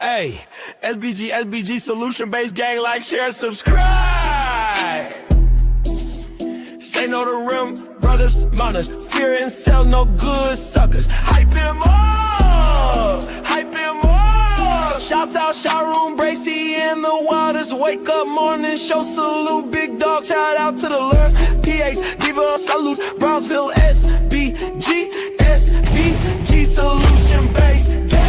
Hey, SBG solution-based gang, like, share, subscribe. Say no to rim, brothers, mothers, fear and sell no good suckers. Hype him up, hype him up. Shouts out Sharoon, Bracy, and the Waters. Wake up morning, show salute, big dog, shout out to the Lord. PH, Diva, salute, Brownsville, SBG solution-based gang.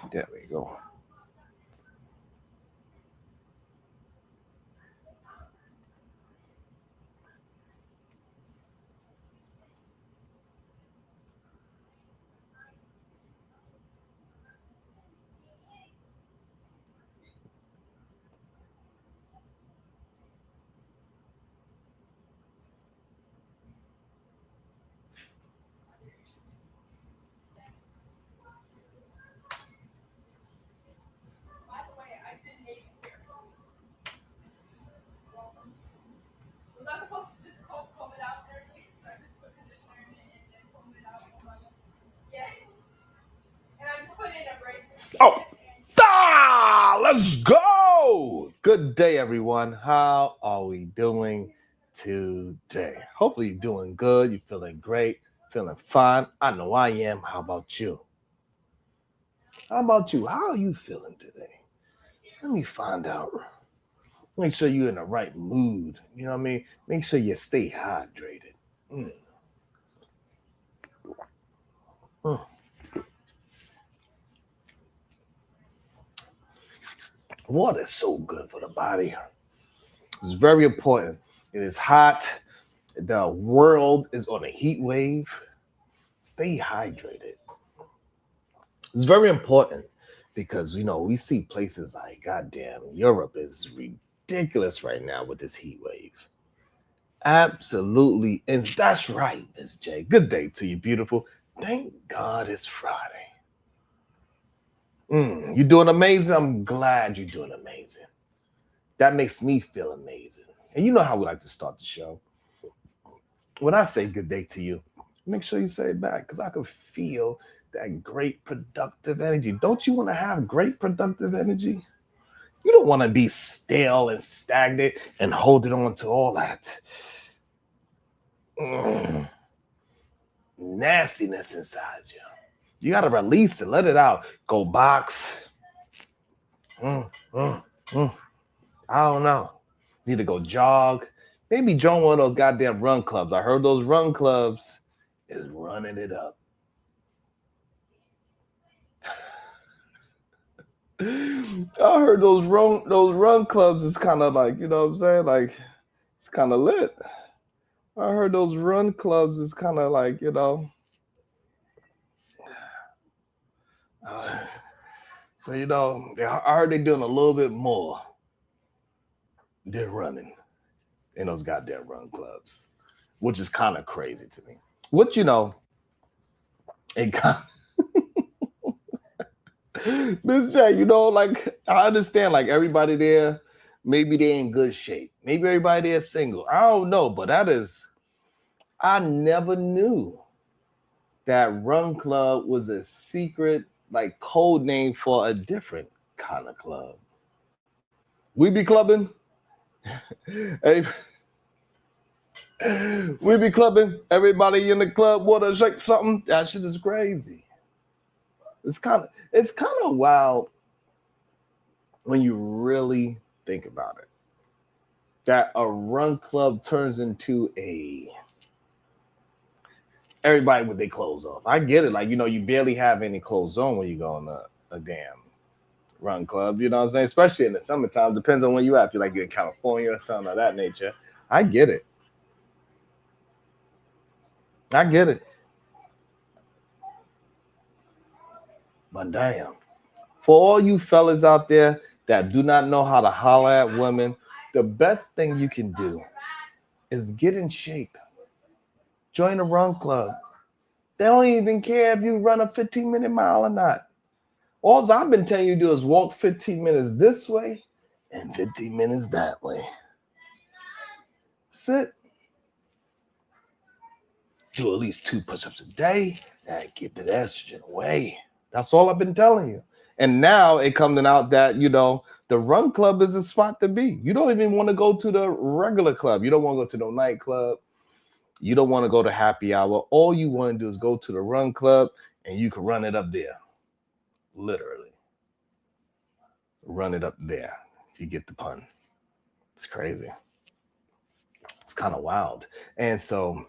There we go. Let's go. Good day, everyone. How are we doing today? Hopefully you're doing good. You're feeling great, feeling fine. I know I am. How about you? How about you? How are you feeling today? Let me find out. Make sure you're in the right mood. You know what I mean? Make sure you stay hydrated. Water is so good for the body. It's very important. It is hot. The world is on a heat wave. Stay hydrated. It's very important because, you know, we see places like, goddamn, Europe is ridiculous right now with this heat wave. Absolutely. And that's right, Miss J. Good day to you, beautiful. Thank God it's Friday. You're doing amazing. I'm glad you're doing amazing. That makes me feel amazing. And you know how we like to start the show. When I say good day to you, make sure you say it back because I can feel that great productive energy. Don't you want to have great productive energy? You don't want to be stale and stagnant and holding on to all that nastiness inside you. You got to release it, let it out. Go box. I don't know. Need to go jog. Maybe join one of those goddamn run clubs. I heard those run clubs is running it up. I heard those run clubs is kind of like, you know what I'm saying? Like, it's kind of lit. I heard those run clubs is kind of like, you know. So, you know, I heard they're doing a little bit more than running in those goddamn run clubs, which is kind of crazy to me. What, you know, it kind Miss J, you know, like, I understand, like, everybody there, maybe they're in good shape. Maybe everybody there is single. I don't know, but I never knew that run club was a secret, like, code name for a different kind of club. We be clubbing. Hey, we be clubbing. Everybody in the club want to shake something. That shit is crazy. It's kind of wild when you really think about it. That a run club turns into everybody with their clothes off. I get it. Like, you know, you barely have any clothes on when you go on a damn run club. You know what I'm saying? Especially in the summertime. Depends on where you at. If you're like you're in California or something of that nature. I get it. But damn. For all you fellas out there that do not know how to holler at women, the best thing you can do is get in shape. Join a run club. They don't even care if you run a 15-minute mile or not. All I've been telling you to do is walk 15 minutes this way and 15 minutes that way. That's it. Do at least 2 push-ups a day. That get the estrogen away. That's all I've been telling you. And now it coming out that, the run club is a spot to be. You don't even want to go to the regular club. You don't want to go to no nightclub. You don't want to go to happy hour. All you want to do is go to the run club and you can run it up there. Literally. Run it up there. You get the pun. It's crazy. It's kind of wild. And so,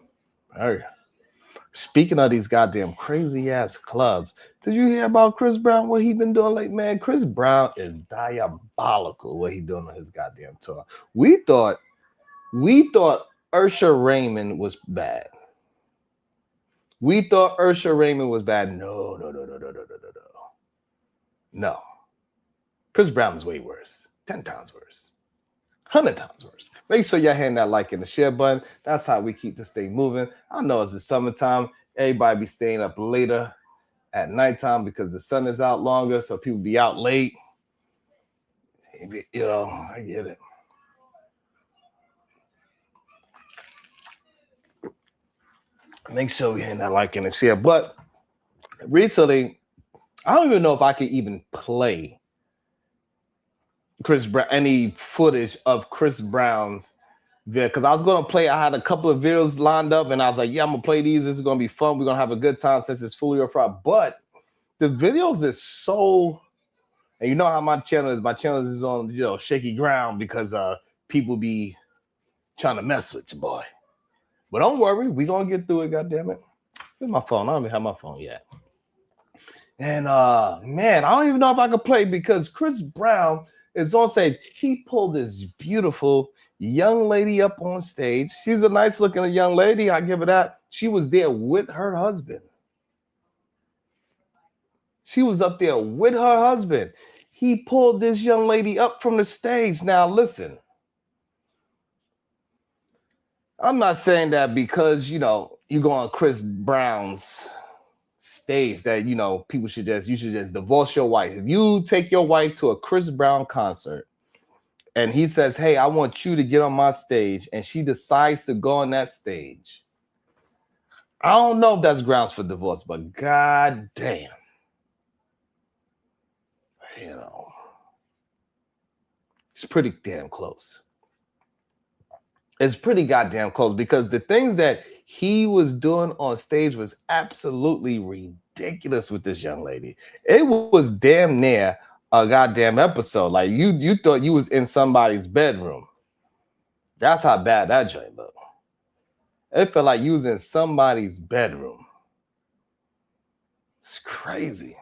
hey, speaking of these goddamn crazy ass clubs, did you hear about Chris Brown? What he been doing lately, man? Chris Brown is diabolical. What he doing on his goddamn tour? We thought Usher Raymond was bad. We thought Usher Raymond was bad. No. No. Chris Brown is way worse. 10 times worse. 100 times worse. Make sure y'all hitting that like and the share button. That's how we keep this thing moving. I know it's the summertime. Everybody be staying up later at nighttime because the sun is out longer, so people be out late. I get it. Make sure we hitting that like and the share. But recently, I don't even know if I could even play Chris Brown, any footage of Chris Brown's video, because I was going to play. I had a couple of videos lined up, and I was like, yeah, I'm going to play these. This is going to be fun. We're going to have a good time since it's Foolery or Fraud. But the videos is so, and you know how my channel is. My channel is on, shaky ground because people be trying to mess with you, boy. But don't worry. We're going to get through it, goddammit. Where's my phone? I don't even have my phone yet. And, man, I don't even know if I could play because Chris Brown is on stage. He pulled this beautiful young lady up on stage. She's a nice looking young lady. I give her that. She was there with her husband. She was up there with her husband. He pulled this young lady up from the stage. Now, listen. I'm not saying that because, you go on Chris Brown's stage that, you should just divorce your wife. If you take your wife to a Chris Brown concert and he says, hey, I want you to get on my stage, and she decides to go on that stage, I don't know if that's grounds for divorce, but god damn. It's pretty damn close. It's pretty goddamn close because the things that he was doing on stage was absolutely ridiculous with this young lady. It was damn near a goddamn episode. Like you thought you was in somebody's bedroom. That's how bad that joint looked. It felt like you was in somebody's bedroom. It's crazy.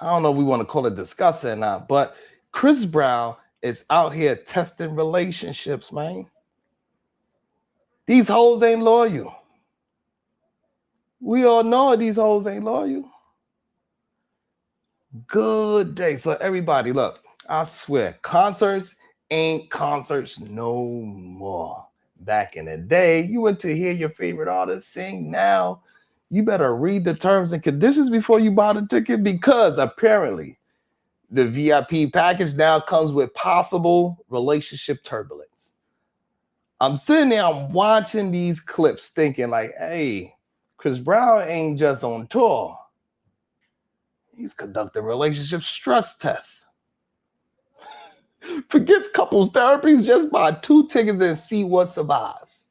I don't know if we want to call it disgusting or not, but Chris Brown is out here testing relationships, man. These hoes ain't loyal. We all know these hoes ain't loyal. Good day. So everybody, look, I swear, concerts ain't concerts no more. Back in the day, you went to hear your favorite artist sing. Now, you better read the terms and conditions before you buy the ticket because apparently the VIP package now comes with possible relationship turbulence. I'm sitting there, I'm watching these clips thinking like, hey, Chris Brown ain't just on tour. He's conducting relationship stress tests. Forgets couples therapies, just buy 2 tickets and see what survives.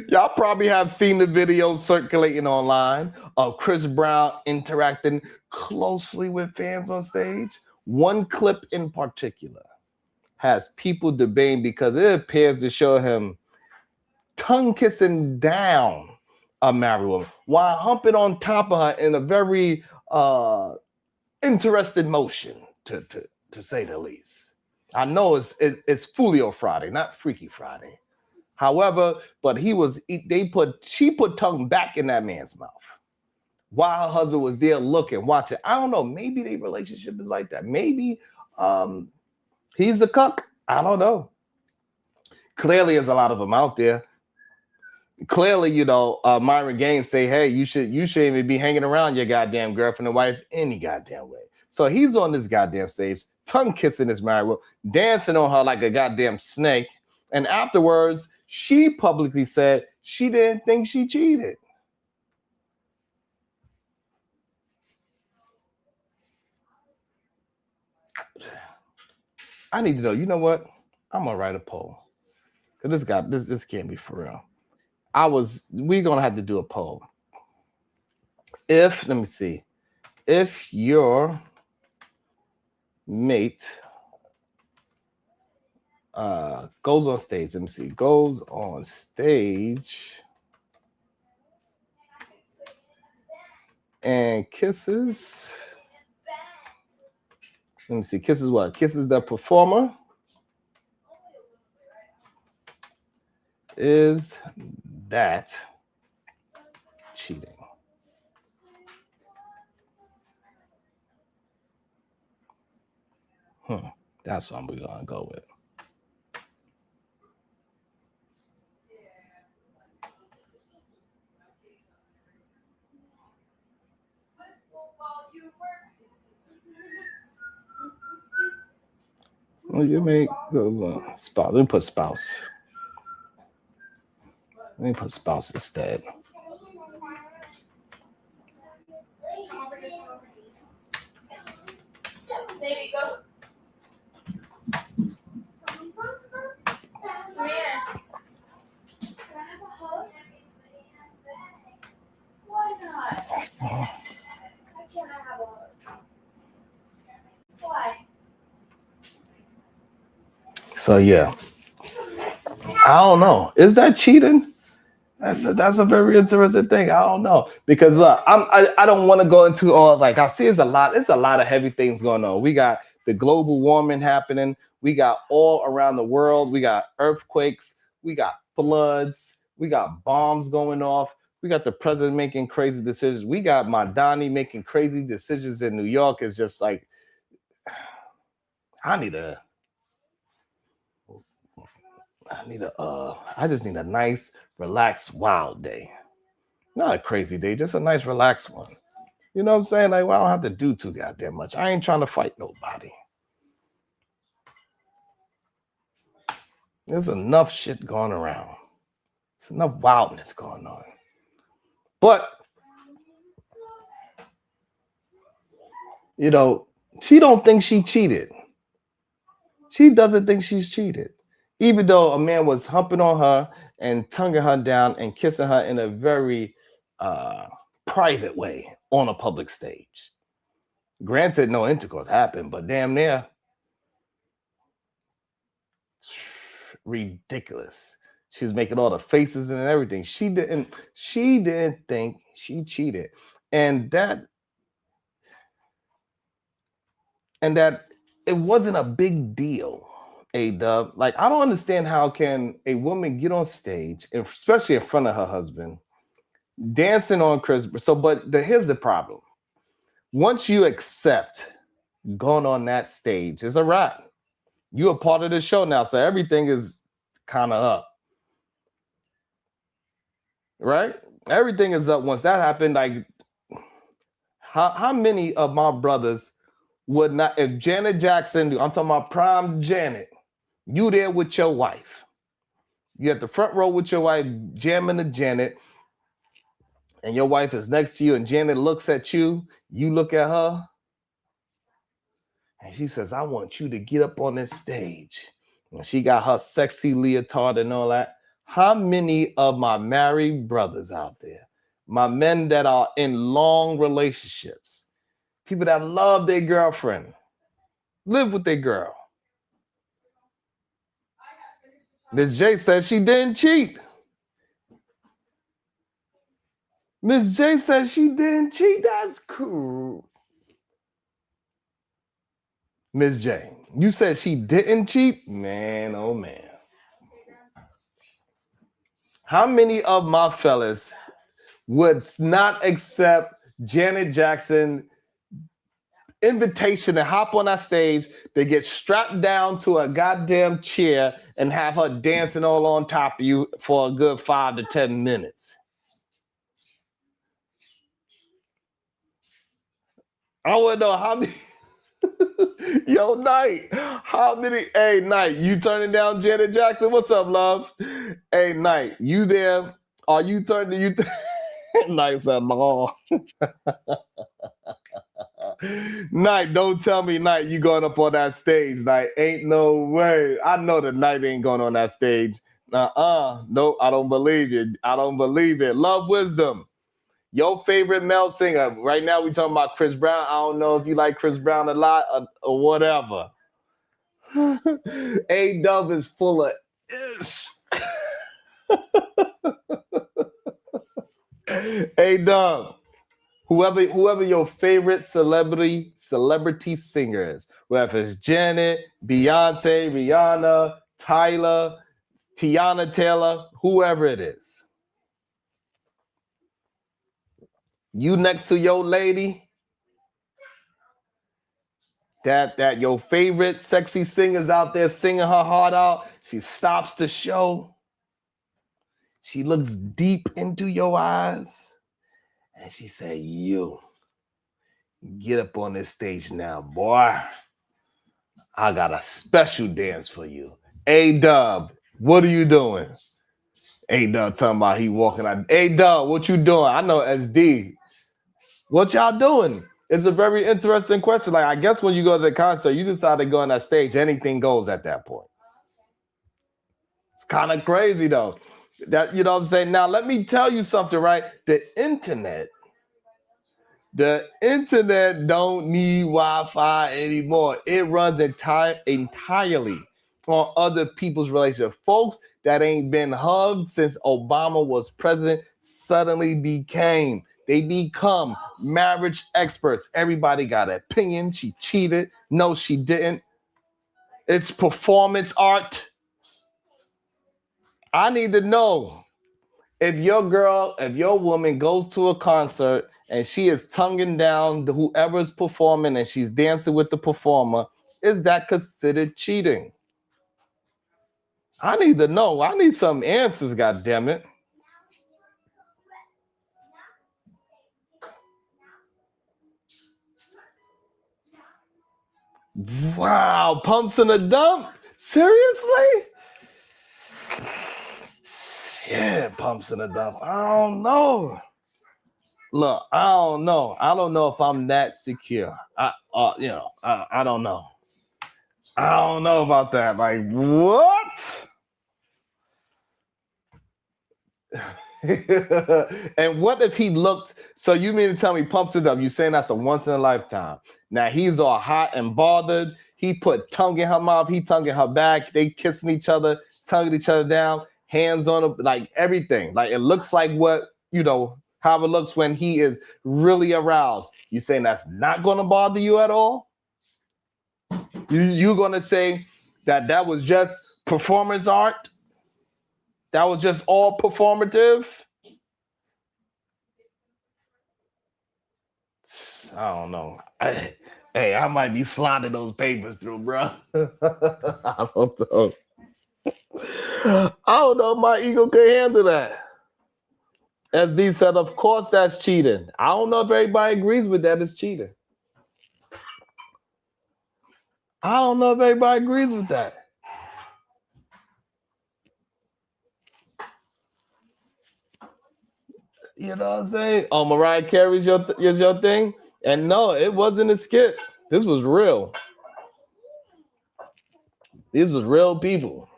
Y'all probably have seen the videos circulating online of Chris Brown interacting closely with fans on stage. One clip in particular has people debating because it appears to show him tongue kissing down a married woman while humping on top of her in a very interested motion, to say the least. I know it's Foolery or Friday, not Freaky Friday. However, but she put tongue back in that man's mouth while her husband was there looking, watching. I don't know. Maybe their relationship is like that. Maybe he's a cuck. I don't know. Clearly, there's a lot of them out there. clearly, Myron Gaines say, hey, you shouldn't even be hanging around your goddamn girlfriend and wife any goddamn way. So he's on this goddamn stage, tongue kissing his married, dancing on her like a goddamn snake. And afterwards, she publicly said she didn't think she cheated. I need to know, you know what? I'm gonna write a poll. Cause this can't be for real. We're gonna have to do a poll. Let me see, if your mate goes on stage, let me see, goes on stage and kisses, let me see, kisses what? Kisses the performer. Is that cheating? That's what we're gonna go with. Well, your mate goes on spouse. Let me put spouse. Let me put spouse instead. Baby, go. Come here. Can I have a hug? Why not? Why can't I have a hug? Why? So yeah, I don't know. Is that cheating? That's a very interesting thing. I don't know, because I don't want to go into all, like, I see it's a lot of heavy things going on. We got the global warming happening. We got all around the world. We got earthquakes. We got floods. We got bombs going off. We got the president making crazy decisions. We got Madani making crazy decisions in New York. It's just like, I just need a nice, relaxed, wild day. Not a crazy day, just a nice, relaxed one. You know what I'm saying? Like, well, I don't have to do too goddamn much. I ain't trying to fight nobody. There's enough shit going around. There's enough wildness going on. But, she don't think she cheated. She doesn't think she's cheated. Even though a man was humping on her and tonguing her down and kissing her in a very private way on a public stage. Granted, no intercourse happened, but damn near. Ridiculous. She was making all the faces and everything. She didn't think she cheated. And that it wasn't a big deal. A-Dub. Like, I don't understand how can a woman get on stage, especially in front of her husband, dancing on Christmas. So, but here's the problem. Once you accept going on that stage, it's a wrap. You're a part of the show now, so everything is kind of up. Right? Everything is up once that happened. Like, how many of my brothers would not, if Janet Jackson, I'm talking about prime Janet, you there with your wife. You at the front row with your wife, jamming to Janet, and your wife is next to you, and Janet looks at you, you look at her, and she says, I want you to get up on this stage. And she got her sexy leotard and all that. How many of my married brothers out there, my men that are in long relationships, people that love their girlfriend, live with their girl? Miss J said she didn't cheat. Miss J said she didn't cheat. That's cool. Miss J, you said she didn't cheat? Man, oh man. How many of my fellas would not accept Janet Jackson invitation to hop on that stage, to get strapped down to a goddamn chair and have her dancing all on top of you for a good 5 to 10 minutes. I want to know how many. Yo, Knight, how many? Hey, Knight, you turning down Janet Jackson? What's up, love? Hey, Knight, you there? Are you turning? Knight said, no. Knight, don't tell me, Knight, you going up on that stage. Knight, ain't no way. I know that Knight ain't going on that stage. No, I don't believe it. I don't believe it. Love Wisdom. Your favorite male singer. Right now, we talking about Chris Brown. I don't know if you like Chris Brown a lot or whatever. A-Dub is full of ish. A-Dub, whoever your favorite celebrity singer is, whether it's Janet, Beyonce, Rihanna, Tyler, Tiana Taylor, whoever it is. You next to your lady, that your favorite sexy singer's out there singing her heart out. She stops the show. She looks deep into your eyes. And she said, you, get up on this stage now, boy. I got a special dance for you. A-Dub, what are you doing? A-Dub talking about he walking out. A-Dub, what you doing? I know SD. What y'all doing? It's a very interesting question. Like, I guess when you go to the concert, you decide to go on that stage, anything goes at that point. It's kind of crazy, though. That, you know what I'm saying? Now, let me tell you something, right? The internet don't need Wi-Fi anymore. It runs entirely on other people's relationship. Folks that ain't been hugged since Obama was president suddenly they become marriage experts. Everybody got an opinion. She cheated. No, she didn't. It's performance art. I need to know if your woman goes to a concert and she is tonguing down whoever's performing and she's dancing with the performer, is that considered cheating? I need to know. I need some answers, goddammit. Wow, pumps in a dump? Seriously? Shit, pumps in a dump. I don't know. Look, I don't know. I don't know if I'm that secure. I don't know. I don't know about that. Like, what? And what if he looked? So you mean to tell me pumps it up? You saying that's a once in a lifetime? Now he's all hot and bothered. He put tongue in her mouth. He tongue in her back. They kissing each other, tonguing each other down, hands on her, like everything. Like it looks like what how it looks when he is really aroused. You saying that's not going to bother you at all? You going to say that was just performance art? That was just all performative? I don't know. I might be sliding those papers through, bro. I don't know. I don't know if my ego can handle that. SD said, of course that's cheating. I don't know if everybody agrees with that. It's cheating. I don't know if everybody agrees with that. You know what I'm saying? Oh, Mariah Carey's your thing? And no, it wasn't a skit. This was real. These was real people.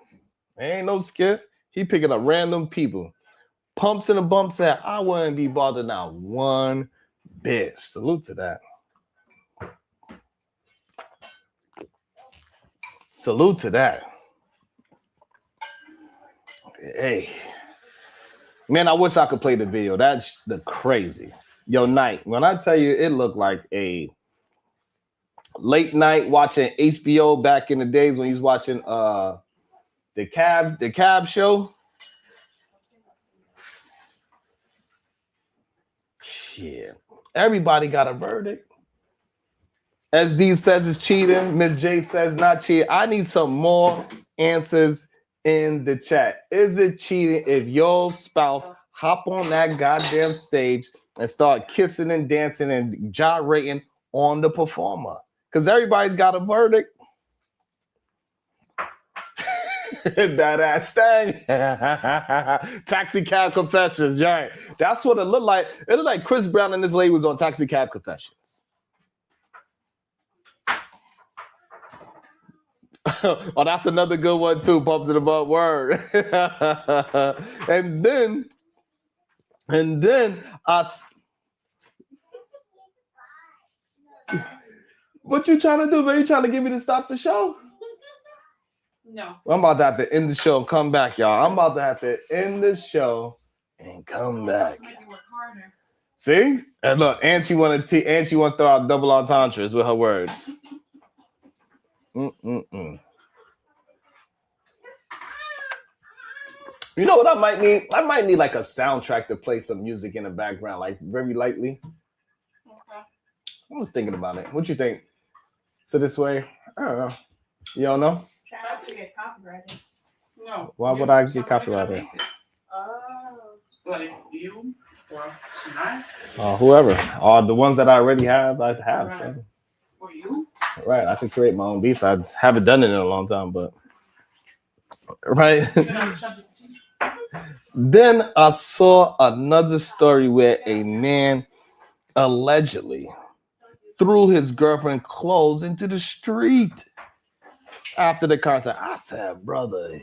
Ain't no skit. He picking up random people. Pumps in a bump said, I wouldn't be bothered now one bit. Salute to that. Salute to that. Hey. Man, I wish I could play the video. That's the crazy. Yo, Night, when I tell you it looked like a late night watching HBO back in the days when he's watching the cab show. Shit. Everybody got a verdict. SD says it's cheating. Miss J says not cheating. I need some more answers in the chat. Is it cheating if your spouse hop on that goddamn stage and start kissing and dancing and gyrating on the performer? Because everybody's got a verdict. That ass thing. Taxi Cab Confessions, right? That's what it looked like. It looked like Chris Brown and this lady was on Taxi Cab Confessions. Oh, that's another good one too. Bumps in the butt word. and then what you trying to do, man? You trying to get me to stop the show? No. I'm about to have to end the show and come back, y'all. I'm about to have to end the show and come back. See? And look, and she want to throw out double entendres with her words. You know what I might need? I might need like a soundtrack to play some music in the background, like very lightly. Okay. I was thinking about it. What you think? So this way, I don't know. You don't know? Try not to get copyrighted. No. Why would I get copyrighted? Like you or tonight? Whoever. The ones that I already have, I have. Right. So. For you? Right. I could create my own beats. I haven't done it in a long time, but right. Then I saw another story where a man allegedly threw his girlfriend clothes into the street after the car said, I said, brother,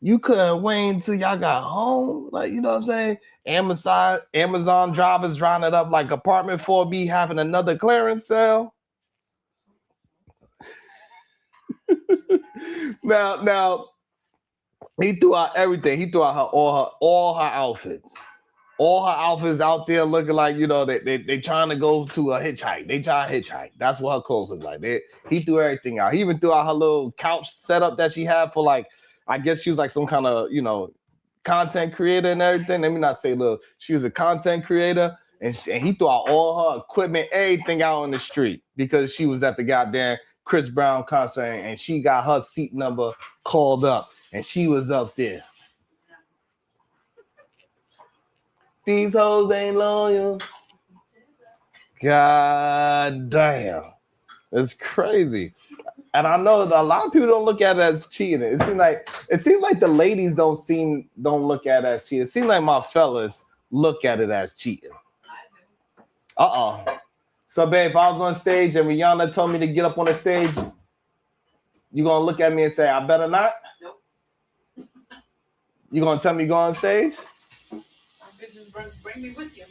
you couldn't wait until y'all got home. Like, you know what I'm saying? Amazon drivers rounded up like apartment 4B having another clearance sale. Now, he threw out everything. He threw out all her outfits. All her outfits out there looking like, you know, they trying to go to a hitchhike. They try to hitchhike. That's what her clothes look like. He threw everything out. He even threw out her little couch setup that she had for like, I guess she was like some kind of, you know, content creator and everything. Let me not say little. She was a content creator. And he threw out all her equipment, everything out on the street because she was at the goddamn Chris Brown concert and she got her seat number called up and she was up there. These hoes ain't loyal. God damn. It's crazy. And I know that a lot of people don't look at it as cheating. It seems like the ladies don't look at it as cheating. It seems like my fellas look at it as cheating. So, babe, if I was on stage and Rihanna told me to get up on the stage, you gonna look at me and say, I better not? Nope. You gonna tell me to go on stage? Bring me with you.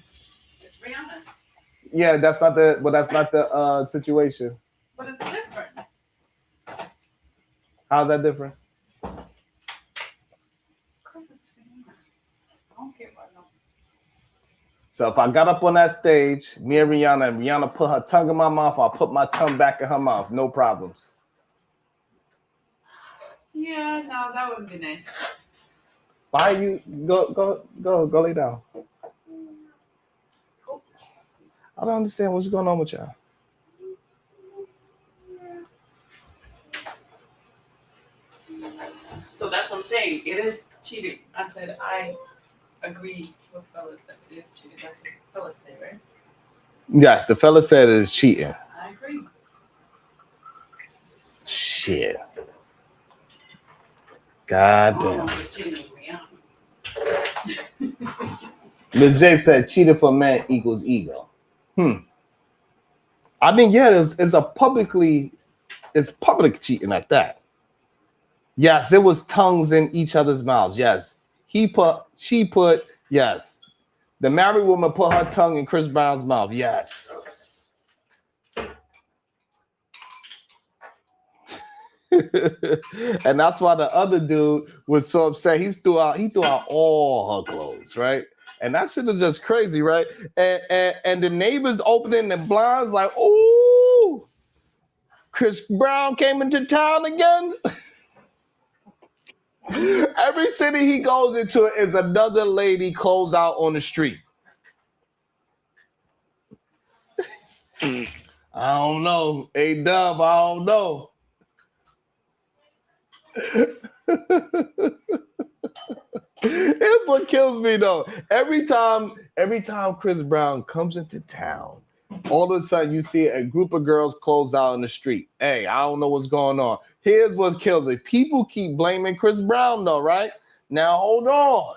It's Rihanna. Yeah, that's not the situation. But it's different. How's that different? Because it's Rihanna. I don't care about no. So if I got up on that stage, me and Rihanna put her tongue in my mouth, I'll put my tongue back in her mouth. No problems. Yeah, no, that wouldn't be nice. Why you go lay down? I don't understand what's going on with y'all. So that's what I'm saying. It is cheating. I said I agree with fellas that it is cheating. That's what fellas say, right? Yes, the fella said it's cheating. I agree. Shit. God damn. Ms. J said cheating for men equals ego. I mean, yeah, it's public cheating at that. Yes, it was tongues in each other's mouths. Yes. She put, yes. The married woman put her tongue in Chris Brown's mouth. Yes. And that's why the other dude was so upset. He threw out all her clothes, right? And that shit is just crazy, right? And the neighbors opening the blinds like, oh, Chris Brown came into town again. Every city he goes into is another lady clothes out on the street. I don't know. A-Dub, I don't know. Here's what kills me though. Every time Chris Brown comes into town, all of a sudden you see a group of girls close out in the street. Hey, I don't know what's going on. Here's what kills me. People keep blaming Chris Brown though, right? Now hold on.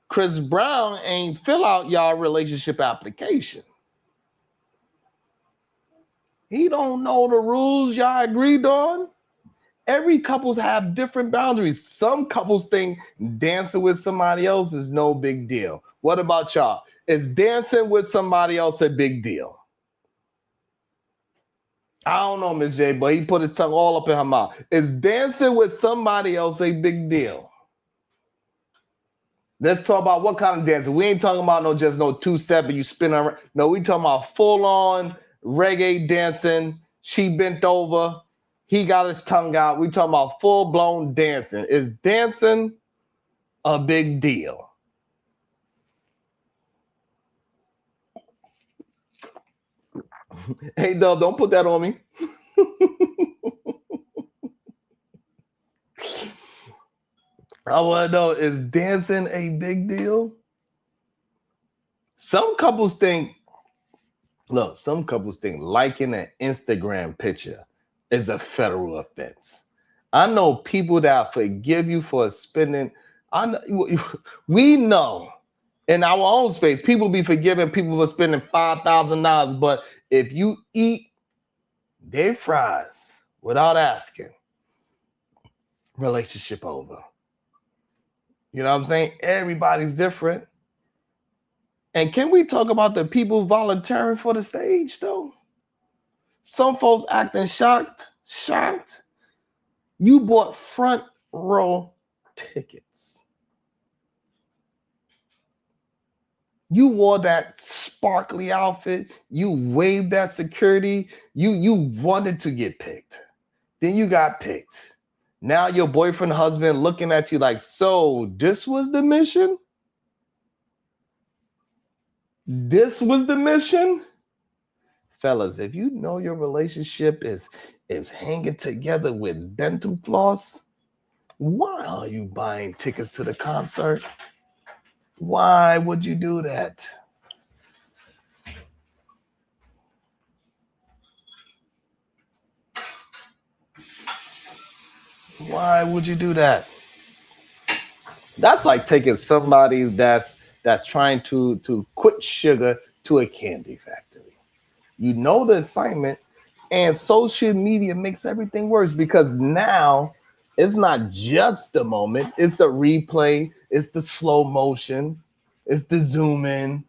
Chris Brown ain't fill out y'all relationship application. He don't know the rules y'all agreed on. Every couples have different boundaries. Some couples think dancing with somebody else is no big deal. What about y'all? Is dancing with somebody else a big deal? I don't know, Miss J, but he put his tongue all up in her mouth. Is dancing with somebody else a big deal? Let's talk about what kind of dancing. We ain't talking about just no two-step and you spin around. No, we talking about full-on reggae dancing. She bent over. He got his tongue out. We talking about full-blown dancing. Is dancing a big deal? Hey, Dub, don't put that on me. I want to know, is dancing a big deal? Some couples think liking an Instagram picture is a federal offense. I know people that forgive you for spending. We know in our own space, people be forgiving people for spending $5,000, but if you eat their fries without asking, relationship over. You know what I'm saying? Everybody's different. And can we talk about the people volunteering for the stage, though? Some folks acting shocked. You bought front row tickets. You wore that sparkly outfit. You waved at security. You wanted to get picked. Then you got picked. Now your boyfriend, husband looking at you like, so this was the mission? This was the mission? Fellas, if you know your relationship is hanging together with dental floss, why are you buying tickets to the concert? Why would you do that? Why would you do that? That's like taking somebody that's trying to quit sugar to a candy factory. You know the assignment, and social media makes everything worse because now it's not just the moment, it's the replay, it's the slow motion, it's the zoom in,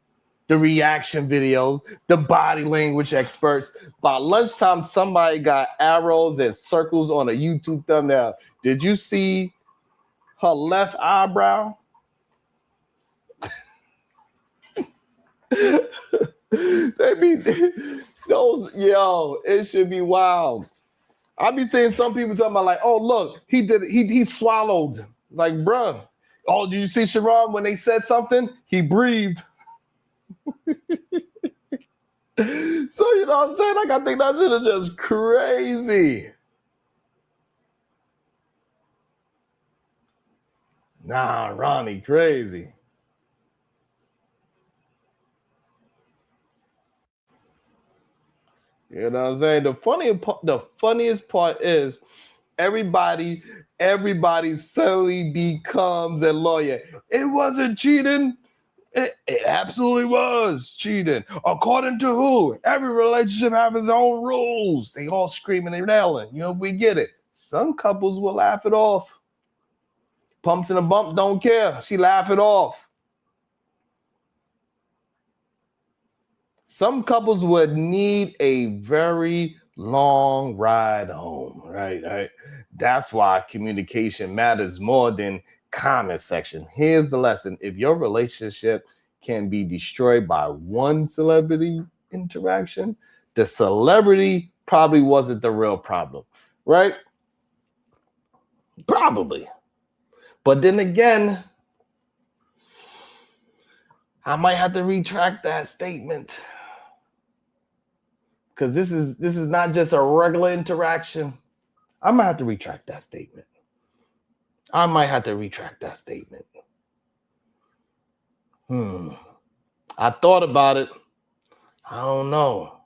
the reaction videos, the body language experts. By lunchtime, somebody got arrows and circles on a YouTube thumbnail. Did you see her left eyebrow? They be those, it should be wild. I be seeing some people talking about like, oh look, he swallowed. Like, bruh. Oh, did you see Sharon when they said something? He breathed. So you know what I'm saying? Like, I think that shit is just crazy. Nah, Ronnie, crazy. You know what I'm saying? The funniest part is everybody suddenly becomes a lawyer. It wasn't cheating. It absolutely was cheating. According to who? Every relationship has its own rules. They all screaming and yelling. You know, we get it. Some couples will laugh it off. Pumps in a bump don't care. She laugh it off. Some couples would need a very long ride home, right? That's why communication matters more than comment section. Here's the lesson. If your relationship can be destroyed by one celebrity interaction, the celebrity probably wasn't the real problem, right? Probably. But then again, I might have to retract that statement. Because this is not just a regular interaction. I might have to retract that statement. I might have to retract that statement. I thought about it. I don't know.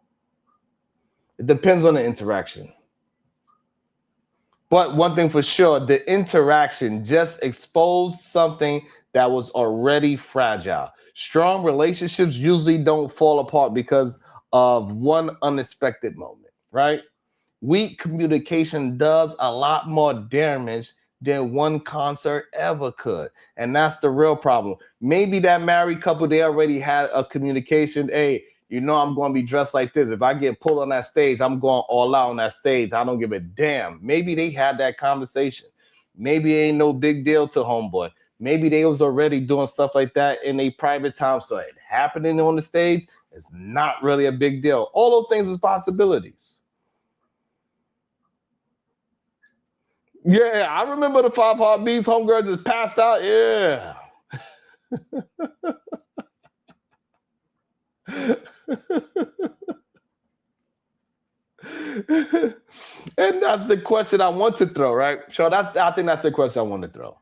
It depends on the interaction. But one thing for sure, the interaction just exposed something that was already fragile. Strong relationships usually don't fall apart because of one unexpected moment, right? Weak communication does a lot more damage than one concert ever could. And that's the real problem. Maybe that married couple, they already had a communication. Hey, you know, I'm going to be dressed like this. If I get pulled on that stage, I'm going all out on that stage. I don't give a damn. Maybe they had that conversation. Maybe it ain't no big deal to homeboy. Maybe they was already doing stuff like that in a private time. So it happening on the stage is not really a big deal. All those things is possibilities. Yeah, I remember the 5 Heartbeats. Homegirl just passed out. Yeah. And that's the question I want to throw, right? So I think that's the question I want to throw.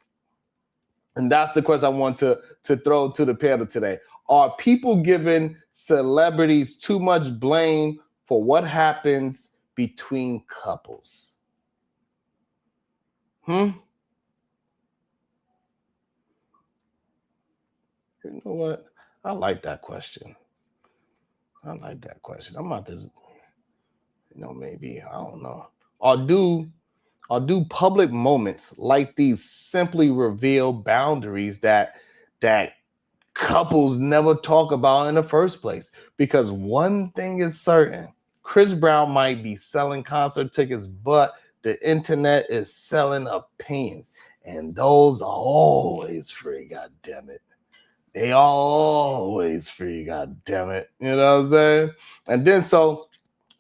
And that's the question I want to throw to the panel today. Are people giving celebrities too much blame for what happens between couples? You know what? I like that question. I'm about to, maybe, I don't know. Or do public moments like these simply reveal boundaries that couples never talk about in the first place? Because one thing is certain, Chris Brown might be selling concert tickets, but the internet is selling opinions. And those are always free, god damn it. They are always free, god damn it. You know what I'm saying? And then so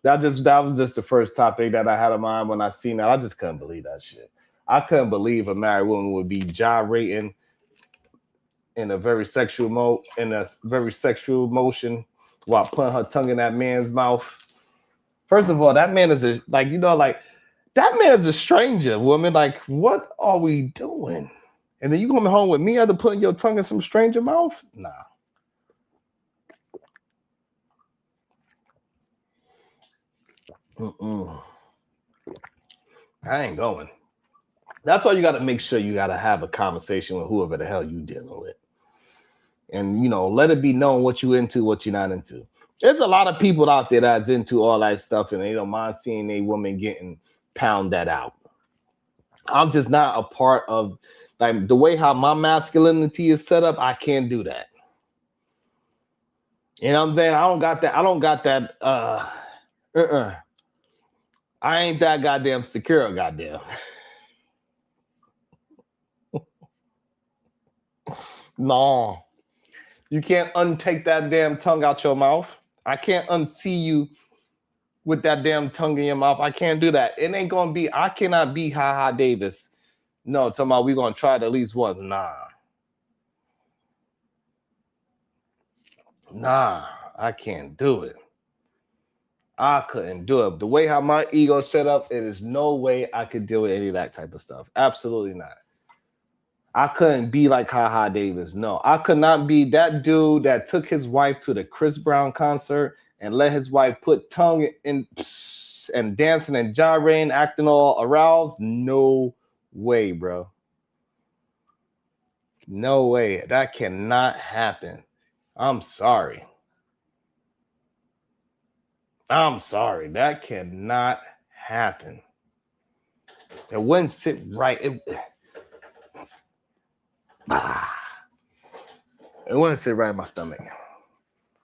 that was just the first topic that I had in mind when I seen that. I just couldn't believe that shit. I couldn't believe a married woman would be gyrating in a very sexual motion while putting her tongue in that man's mouth. First of all, that man is that man is a stranger, woman. Like, what are we doing? And then you coming home with me after putting your tongue in some stranger mouth? Nah. I ain't going. That's why you got to make sure you got to have a conversation with whoever the hell you dealing with. And, let it be known what you into, what you're not into. There's a lot of people out there that's into all that stuff and they don't mind seeing a woman getting pounded out. I'm just not a part of, like, the way how my masculinity is set up. I can't do that. You know what I'm saying? I don't got that. I ain't that goddamn secure, goddamn. No. You can't untake that damn tongue out your mouth. I can't unsee you with that damn tongue in your mouth. I can't do that. It ain't gonna be, I cannot be Ha Davis. No, talking about we gonna try it at least once. Nah, I can't do it. I couldn't do it. The way how my ego set up, it is no way I could deal with any of that type of stuff. Absolutely not. I couldn't be like Ha Davis. No, I could not be that dude that took his wife to the Chris Brown concert and let his wife put tongue in and dancing and gyrating, acting all aroused. No way, bro. No way. That cannot happen. I'm sorry. That cannot happen. It wouldn't sit right. It wouldn't sit right in my stomach.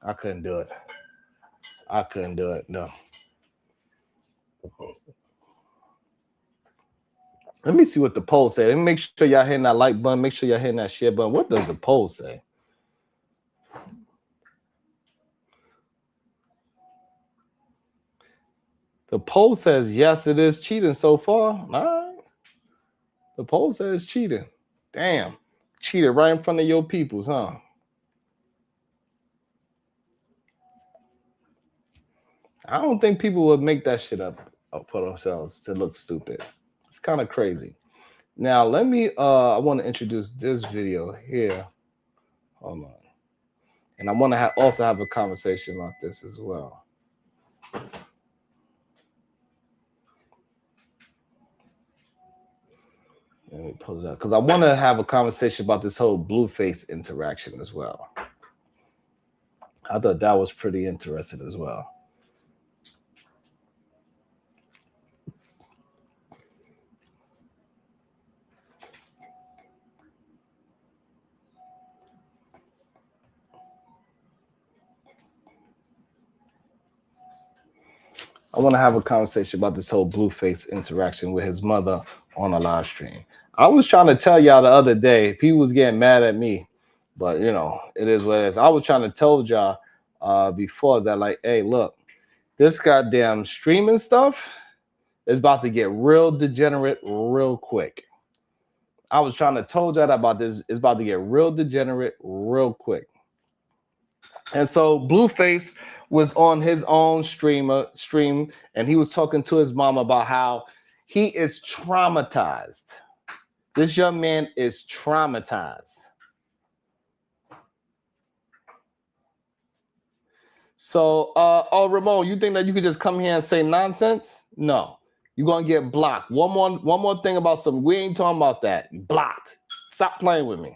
I couldn't do it. No. Let me see what the poll say. Let me make sure y'all hitting that like button. Make sure y'all hitting that share button. What does the poll say? The poll says yes, it is cheating so far. All right. The poll says cheating. Damn. Cheated right in front of your peoples, huh? I don't think people would make that shit up for themselves to look stupid. It's kind of crazy. Now let me I want to introduce this video here. Hold on. And I want to also have a conversation about this as well. Let me pull it up because I want to have a conversation about this whole Blueface interaction as well. I thought that was pretty interesting as well. I want to have a conversation about this whole Blueface interaction with his mother on a live stream. I was trying to tell y'all the other day, people was getting mad at me, but you know, it is what it is. I was trying to tell y'all before that, like, hey, look, this goddamn streaming stuff is about to get real degenerate real quick. I was trying to tell y'all about this. It's about to get real degenerate real quick. And so Blueface was on his own stream, and he was talking to his mom about how he is traumatized. This young man is traumatized. So, Ramon, you think that you could just come here and say nonsense? No, you're gonna get blocked. One more thing about something. We ain't talking about that. Blocked. Stop playing with me.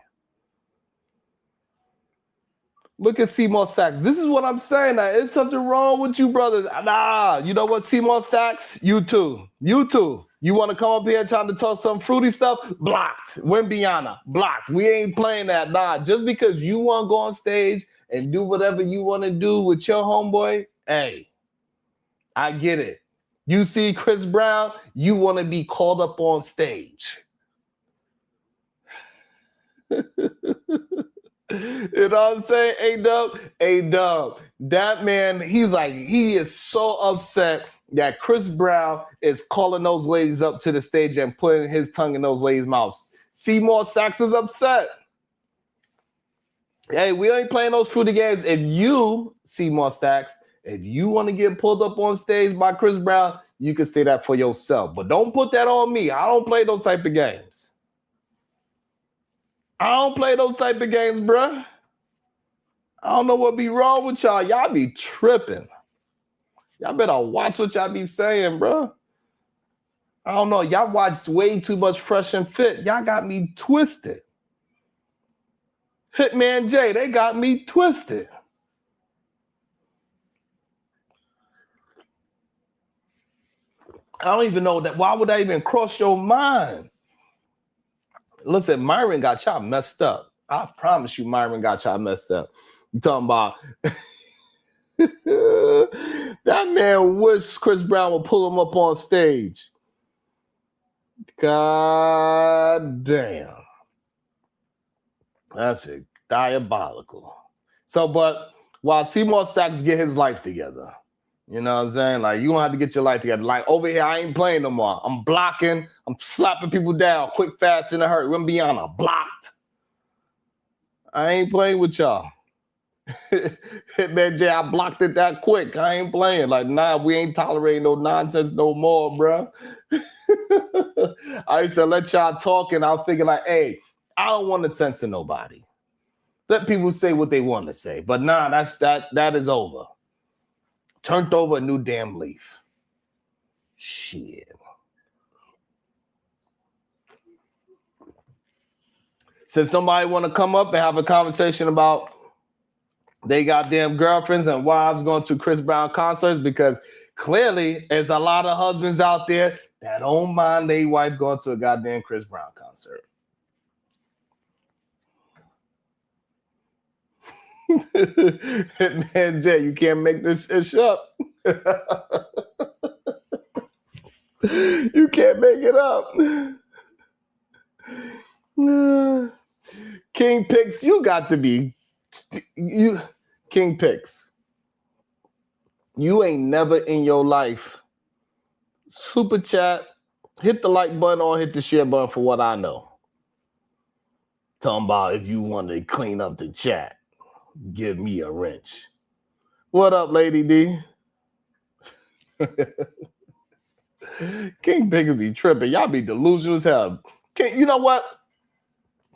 Look at Seymour Sachs. This is what I'm saying. Now, is something wrong with you, brothers? Nah, you know what, Seymour Sachs? You too. You too. You want to come up here trying to talk some fruity stuff? Blocked. Wimbiana, blocked. We ain't playing that. Nah, just because you want to go on stage and do whatever you want to do with your homeboy, hey, I get it. You see Chris Brown, you want to be called up on stage. You know what I'm saying? A-Dub. That man, he is so upset that Chris Brown is calling those ladies up to the stage and putting his tongue in those ladies' mouths. Seymour Sachs is upset. Hey, we ain't playing those fruity games. If you, Seymour Sachs, if you want to get pulled up on stage by Chris Brown, you can say that for yourself. But don't put that on me. I don't play those type of games. I don't play those type of games, bruh. I don't know what be wrong with y'all. Y'all be tripping. Y'all better watch what y'all be saying, bruh. I don't know. Y'all watched way too much Fresh and Fit. Y'all got me twisted. Hitman J, they got me twisted. I don't even know that. Why would that even cross your mind? Listen, Myron got y'all messed up. I promise you, Myron got y'all messed up. You talking about that man wish Chris Brown would pull him up on stage. God damn. That's it. Diabolical. So, but while Seymour Sachs get his life together, you know what I'm saying? Like, you don't have to get your life together. Like, over here, I ain't playing no more. I'm blocking. I'm slapping people down quick, fast, in a hurry. Wimbiana, blocked. I ain't playing with y'all. Hitman J, I blocked it that quick. I ain't playing. Like, nah, we ain't tolerating no nonsense no more, bro. I used to let y'all talk, and I was thinking like, hey, I don't want to censor nobody. Let people say what they want to say. But nah, that is over. Turned over a new damn leaf. Shit. Since somebody want to come up and have a conversation about they goddamn girlfriends and wives going to Chris Brown concerts, because clearly there's a lot of husbands out there that don't mind their wife going to a goddamn Chris Brown concert. Man, Jay, you can't make this ish up. You can't make it up. King Picks, you got to be King Picks. You ain't never in your life super chat, hit the like button or hit the share button for what I know. Talking about if you want to clean up the chat, give me a wrench. What up, Lady D? King Pigs be tripping. Y'all be delusional as hell. You know what?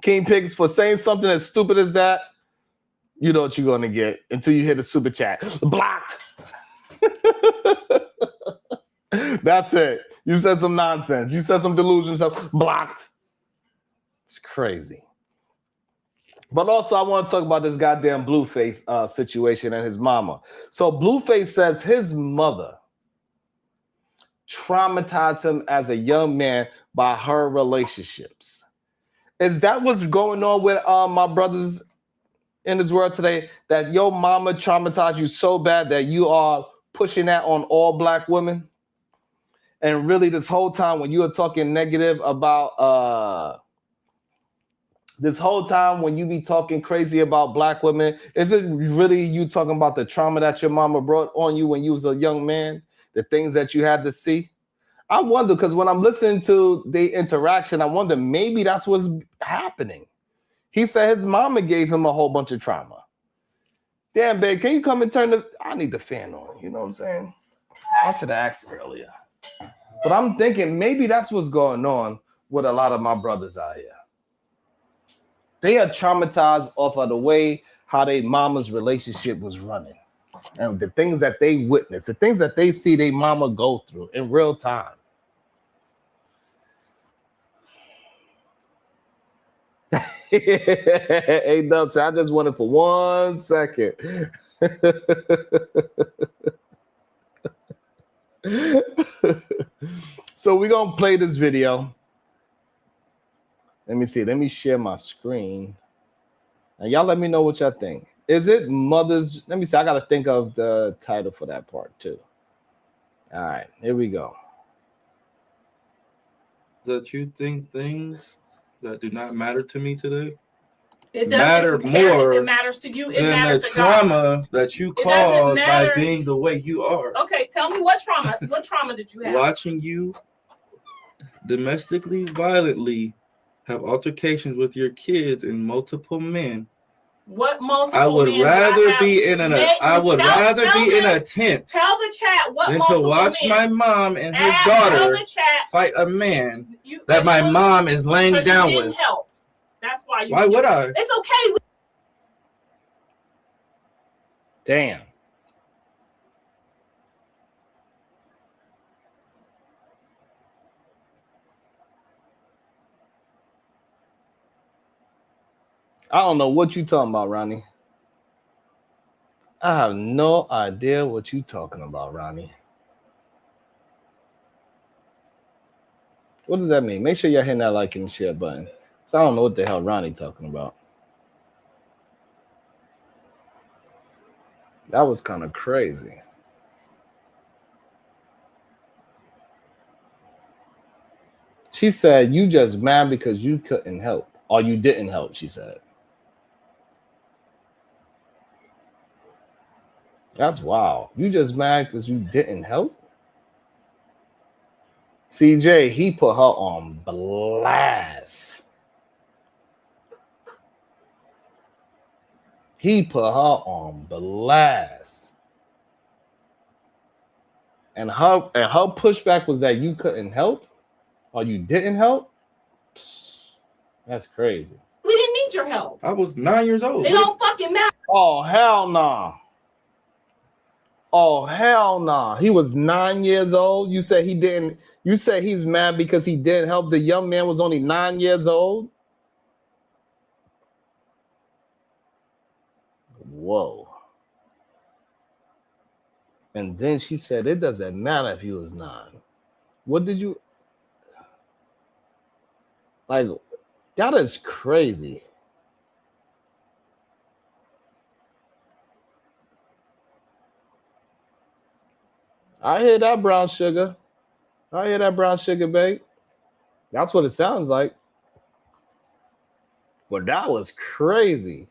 King Pigs, for saying something as stupid as that, you know what you're going to get until you hit the super chat. Blocked. That's it. You said some nonsense. You said some delusional stuff. Blocked. It's crazy. But also, I want to talk about this goddamn Blueface situation and his mama. So Blueface says his mother traumatized him as a young man by her relationships. Is that what's going on with my brothers in this world today? That your mama traumatized you so bad that you are pushing that on all black women? And really, this whole time when you were talking negative about this whole time when you be talking crazy about black women, is it really you talking about the trauma that your mama brought on you when you was a young man? The things that you had to see? I wonder, because when I'm listening to the interaction, I wonder maybe that's what's happening. He said his mama gave him a whole bunch of trauma. Damn, babe, can you come and turn I need the fan on, you know what I'm saying? I should have asked earlier. But I'm thinking maybe that's what's going on with a lot of my brothers out here. They are traumatized off of the way how their mama's relationship was running. And the things that they witness, the things that they see their mama go through in real time. Hey, Dubs, I just wanted for 1 second. So we're going to play this video. Let me see. Let me share my screen. And y'all let me know what y'all think. Is it mothers? Let me see. I got to think of the title for that part too. All right, here we go. That you think things that do not matter to me today It matter doesn't more It matters to you. It than the matters to trauma God. that you It doesn't caused by matter. being the way you are. Okay, tell me what trauma. What trauma did you have? Watching you domestically violently have altercations with your kids and multiple men. What multiple I would men rather be in an I would rather be in a tent Tell the chat what than multiple to watch men. my mom and his Tell daughter the chat fight a man you, that my mom is laying down didn't with. help. That's why you. Why would I? It's okay. Damn. I don't know what you talking about, Ronnie. I have no idea what you talking about, Ronnie. What does that mean? Make sure y'all hitting that like and share button. So I don't know what the hell Ronnie talking about. That was kind of crazy. She said, you just mad because you couldn't help. Or you didn't help, she said. That's wild. You just mad because you didn't help? CJ, he put her on blast. He put her on blast. And her pushback was that you couldn't help or you didn't help? That's crazy. We didn't need your help. I was 9 years old. It don't fucking matter. Oh, hell nah. Oh, hell nah. He was 9 years old. You said he didn't. You said he's mad because he didn't help. The young man was only 9 years old. Whoa. And then she said, it doesn't matter if he was 9. What did you... Like, that is crazy. I hear that, brown sugar. I hear that, brown sugar, babe. That's what it sounds like. But that was crazy.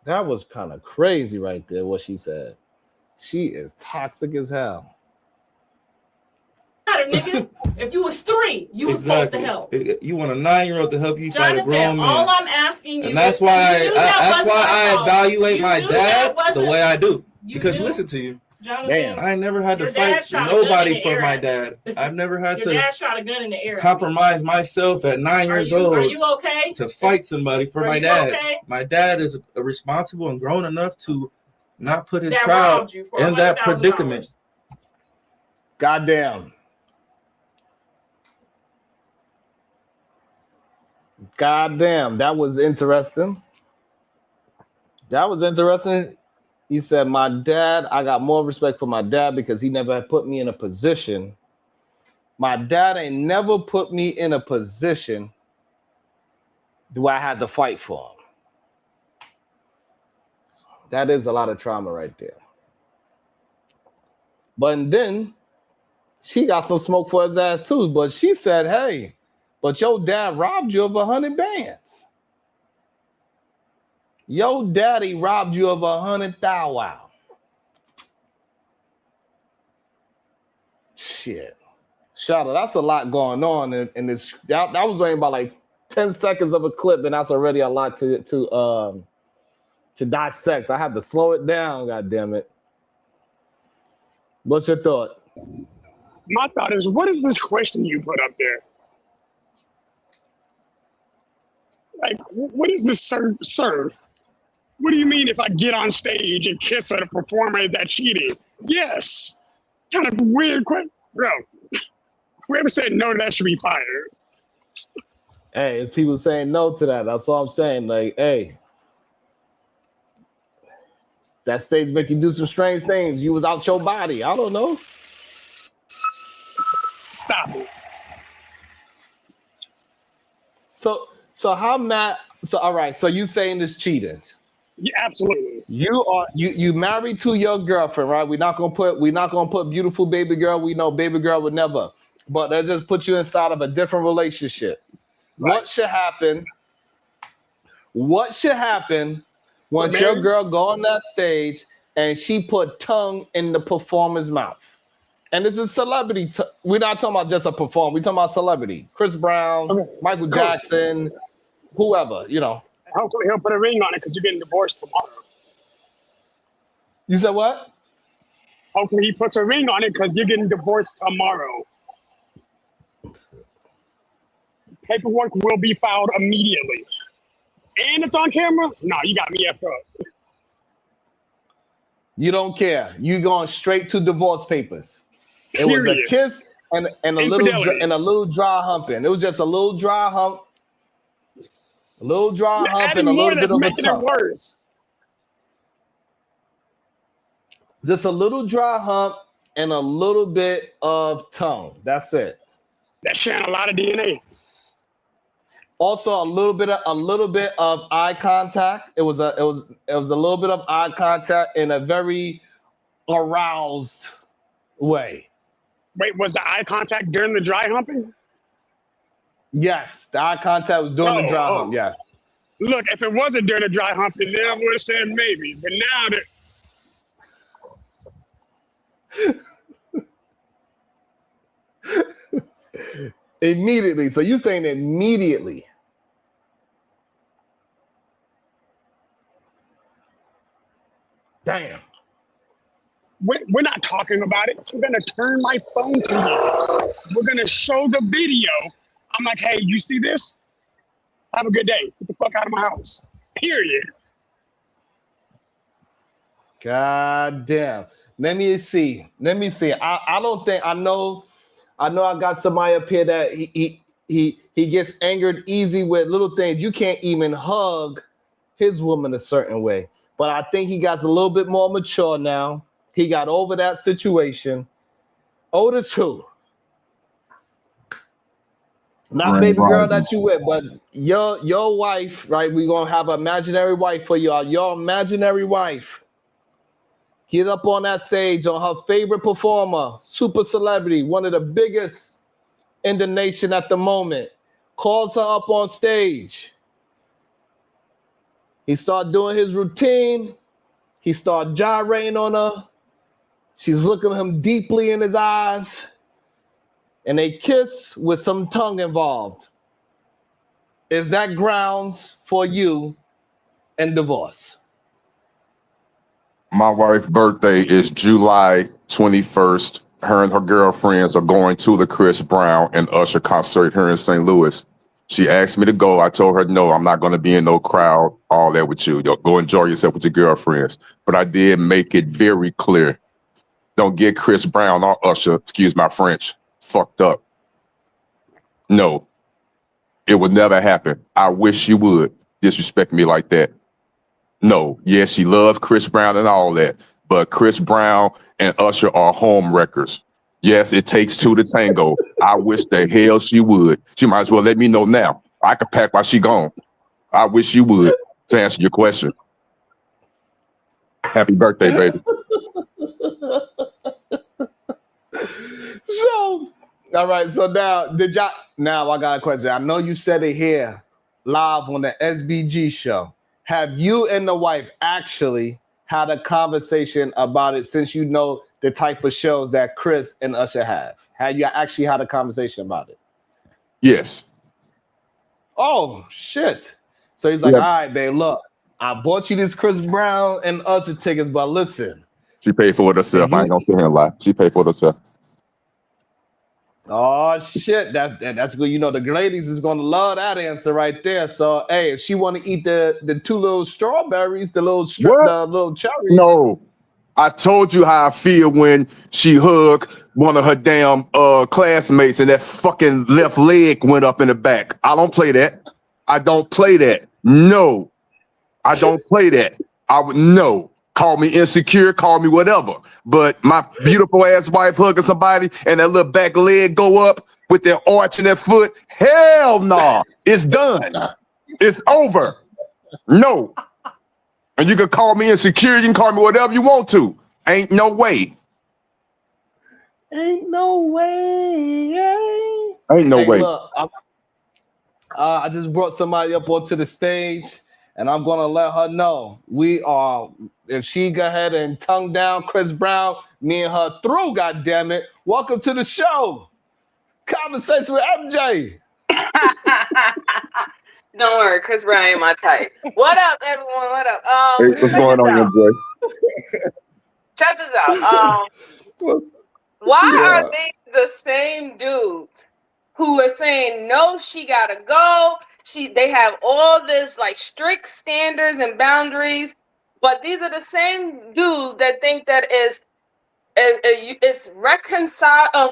That was kind of crazy right there, what she said. She is toxic as hell. Nigga. If you was 3, you was supposed to help. You want a 9-year-old to help you fight a grown man. All I'm asking you, and that's why I evaluate my dad the way I do. Because listen to you. Jonathan, Damn. I never had to Your dad fight shot a gun in nobody the for air my at me. dad. I've never had your to dad shot a gun in the air. compromise myself at 9 years Are old you okay? to fight somebody for Are my you dad. okay? My dad is responsible and grown enough to not put his That child robbed you for in that $100,000. predicament. Goddamn. Goddamn. That was interesting. That was interesting. He said, my dad, I got more respect for my dad because he never put me in a position. My dad ain't never put me in a position where I had to fight for him. That is a lot of trauma right there. But then she got some smoke for his ass too. But she said, hey, but your dad robbed you of 100 bands. Your daddy robbed you of 100,000. Wow. Shit. Shout out. That's a lot going on in this. That was only about like 10 seconds of a clip, and that's already a lot to dissect. I have to slow it down, god damn it. What's your thought? My thought is, what is this question you put up there? Like, what is this, sir? What do you mean if I get on stage and kiss at a performer that cheated? Yes. Kind of weird question. Bro, whoever said no to that should be fired. Hey, it's people saying no to that. That's all I'm saying. Like, hey, that stage make you do some strange things. You was out your body. I don't know. Stop it. So how mad? So all right. So you saying this cheating? Yeah, absolutely. You married to your girlfriend, right? We're not gonna put beautiful baby girl. We know baby girl would never. But let's just put you inside of a different relationship. Right. What should happen? What should happen once your married? girl go on that stage and she put tongue in the performer's mouth? And this is celebrity. We're not talking about just a performer. We're talking about celebrity. Chris Brown, Okay, Michael cool. Jackson, whoever, you know. Hopefully he'll put a ring on it because you're getting divorced tomorrow. You said what? Hopefully he puts a ring on it because you're getting divorced tomorrow. Paperwork will be filed immediately. And it's on camera? No, you got me effed up. You don't care. You going straight to divorce papers. It was a Period. kiss and a little dry humping. It was just a little dry hump. A little dry hump Adding and a more little bit that's of a making it tongue. worse. Just a little dry hump and a little bit of tongue. That's it. That's sharing a lot of DNA. Also, a little bit of eye contact. It was a little bit of eye contact in a very aroused way. Wait, was the eye contact during the dry humping? Yes, the eye contact was during the dry hump. Yes. Look, if it wasn't during the dry humping, then I would have said maybe. But now that Immediately. So you saying immediately? Damn. we're not talking about it. I'm gonna turn my phone to you. We're gonna show the video. I'm like, hey, you see this? Have a good day. Get the fuck out of my house. Period. God damn. Let me see. I don't think I know I got somebody up here that he gets angered easy with little things. You can't even hug his woman a certain way. But I think he got a little bit more mature now. He got over that situation. Otis who? Not baby girl that you with, but your wife, right? We're gonna have an imaginary wife for y'all. Your imaginary wife. Get up on that stage on her favorite performer, super celebrity, one of the biggest in the nation at the moment. Calls her up on stage. He started doing his routine. He started gyrating on her. She's looking him deeply in his eyes. And they kiss with some tongue involved. Is that grounds for you and divorce? My wife's birthday is July 21st. Her and her girlfriends are going to the Chris Brown and Usher concert here in St. Louis. She asked me to go. I told her, no, I'm not going to be in no crowd, all that with you. Go enjoy yourself with your girlfriends. But I did make it very clear. Don't get Chris Brown or Usher, excuse my French, fucked up. No, it would never happen. I wish you would disrespect me like that. No, yes, she loves Chris Brown and all that, but Chris Brown and Usher are home wreckers. Yes, it takes two to tango. I wish the hell she would. She might as well let me know now. I could pack while she gone. I wish you would, to answer your question. Happy birthday, baby. So, all right. So now I got a question. I know you said it here live on the SBG show. Have you and the wife actually had a conversation about it since you know the type of shows that Chris and Usher have? Have you actually had a conversation about it? Yes. Oh, shit. So he's like, Yeah. all right, babe, look, I bought you these Chris Brown and Usher tickets, but listen. She paid for it herself. I ain't gonna sit here and lie. She paid for it herself. Oh shit, that's good. You know, the ladies is gonna love that answer right there. So hey, if she want to eat the two little strawberries, the little cherries. No, I told you how I feel when she hugged one of her damn classmates and that fucking left leg went up in the back. I don't play that. I don't play that. No, I don't play that. I would no. Call me insecure, call me whatever. But my beautiful ass wife hugging somebody and that little back leg go up with their arch in their foot. Hell no. It's done. It's over. No. And you can call me insecure, you can call me whatever you want to. Ain't no way. Ain't no way. Ain't no way. Look, I just brought somebody up onto the stage, and I'm gonna let her know if she go ahead and tongue down Chris Brown, me and her through, goddammit. Welcome to the show. Conversation with MJ. Don't worry, Chris Brown ain't my type. What up, everyone? What up? Hey, what's going on, MJ? Check this out. Why are they the same dudes who are saying no, she gotta go? They have all this like strict standards and boundaries, but these are the same dudes that think that it's reconcilable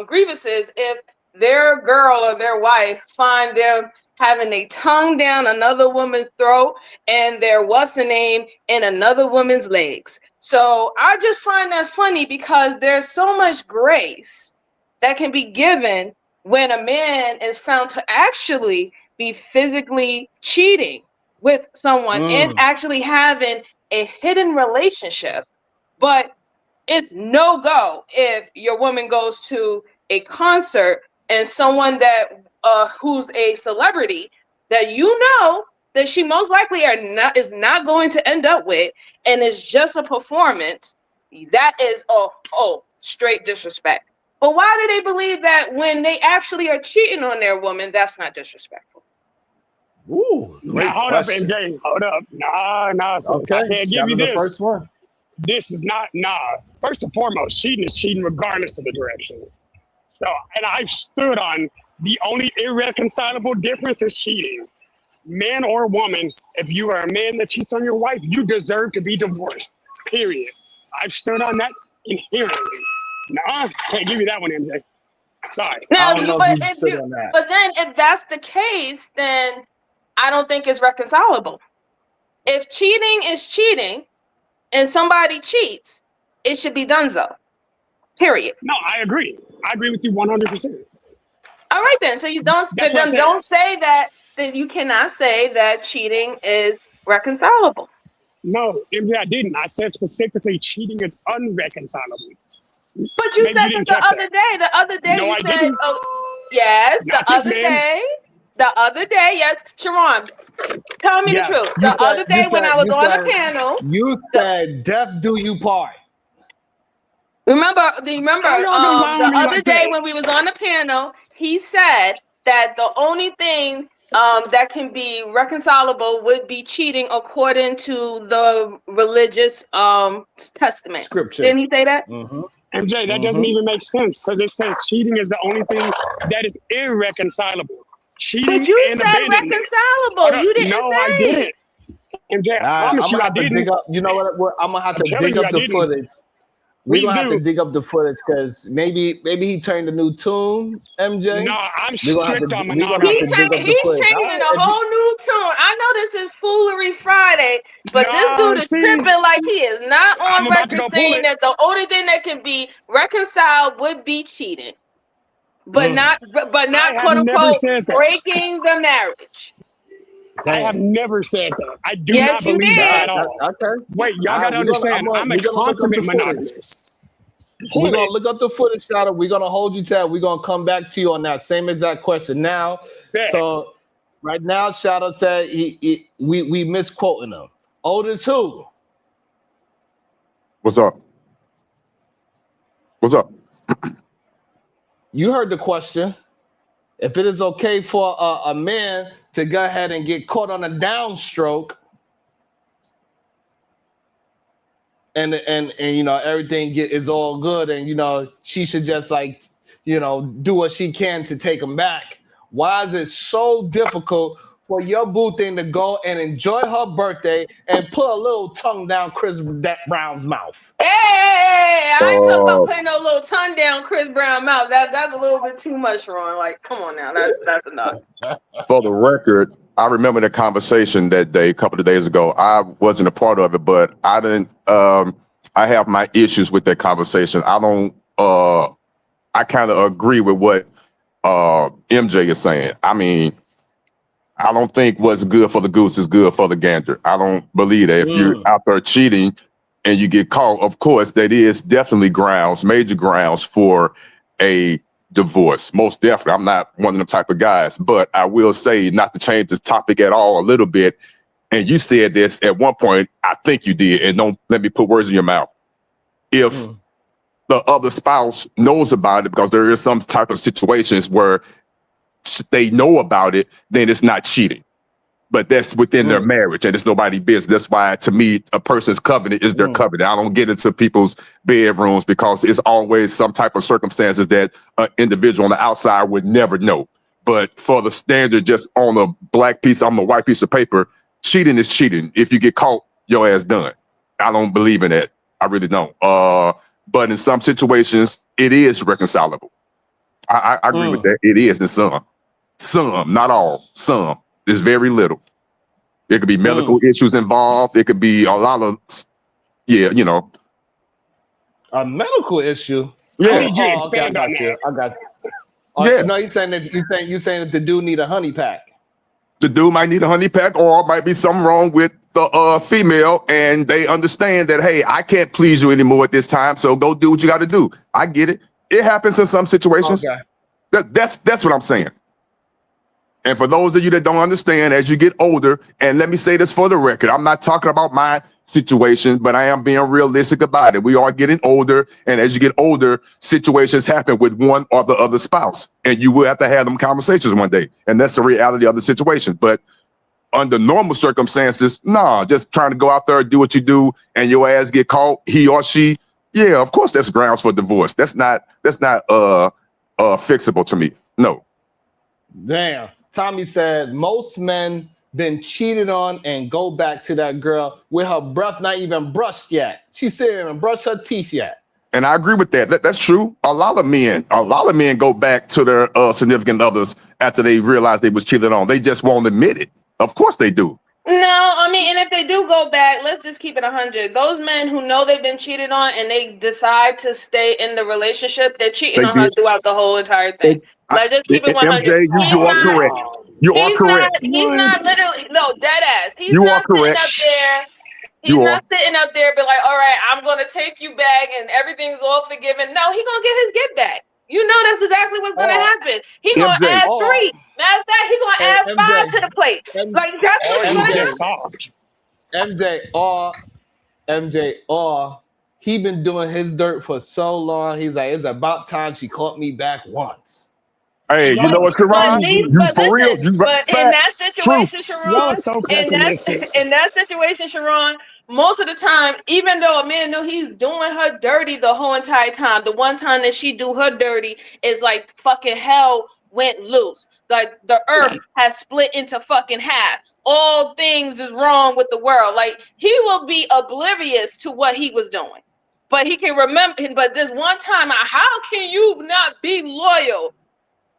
grievances if their girl or their wife find them having a tongue down another woman's throat and their what's the name in another woman's legs. So I just find that funny because there's so much grace that can be given when a man is found to actually be physically cheating with someone and actually having a hidden relationship. But it's no go if your woman goes to a concert and someone that who's a celebrity that you know that she most likely is not going to end up with, and it's just a performance. That is straight disrespect. But why do they believe that when they actually are cheating on their woman, that's not disrespectful? Ooh, now hold question. up, MJ. Hold up. Nah. So okay, I can't give you this. The first one. This is not First and foremost, cheating is cheating regardless of the direction. So, and I've stood on the only irreconcilable difference is cheating. Man or woman, if you are a man that cheats on your wife, you deserve to be divorced. Period. I've stood on that inherently. Nah, can't give you that one, MJ. Sorry. Now, I don't know if you stood on that. But then if that's the case, then I don't think it's reconcilable. If cheating is cheating and somebody cheats, it should be done so. Period. No, I agree. I agree with you 100%. All right then. So you don't say that. Then you cannot say that cheating is reconcilable. No, MJ, I didn't. I said specifically cheating is unreconcilable. But you said that the other day No, you I said, didn't. Yes, Not the this other day, yes. Sharon, tell me the truth. The other day when I was on a panel. You said death do you part. Remember the other day when we was on the panel, he said that the only thing that can be reconcilable would be cheating according to the religious testament. Scripture. Didn't he say that? Mm-hmm. MJ, that doesn't even make sense because it says cheating is the only thing that is irreconcilable. Cheating But you and said abandonment. reconcilable. You didn't No, say. I didn't. MJ, I promise I'm you gonna I have to didn't. dig up. You know what? I'm gonna have to telling dig you up I the didn't. footage. We're Please gonna have do. to dig up the footage because maybe he turned a new tune, MJ. No, I'm We're gonna have strict to on we're gonna have to monogamy. dig up the He's footage. changing a whole new tune. I know this is Foolery Friday, but this No, dude is see, tripping like he is not I'm on about to record go pull saying it. that the only thing that can be reconciled would be cheating, but not I have quote never unquote said that. breaking the marriage. I have Damn. never said that. I do Yes, not you believe that did. at all. Okay. Wait, y'all gotta understand. I'm a we're gonna look up consummate the footage. monogamist. We're Pull gonna it. look up the footage, Shadow. We're gonna hold you to that. We're gonna come back to you on that same exact question now. Bet. So right now, Shadow said we misquoting him. Oldest who? What's up? What's up? You heard the question. If it is okay for a man to go ahead and get caught on a downstroke, and you know everything is all good, and you know she should just like do what she can to take him back. Why is it so difficult for your boo thing to go and enjoy her birthday and put a little tongue down Chris Brown's mouth? Hey, I ain't talking about putting no little tongue down Chris Brown mouth. That's a little bit too much, Ron. Like, come on now, that's enough. For the record, I remember the conversation that day, a couple of days ago. I wasn't a part of it, but I didn't. I have my issues with that conversation. I don't. I kind of agree with what MJ is saying. I mean, I don't think what's good for the goose is good for the gander. I don't believe that if you're out there cheating and you get caught, of course, that is definitely major grounds for a divorce. Most definitely. I'm not one of them type of guys, but I will say, not to change the topic at all a little bit, and you said this at one point, I think you did, and don't let me put words in your mouth. If the other spouse knows about it, because there is some type of situations where they know about it, then it's not cheating. But that's within their marriage, and it's nobody's business. That's why, to me, a person's covenant is their covenant. I don't get into people's bedrooms because it's always some type of circumstances that an individual on the outside would never know. But for the standard, just on a white piece of paper, cheating is cheating. If you get caught, your ass done. I don't believe in that. I really don't. But in some situations, it is reconcilable. I agree with that. It is in some, not all. Some. There's very little. There could be medical issues involved. It could be a lot of, a medical issue. I Yeah. need you to Okay, expand on that. I got you. Yeah. No, you're saying that the dude need a honey pack. The dude might need a honey pack, or might be something wrong with the female, and they understand that, hey, I can't please you anymore at this time, so go do what you got to do. I get it. It happens in some situations. Okay. That's what I'm saying. And for those of you that don't understand, as you get older, and let me say this for the record, I'm not talking about my situation, but I am being realistic about it. We are getting older, and as you get older, situations happen with one or the other spouse, and you will have to have them conversations one day, and that's the reality of the situation. But under normal circumstances, just trying to go out there and do what you do, and your ass get caught, he or she, yeah, of course that's grounds for divorce. That's not fixable to me. No. Damn. Tommy said most men been cheated on and go back to that girl with her breath not even brushed yet. She didn't even brush her teeth yet. And I agree with that. That's true. A lot of men go back to their significant others after they realize they was cheated on. They just won't admit it. Of course they do. No, I mean, and if they do go back, let's just keep it 100. Those men who know they've been cheated on and they decide to stay in the relationship, they're cheating on her throughout the whole entire thing. Let's just keep it 100. MJ, you are correct. You are correct. He's not literally, no, dead ass. He's You not are correct. sitting up there. He's not sitting up there, be like, all right, I'm going to take you back and everything's all forgiven. No, he's going to get his get back. You know that's exactly what's going to happen. He's going to add 3. Matter of fact, he's going to add 5 to the plate. Like, that's what's going to happen. MJ, he been doing his dirt for so long. He's like, it's about time she caught me back once. Hey, you know Y'all, what, But Sharon? these, You but for real? listen, You right? but in that Facts. Truth. situation, y'all are Sharon, so in that pessimistic. in that situation, Sharon, most of the time, even though a man knew he's doing her dirty the whole entire time, the one time that she do her dirty is like fucking hell went loose. Like the earth has split into fucking half. All things is wrong with the world. Like he will be oblivious to what he was doing. But he can remember, but this one time, how can you not be loyal?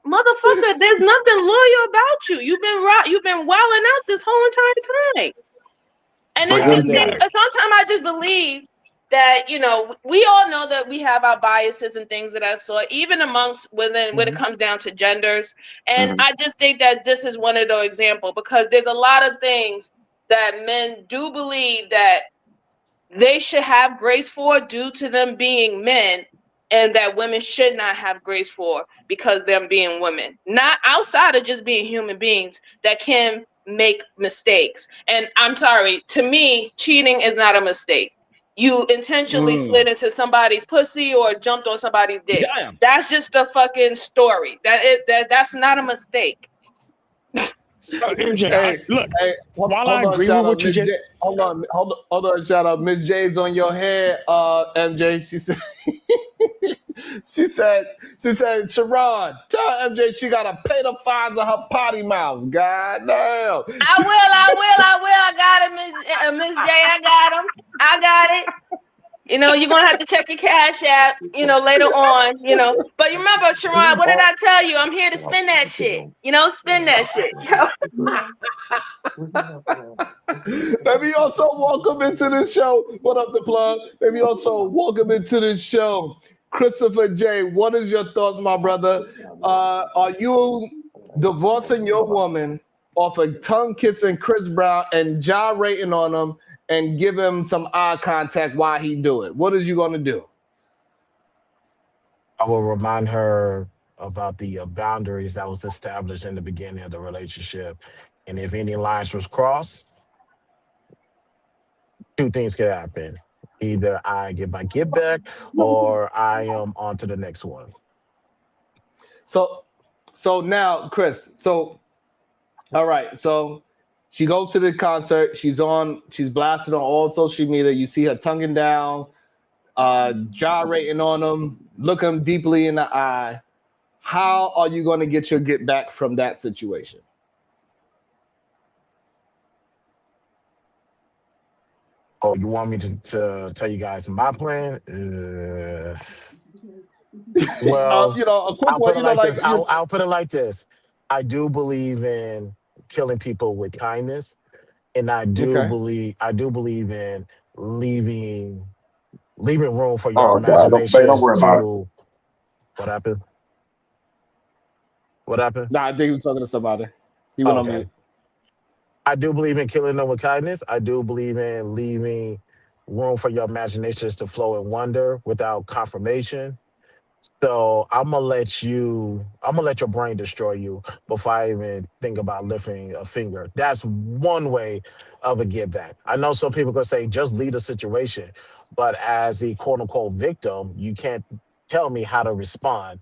Motherfucker, there's nothing loyal about you. You've been wilding out this whole entire time. And But it's just MJ, sometimes I just believe that, we all know that we have our biases and things that I saw, even amongst women when it comes down to genders. And Mhm. I just think that this is one of those examples because there's a lot of things that men do believe that they should have grace for due to them being men, and that women should not have grace for because them being women, not outside of just being human beings that can make mistakes. And I'm sorry, to me, cheating is not a mistake. You intentionally slid into somebody's pussy or jumped on somebody's dick. Damn. That's just a fucking story. That's not a mistake. MJ, Hey, look, hey, while I hold on, agree with shout out what you Miss J. just, Hold on, shout out Miss J's on your head, MJ. She said, she said, Sharon, tell MJ she gotta pay the fines of her potty mouth. God damn. I got it, Miss J. I got him. I got it. You're gonna have to check your cash app, later on, But you remember, Sharon, what did I tell you? I'm here to spend that shit. Spend that shit. Let me also welcome into the show. What up, the plug? Let me also welcome into the show, Christopher J. What is your thoughts, my brother? Are you divorcing your woman off a tongue kissing Chris Brown and gyrating on him and give him some eye contact while he do it? What is you gonna do? I will remind her about the boundaries that was established in the beginning of the relationship. And if any lines was crossed, two things could happen. Either I get my get back or I am on to the next one. So, so now, Chris. So, all right. So she goes to the concert. She's blasted on all social media. You see her tonguing down, gyrating on him, look him deeply in the eye. How are you going to get your get back from that situation? Oh, you want me to tell you guys my plan? Well, A quick I'll one. put it like Like this. I'll put it like this. I do believe in killing people with kindness, and okay. I do believe in leaving room for your Oh God, don't imaginations worry about it. to what happened? What happened? Nah, I think he was talking to somebody. He went on Okay. mute. I do believe in killing them with kindness. I do believe in leaving room for your imaginations to flow and wonder without confirmation. So I'm gonna let your brain destroy you before I even think about lifting a finger. That's one way of a get back. I know some people gonna say just leave the situation, but as the quote unquote victim, you can't tell me how to respond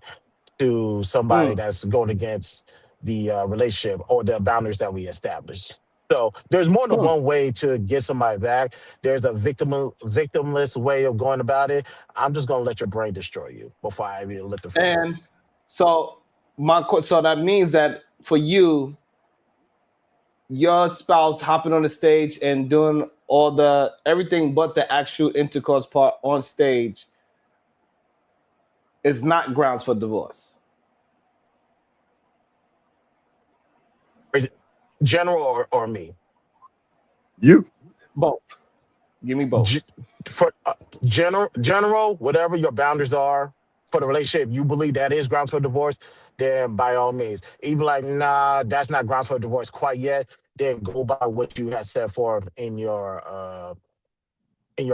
to somebody Mm, that's going against the relationship or the boundaries that we established. So there's more than mm. one way to get somebody back. There's a victimless way of going about it. I'm just gonna let your brain destroy you before I even lift a finger. And so so that means that for you, your spouse hopping on the stage and doing all the everything but the actual intercourse part on stage is not grounds for divorce. Is it general or me? You. Both. Give me both. G- for general, whatever your boundaries are for the relationship, you believe that is grounds for divorce, then by all means. Even like, nah, that's not grounds for divorce quite yet. Then go by what you have set forth in your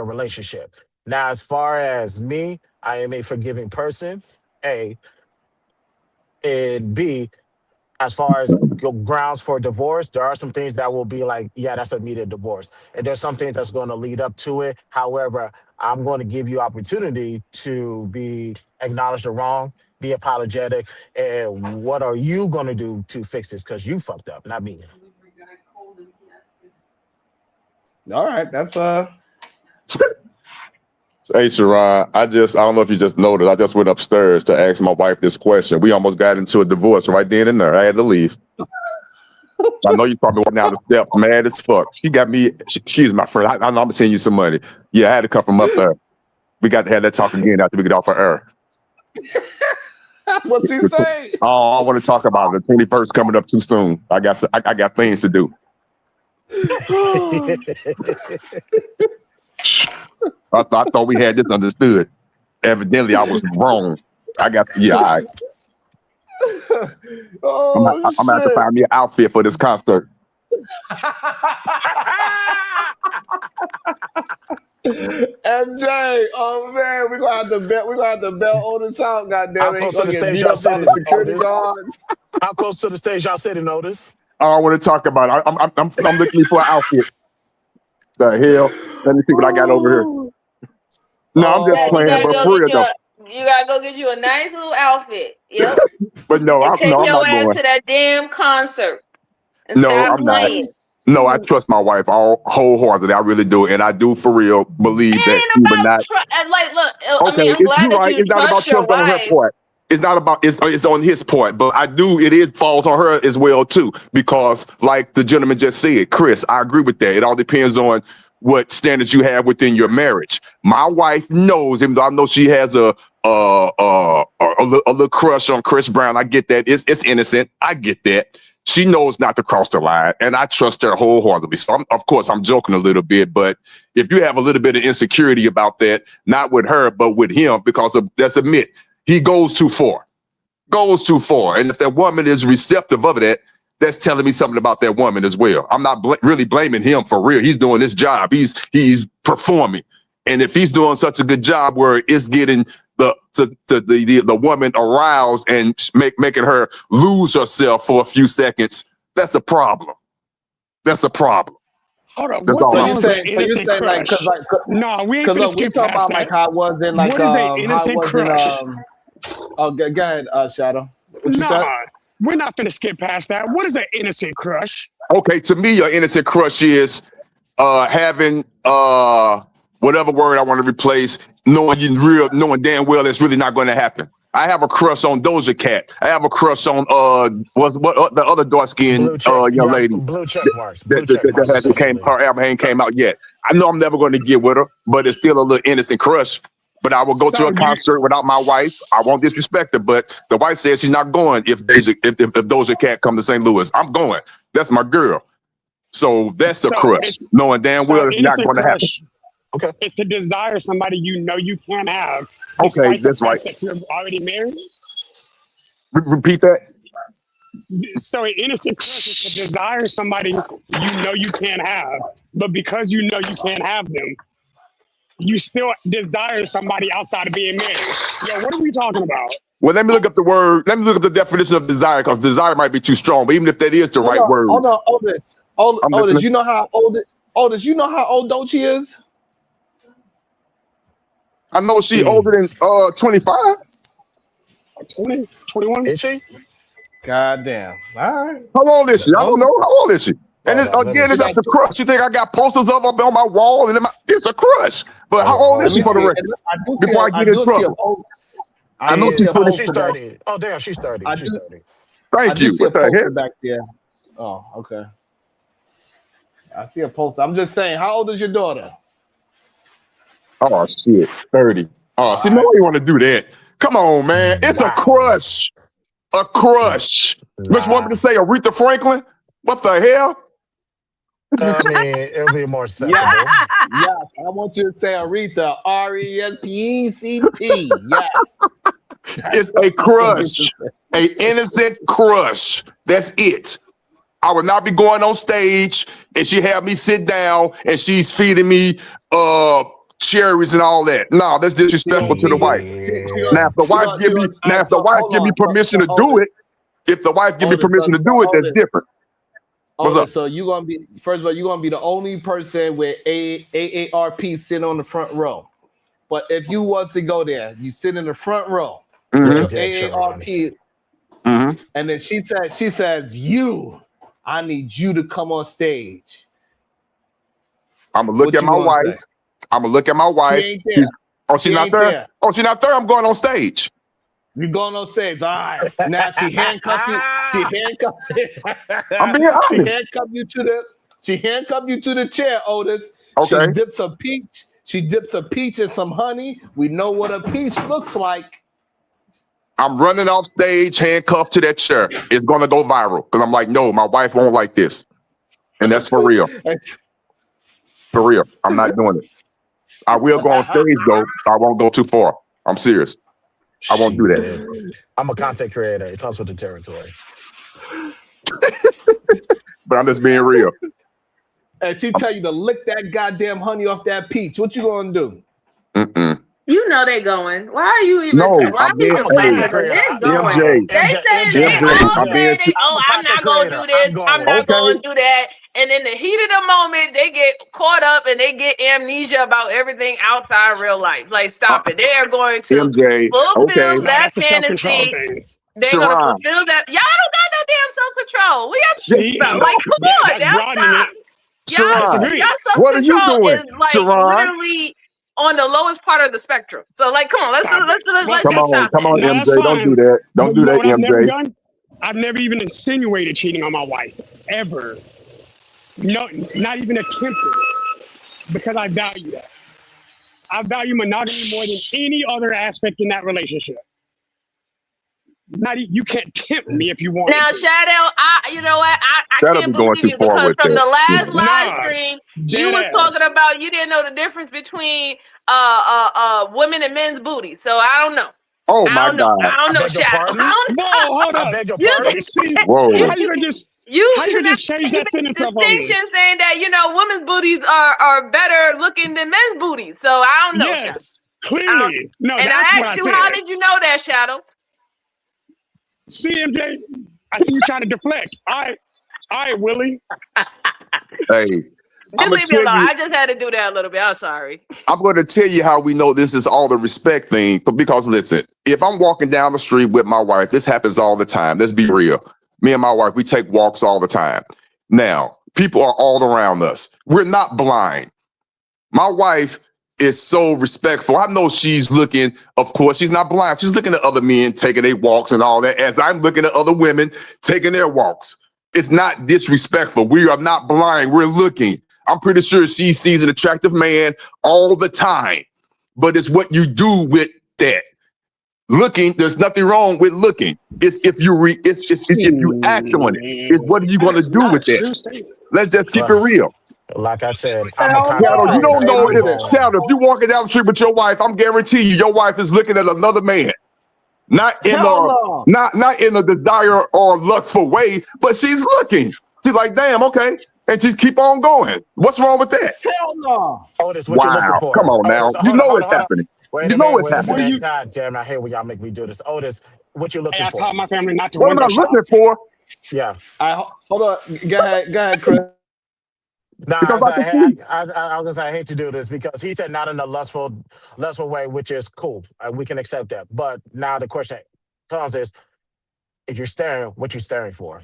relationship. Now, as far as me, I am a forgiving person. A and B, as far as grounds for divorce, there are some things that will be like, yeah, that's immediate divorce. And there's some things that's going to lead up to it. However, I'm going to give you opportunity to be acknowledge the wrong, be apologetic, and what are you gonna do to fix this? Because you fucked up, not me. All right, that's Hey, Sharon, I don't know if you just noticed, I just went upstairs to ask my wife this question. We almost got into a divorce right then and there. I had to leave. I know you probably walking down the steps mad as fuck. She got me, she's my friend. I know I'm sending you some money. Yeah, I had to come from up there. We got to have that talk again after we get off of air. what's he say? Oh, I want to talk about it. The 21st coming up too soon. I got things to do. I thought we had this understood. Evidently, I was wrong. All right. Oh, I'm gonna have to find me an outfit for this concert. MJ, oh man, we're gonna have to bet Otis out, goddamn How it. close He's to gonna the get stage beat y'all up by sitting, the security Otis? guards. How close to the stage y'all sitting, Otis? I want to talk about it. I'm looking for an outfit. The hell? Let me see what I got over here. No, I'm just You playing, gotta but go for real get though. you gotta go get you a nice little outfit. Yep. But no, And I'm take your not ass going. to that damn concert and No, stop I'm not. playing. No, I trust my wife all wholeheartedly. I really do, and I do for real believe that It she ain't would not. about like look. I Okay, mean, I'm glad you're that right. you It's not about trust your trust on her wife. part. It's not about it's on his part, but it is falls on her as well too, because like the gentleman just said, Chris, I agree with that. It all depends on what standards you have within your marriage. My wife knows, even though I know she has a little crush on Chris Brown. I get that. It's innocent. I get that. She knows not to cross the line, and I trust her wholeheartedly. So, of course, I'm joking a little bit, but if you have a little bit of insecurity about that, not with her, but with him, because let's admit, he goes too far. And if that woman is receptive of that, that's telling me something about that woman as well. I'm not really blaming him for real. He's doing his job. He's performing. And if he's doing such a good job where it's getting the woman aroused and making her lose herself for a few seconds, that's a problem. That's a problem. Hold on. That's What all the I'm hell is saying. an innocent like, crush? No, we ain't cause gonna look, we skip talking past about like that. how it was in like What is an how it innocent was crush? in oh go ahead, Shadow. What you said? Nah, we're not gonna skip past that. What is an innocent crush? Okay, to me, your innocent crush is having whatever word I want to replace, knowing damn well it's really not going to happen. I have a crush on Doja Cat. I have a crush on what the other dark skinned young lady Blue check marks. Blue check that marks. hasn't her album ain't came out yet. I know I'm never going to get with her, but it's still a little innocent crush. But I will go to So a concert without my wife. I won't disrespect her, but the wife says she's not going if Doja Cat come to St. Louis. I'm going. That's my girl. So that's a crush, knowing damn well it's not innocent going to happen. crush. Okay. It's to desire somebody you know you can't have, Okay, despite the that's fact right. that you're already married. Repeat that. So an innocent crush is to desire somebody you know you can't have, but because you know you can't have them, you still desire somebody outside of being married. Yo, what are we talking about? Well, let me look up the word. Let me look up the definition of desire, because desire might be too strong. But even if that is the right word, Hold on, Otis. I'm Otis, listening. you know how old Dochi is? I know she older than 25. 20, 21? Is she? God damn. All right. How old is she? I don't know. How old is she? And it's just a crush. You think I got posters of her on my wall? And it's a crush. But how old is she for the record? Before I get in trouble. I know she's 20. She's 30. Oh, damn, she's 30. She's 30. Thank you. See a What the poster heck? back there. Oh, okay. I see a poster. I'm just saying, how old is your daughter? Oh, shit. 30. Oh, see, nobody want to do that. Come on, man. It's a crush. A crush. Which want me to say Aretha Franklin? What the hell? I mean, it'll be more acceptable. Yes. I want you to say Aretha. RESPECT. Yes. It's a crush. A innocent crush. That's it. I would not be going on stage and she have me sit down and she's feeding me cherries and all that. No, that's disrespectful to the wife. Now, if the wife give me permission to do it, that's different. What's up? So you're gonna be first of all, you're gonna be the only person with AARP sitting on the front row. But if you was to go there, you sit in the front row with Mm-hmm. your Dead Sharon. AARP, Mm-hmm. and then she says, I need you to come on stage. I'm gonna look What at you my gonna wife. say? I'm gonna look at my She wife. ain't there. She's She not ain't there. there. Oh, she's not there. I'm going on stage. You going on stage. All right. Now she handcuffed you. She handcuffed I'm being she honest. handcuffed you to the chair, Otis. She Okay. dips a peach. She dips a peach in some honey. We know what a peach looks like. I'm running off stage, handcuffed to that chair. It's gonna go viral because I'm like, no, my wife won't like this, and that's for real. For real, I'm not doing it. I will go on stage though. I won't go too far. I'm serious. I won't do that. Shit. I'm a content creator. It comes with the territory. But I'm just being real. And she tell you to lick that goddamn honey off that peach. What you gonna do? Mm-mm. You know they going. Why are you even? No, Why are I'm being you I'm a fighting content them? creator. They're going. MJ. They say MJ, they all I'm being say they. I'm Oh, a I'm not content gonna creator. do this. I'm not Okay. gonna do that. And in the heat of the moment, they get caught up and they get amnesia about everything outside real life. Like, stop it. They are going to MJ. Okay. fulfill No, that that's a self-control fantasy. thing. They're gonna Sharon. fulfill that. Y'all don't got no damn self-control. We got See, about. Like, come on, that's now broadening stop. it. Y'all Sharon. Disagree. What are you self-control doing? is like Sharon. literally on the lowest part of the spectrum. So like, come on, let's Stop it. let's Come just on, stop that. come on, No, MJ. that's Don't do fine. that. Don't But you do know that, what I've never MJ. done? I've never even insinuated cheating on my wife. Ever. No, not even attempted. Because I value that. I value monogamy more than any other aspect in that relationship. You can't tempt me if you wanted Now, to. Shadow, you know what? I That'll can't be going believe too you far because with from that. the last live Nah, stream, you dead was talking ass. about you didn't know the difference between women and men's booty. So I don't know. Oh I my don't know. God. I don't I know, beg your Shadow. pardon? Whoa, hold I up. beg your You pardon? See, Whoa. how you gonna just you how you gonna just change that sentence up on me? distinction saying that women's booties are better looking than men's booties. So I don't know, Shadow. Yes, clearly. No, And that's I what asked I you, how said. did you know that, Shadow? See, MJ, I see you trying to deflect. All right, Willie. Hey, I'm Just gonna leave me tell alone. you. I just had to do that a little bit. I'm sorry. I'm going to tell you how we know this is all the respect thing. But because listen, if I'm walking down the street with my wife, this happens all the time. Let's be real. Me and my wife, we take walks all the time. Now, people are all around us. We're not blind. My wife is so respectful. I know she's looking, of course, she's not blind. She's looking at other men taking their walks and all that, as I'm looking at other women taking their walks. It's not disrespectful. We are not blind. We're looking. I'm pretty sure she sees an attractive man all the time, but it's what you do with that. Looking, there's nothing wrong with looking. It's if you act on it. It's what are you going to That's do not a with that? true statement. Let's just keep it Well, real. like I said, I'm a Hell content Shadow, you no. creator. don't Hey, know I'm if listen. going. Shadow, if you're walking down the street with your wife, I'm guarantee you your wife is looking at another man. Not in Hell a no. not in a desire or lustful way, but she's looking. She's like, damn, okay. And just keep on going. What's wrong with that? Hell no. Otis, what you looking Wow. Come for? on now. Otis, You hold on, know hold on, it's hold on. happening. Wait You a know minute, it's wait a What do happening. minute. you? God damn, I hate when y'all make me do this. Otis, what you Hey, looking I for? taught my family not to What am I window shop. looking for? Yeah. Hold on. Go ahead, Chris. Nah, Because I can see. I was gonna say I hate to do this because he said not in a lustful way, which is cool. We can accept that. But now the question comes is, if you're staring, what you staring for?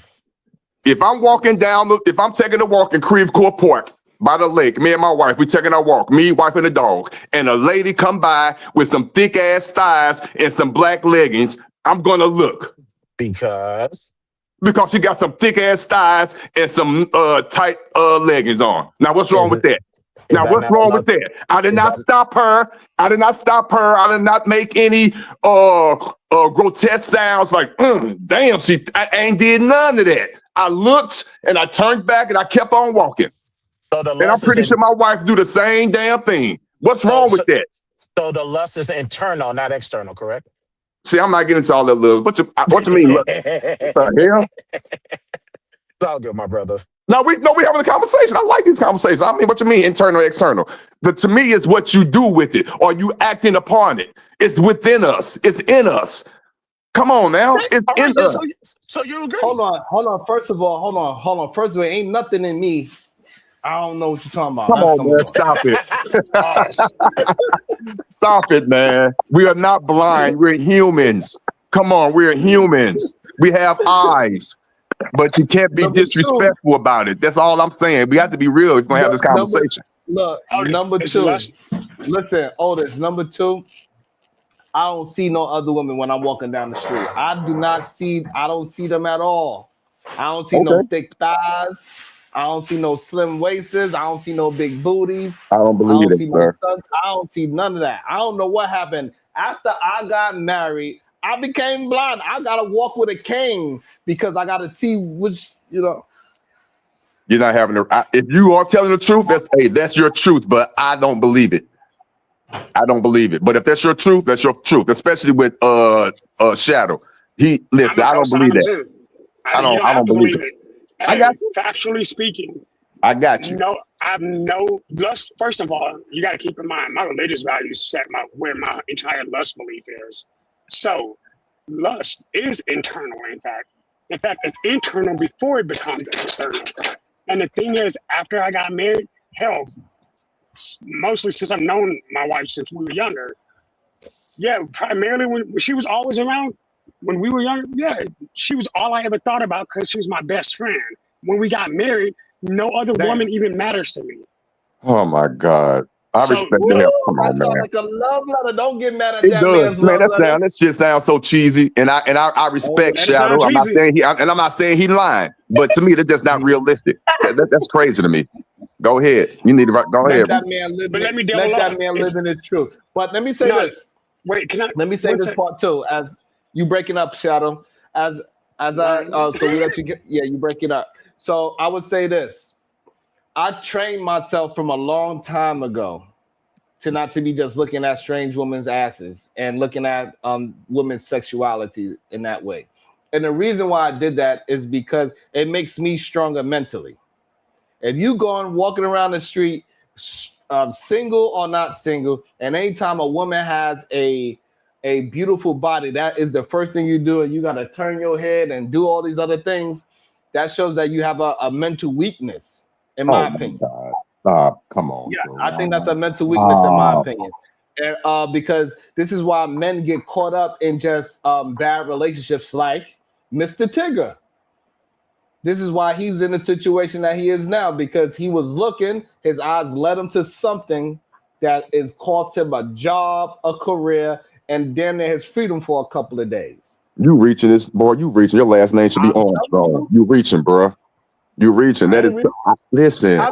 If I'm taking a walk in Creve Coeur Park by the lake, me and my wife, we taking our walk, me, wife, and the dog, and a lady come by with some thick ass thighs and some black leggings, I'm gonna look. Because Because she got some thick ass thighs and some tight leggings on. Now, what's wrong is with it that? is Now, that what's not wrong enough? with that? I did Is not that stop her. I did not make any grotesque sounds like, damn, I ain't did none of that. I looked and I turned back and I kept on walking. so the And I'm lust is pretty sure in my wife do the same damn thing. What's so, wrong so with that? so the lust is internal, not external, correct? See, I'm not getting into all that love. What you mean? Look, It's what the hell? all good, my brother. No, we having a conversation. I like these conversations. I mean, what you mean, internal, external? To me, it's what you do with it. Are you acting upon it? It's within us. It's in us. Come on now. It's All in right, us. so you agree. Hold on. First of all, hold on. First of all, ain't nothing in me I don't know what you're talking about. Come That's on, number man. one. Stop it. Pause. Stop it, man. We are not blind. We're humans. Come on, we're humans. We have eyes. But you can't be Number two. disrespectful about it. That's all I'm saying. We have to be real if we're going to have this conversation. Look, Otis, number it's two. lust. Listen, Otis, number two. I don't see no other women when I'm walking down the street. I don't see them at all. I don't see no thick thighs. I don't see no slim waists. I don't see no big booties. I don't I believe don't it, see sir. I don't see none of that. I don't know what happened. After I got married, I became blind. I gotta walk with a cane because I gotta see which, You're not having if you are telling the truth, that's your truth, but I don't believe it. I don't believe it. But if that's your truth, that's your truth, especially with Shadow. Listen, I don't believe that. Too. I You don't don't have to believe believe it. it. I got you. Factually speaking, I got you. no, I have no lust. First of all, you got to keep in mind my religious values set where my entire lust belief is. So, lust is internal. In fact, it's internal before it becomes external. And the thing is, after I got married, hell, mostly since I've known my wife since we were younger. Yeah, primarily when she was always around. When we were younger, yeah, she was all I ever thought about because she was my best friend. When we got married, no other woman even matters to me. Oh my God. I respect the hell. Come on, that sounds man. like a love letter. Don't get mad at It that does, man's man. love letter. That shit sounds so cheesy, and I respect That sound Shadow. I'm not cheesy. saying I'm not saying he lying, but to me, that's just not realistic. That's crazy to me. Go ahead. You need to go Let ahead. that man live. But let me Let double that up. man live in his truth. But let me say this. Wait, can I? Let me say this part too. As you breaking up, Shadow. As I so we let you get. Yeah, you break it up. So I would say this. I trained myself from a long time ago to not to be just looking at strange women's asses and looking at women's sexuality in that way. And the reason why I did that is because it makes me stronger mentally. If you going walking around the street, single or not single, and anytime a woman has a beautiful body, that is the first thing you do, and you got to turn your head and do all these other things. That shows that you have a mental weakness, in my opinion. God. Stop. Come on. Yeah, I think that's a mental weakness in my opinion. And, because this is why men get caught up in just bad relationships like Mr. Tigger. This is why he's in the situation that he is now, because he was looking, his eyes led him to something that is cost him a job, a career, and damn near his freedom for a couple of days. You reaching this, boy, you reaching. Your last name should be Armstrong. You reaching, bro. You reaching. That is, listen, I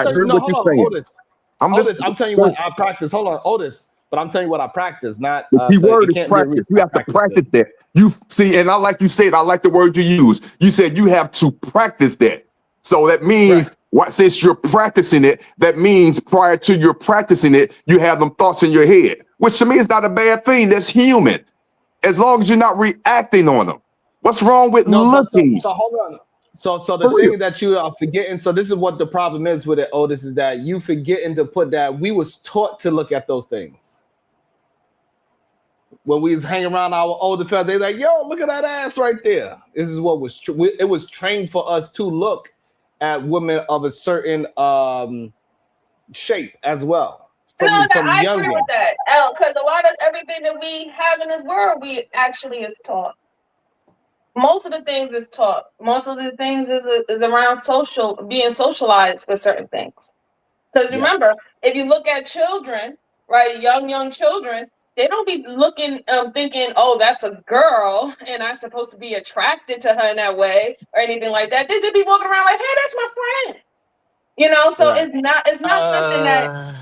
heard what you're saying. Otis. I'm telling you what I practice. Hold on, Otis. But I'm telling you what I practice, not the key word is practice. You have to practice that. You see, and I like you said, I like the word you use. You said you have to practice that. So that means since you're practicing it, that means prior to your practicing it, you have them thoughts in your head, which to me is not a bad thing. That's human. As long as you're not reacting on them. What's wrong with looking? So hold on. So the thing that you are forgetting, so this is what the problem is with it, Otis, is that you forgetting to put that we was taught to look at those things. When we was hanging around our older fellas, they like, yo, look at that ass right there. This is what was it was trained for us to look at women of a certain shape as well. I agree with that, because a lot of everything that we have in this world, we actually is taught. Most of the things is taught. Most of the things is around being socialized with certain things. Because remember, if you look at children, right, young children, they don't be looking, thinking, oh, that's a girl, and I'm supposed to be attracted to her in that way or anything like that. They just be walking around like, hey, that's my friend. You know, so it's not something that.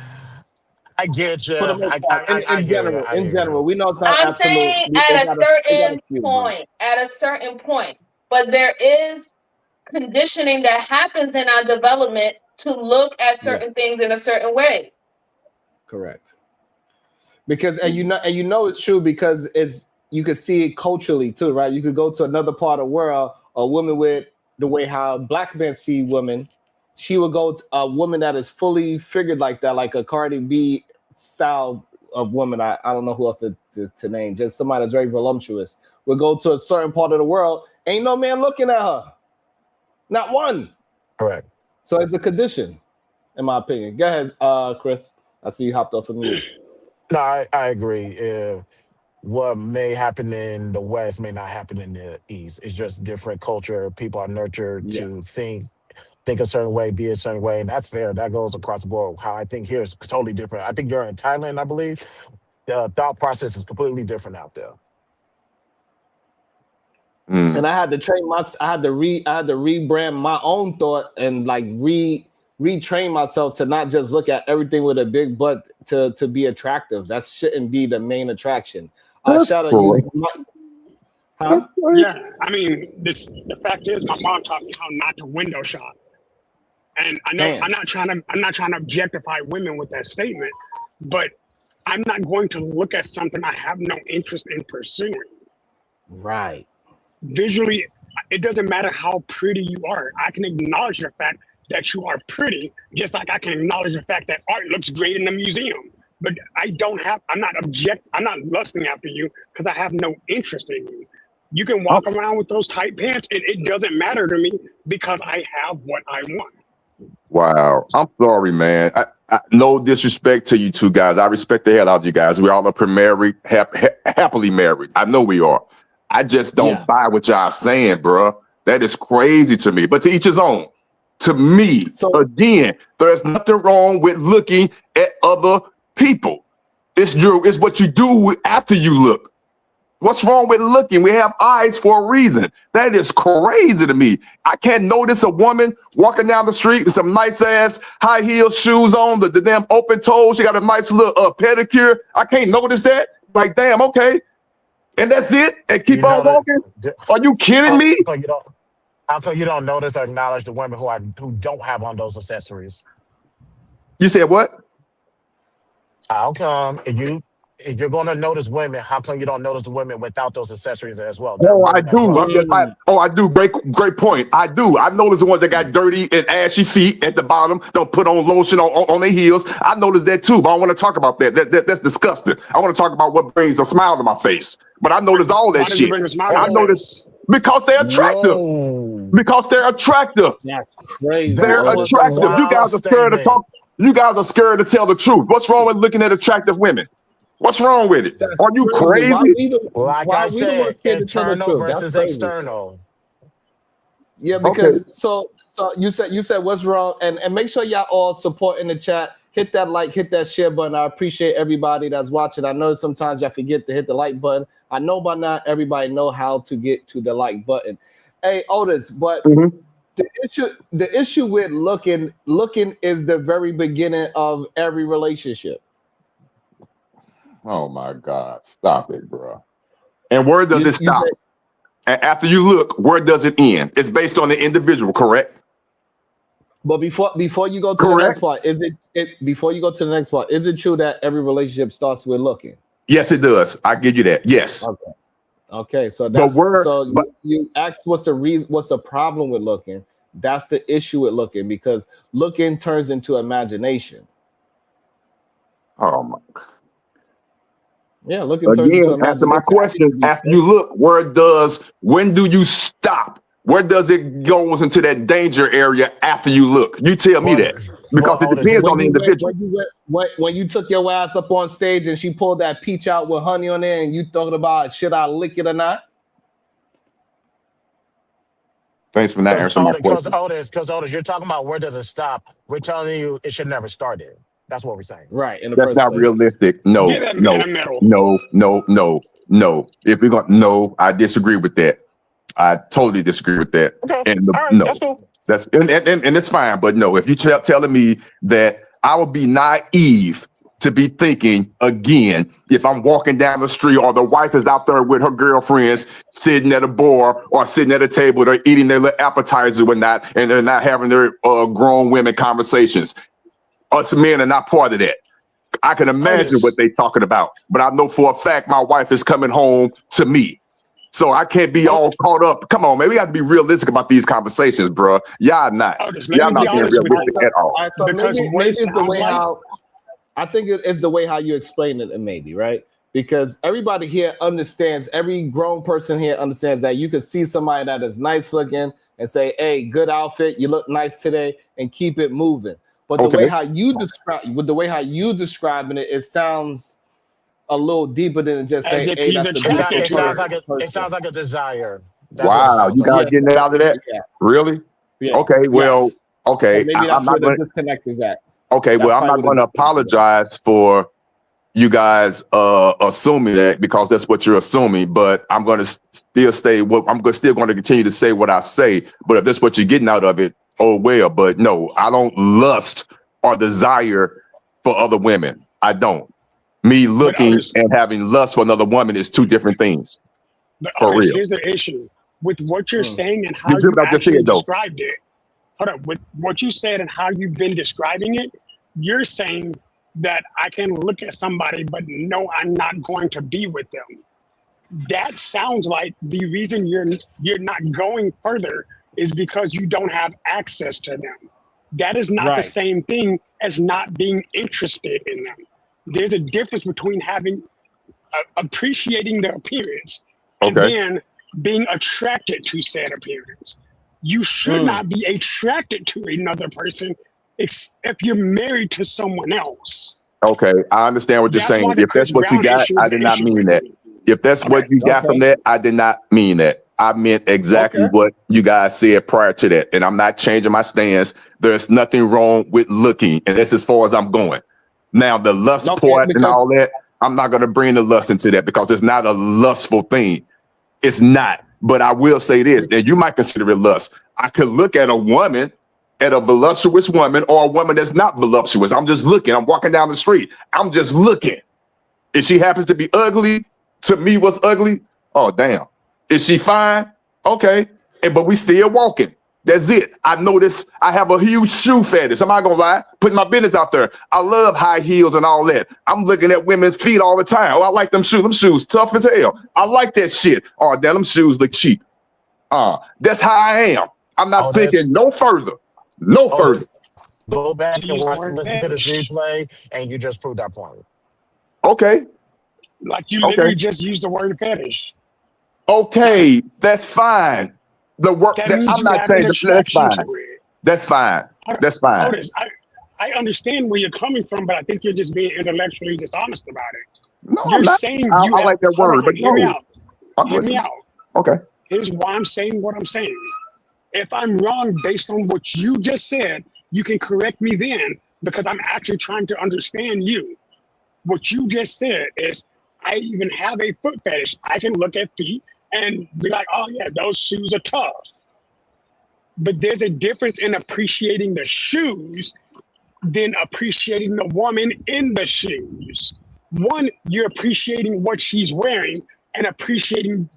I get you. In general, we know it's not I'm absolute. saying at a certain point, but there is conditioning that happens in our development to look at certain things in a certain way. Correct. Because you know it's true because you could see it culturally too, right? You could go to another part of the world, a woman with the way how black men see women. She would go to a woman that is fully figured like that, like a Cardi B style of woman. I don't know who else to name. Just somebody that's very voluptuous. Would go to a certain part of the world. Ain't no man looking at her. Not one. Correct. So it's a condition, in my opinion. Go ahead, Chris. I see you hopped off of mute. No, I agree. What may happen in the West may not happen in the East. It's just different culture. People are nurtured Yeah. to think a certain way, be a certain way, and that's fair. That goes across the board. How I think here is totally different. I think you're in Thailand, I believe. The thought process is completely different out there. And I had to rebrand my own thought and like retrain myself to not just look at everything with a big butt to be attractive. That shouldn't be the main attraction. Shout out you. Huh? Yeah, I mean, the fact is, my mom taught me how not to window shop. And I know Damn. I'm not trying to objectify women with that statement, but I'm not going to look at something I have no interest in pursuing. Right. Visually, it doesn't matter how pretty you are. I can acknowledge the fact that you are pretty, just like I can acknowledge the fact that art looks great in the museum. But I'm not lusting after you because I have no interest in you. You can walk around with those tight pants. It doesn't matter to me because I have what I want. Wow. I'm sorry, man. No disrespect to you two guys. I respect the hell out of you guys. We all up here married, happily married. I know we are. I just don't buy what y'all saying, bro. That is crazy to me. But to each his own. To me, again, there's nothing wrong with looking at other people. It's what you do after you look. What's wrong with looking? We have eyes for a reason. That is crazy to me. I can't notice a woman walking down the street with some nice ass high heel shoes on, the damn open toes. She got a nice little pedicure. I can't notice that. Like, damn, okay. And that's it? And keep on walking? Are you kidding me? How come you don't notice or acknowledge the women who don't have on those accessories? You said what? How come if you're going to notice women, how come you don't notice the women without those accessories as well? I do. I do. Great point. I do. I notice the ones that got dirty and ashy feet at the bottom, don't put on lotion on their heels. I noticed that too, but I don't want to talk about that. That's disgusting. I want to talk about what brings a smile to my face. But I notice all that shit. I notice because they're attractive. Whoa. Because they're attractive. That's crazy. They're attractive. You guys are scared to talk. You guys are scared to tell the truth. What's wrong with looking at attractive women? What's wrong with it? Are you crazy? Like I said, internal versus external. Yeah, because so you said what's wrong, and make sure y'all all support in the chat. Hit that like, hit that share button. I appreciate everybody that's watching. I know sometimes y'all forget to hit the like button. I know by now everybody know how to get to the like button. Hey, Otis, but the issue with looking is the very beginning of every relationship. Oh my God. Stop it, bro. And where does it stop? After you look, where does it end? It's based on the individual, correct? But before you go to the next part, is it true that every relationship starts with looking? Yes, it does. I give you that. Yes. Okay. So you asked what's the problem with looking? That's the issue with looking, because looking turns into imagination. Oh my God. Yeah, looking turns into imagination. Answer my question. After you look, when do you stop? Where does it go into that danger area after you look? You tell me that. Because it depends on the individual. When you took your ass up on stage and she pulled that peach out with honey on there and you thought about, should I lick it or not? Thanks for not answering my question. Because Otis, you're talking about where does it stop. We're telling you it should never start in. That's what we're saying. Right. That's not realistic. No. If we're going, I disagree with that. I totally disagree with that. Okay. And that's cool. And it's fine. But no, if you're telling me that I would be naive to be thinking again, if I'm walking down the street or the wife is out there with her girlfriends sitting at a bar or sitting at a table, they're eating their little appetizer and they're not having their grown women conversations. Us men are not part of that. I can imagine what they're talking about, but I know for a fact my wife is coming home to me. So I can't be all caught up. Come on, man. We got to be realistic about these conversations, bro. Y'all not. Y'all not being realistic at all. So maybe it's the way how I think it's the way how you explain it, maybe, right? Because everybody here understands, every grown person here understands that you can see somebody that is nice looking and say, hey, good outfit, you look nice today. and keep it moving. But the way how you describe, with the way how you describing it, it sounds a little deeper than just As say, if "Hey, he's that's a attracted It to beautiful sounds her. like person." it sounds like a desire. That's what it Wow, sounds you like. guys getting it out of that? Yeah, Really? yeah, Okay, well, yes. So okay. maybe I'm that's where not the going. disconnect is at. Okay, That's well, I'm probably not where going the to disconnect is at. apologize for you guys assuming that because that's what you're assuming. But I'm going to still stay. Still going to continue to say what I say. But if that's what you're getting out of it, oh well. But no, I don't lust or desire for other women. I don't. Me But looking Otis, and having lust for another woman is two different things. For real. Here's the issue with what you're saying and how You see you what I just actually said though? described it. Hold up, with what you said and how you've been describing it, you're saying that I can look at somebody, but no, I'm not going to be with them. That sounds like the reason you're not going further is because you don't have access to them. That is not the Right. same thing as not being interested in them. There's a difference between having appreciating the appearance and Okay. then being attracted to said appearance. You should not be attracted to another person if you're married to someone else. Okay, I understand what you're That's saying. why the If that's Chris what you Brown got, issue I is did an not issue mean for that. me. If that's Okay. what you got from that, I did not mean that. I meant exactly what you guys said prior to that. And I'm not changing my stance. There's nothing wrong with looking. And that's as far as I'm going. Now, the lust part and all that, I'm not going to bring the lust into that because it's not a lustful thing. It's not. But I will say this, and you might consider it lust. I could look at a woman, at a voluptuous woman, or a woman that's not voluptuous. I'm just looking. I'm walking down the street. I'm just looking. If she happens to be ugly, to me, what's ugly? Oh, damn. Is she fine? Okay. But we still walking. That's it. I know this. I have a huge shoe fetish. I'm not going to lie. Putting my business out there. I love high heels and all that. I'm looking at women's feet all the time. Oh, I like them shoes. Them shoes tough as hell. I like that shit. Oh, damn, them shoes look cheap. That's how I am. I'm not thinking no further. No further. Go back and Use the watch, word listen to this fetish. replay, and you just proved that point. Okay. Like you literally just used the word fetish. Okay, that's fine. The work That that means I'm you not have an changing. That's attraction fine. to it. That's fine. That's fine. Otis, I understand where you're coming from, but I think you're just being intellectually dishonest about it. No, You're I'm not. saying I you have. like that Hold word, on, but hear me no. out. I'm Hear me listening. out. Okay. Here's why I'm saying what I'm saying. If I'm wrong based on what you just said, you can correct me then because I'm actually trying to understand you. What you just said is, I even have a foot fetish. I can look at feet and be like, oh yeah, those shoes are tough. But there's a difference in appreciating the shoes than appreciating the woman in the shoes. One, you're appreciating what she's wearing and appreciating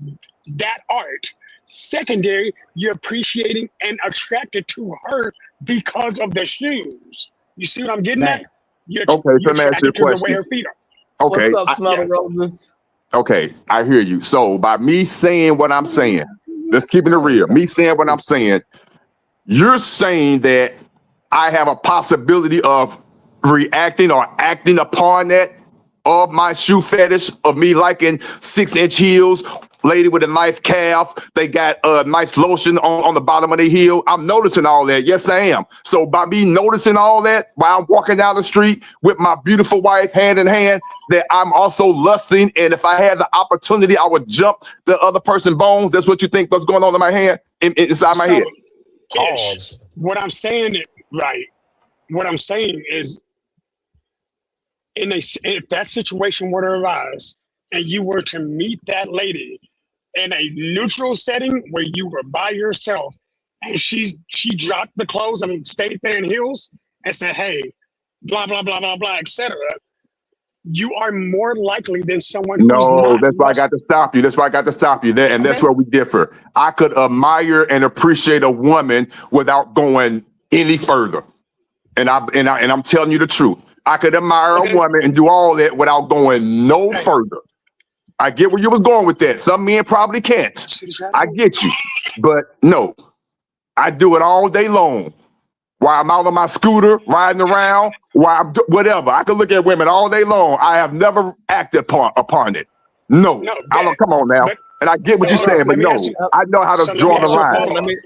that art. Secondary, you're appreciating and attracted to her because of the shoes. You see what I'm getting at? You're Okay, so let me ask you a attracted to the way question. her feet are. Okay. What's up, Smell the Roses? Okay, I hear you. So by me saying what I'm saying, let's keep it real. Me saying what I'm saying, you're saying that I have a possibility of reacting or acting upon that of my shoe fetish of me liking 6-inch heels, lady with a nice calf. They got a nice lotion on the bottom of the heel. I'm noticing all that. Yes, I am. So by me noticing all that while I'm walking down the street with my beautiful wife hand in hand, that I'm also lusting. And if I had the opportunity, I would jump the other person's bones. That's what you think what's going on in my hand, inside my head. Pause. What I'm saying is, right. What I'm saying is, if that situation were to arise and you were to meet that lady in a neutral setting where you were by yourself and she dropped the clothes and stayed there in heels and said, hey, blah, blah, blah, blah, blah, etc., you are more likely than someone who's No, not. that's why I got to stop you. That's why I got to stop you there. And that's where we differ. I could admire and appreciate a woman without going any further. And I'm telling you the truth. I could admire a woman and do all that without going no further. I get where you was going with that. Some men probably can't. I get you. But no, I do it all day long. While I'm out on my scooter, riding around, while I'm whatever. I can look at women all day long. I have never acted upon it. No. I don't, come on now. And I get what you're saying, but no. I know how to draw the line. Let me,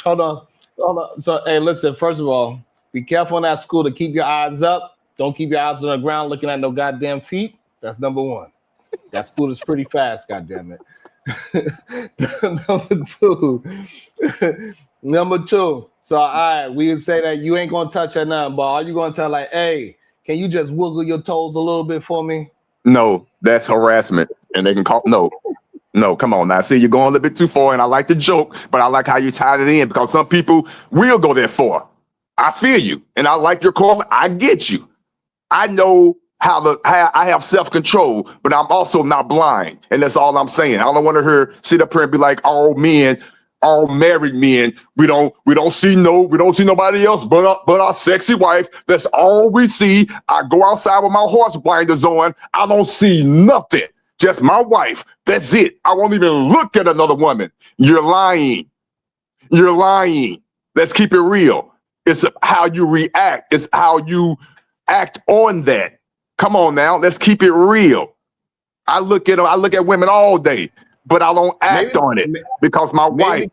hold on. Hold on. So, hey, listen. First of all, be careful in that school to keep your eyes up. Don't keep your eyes on the ground looking at no goddamn feet. That's number one. That school is pretty fast. Goddamn it. Number two. Number two. So, all right, we can say that you ain't gonna touch her nothing, but are you gonna tell like, hey, can you just wiggle your toes a little bit for me? No, that's harassment, and they can call no. Come on now. See, you're going a little bit too far, and I like the joke, but I like how you tied it in because some people will go that far. I feel you, and I like your call. I get you. I know how I have self-control, but I'm also not blind, and that's all I'm saying. I don't want to hear sit up here and be like, all men, all married men, we don't see nobody else but our sexy wife. That's all we see. I go outside with my horse blinders on. I don't see nothing. Just my wife. That's it. I won't even look at another woman. You're lying. You're lying. Let's keep it real. It's how you react. It's how you act on that. Come on now. Let's keep it real. I look at women all day, but I don't act on it because my wife.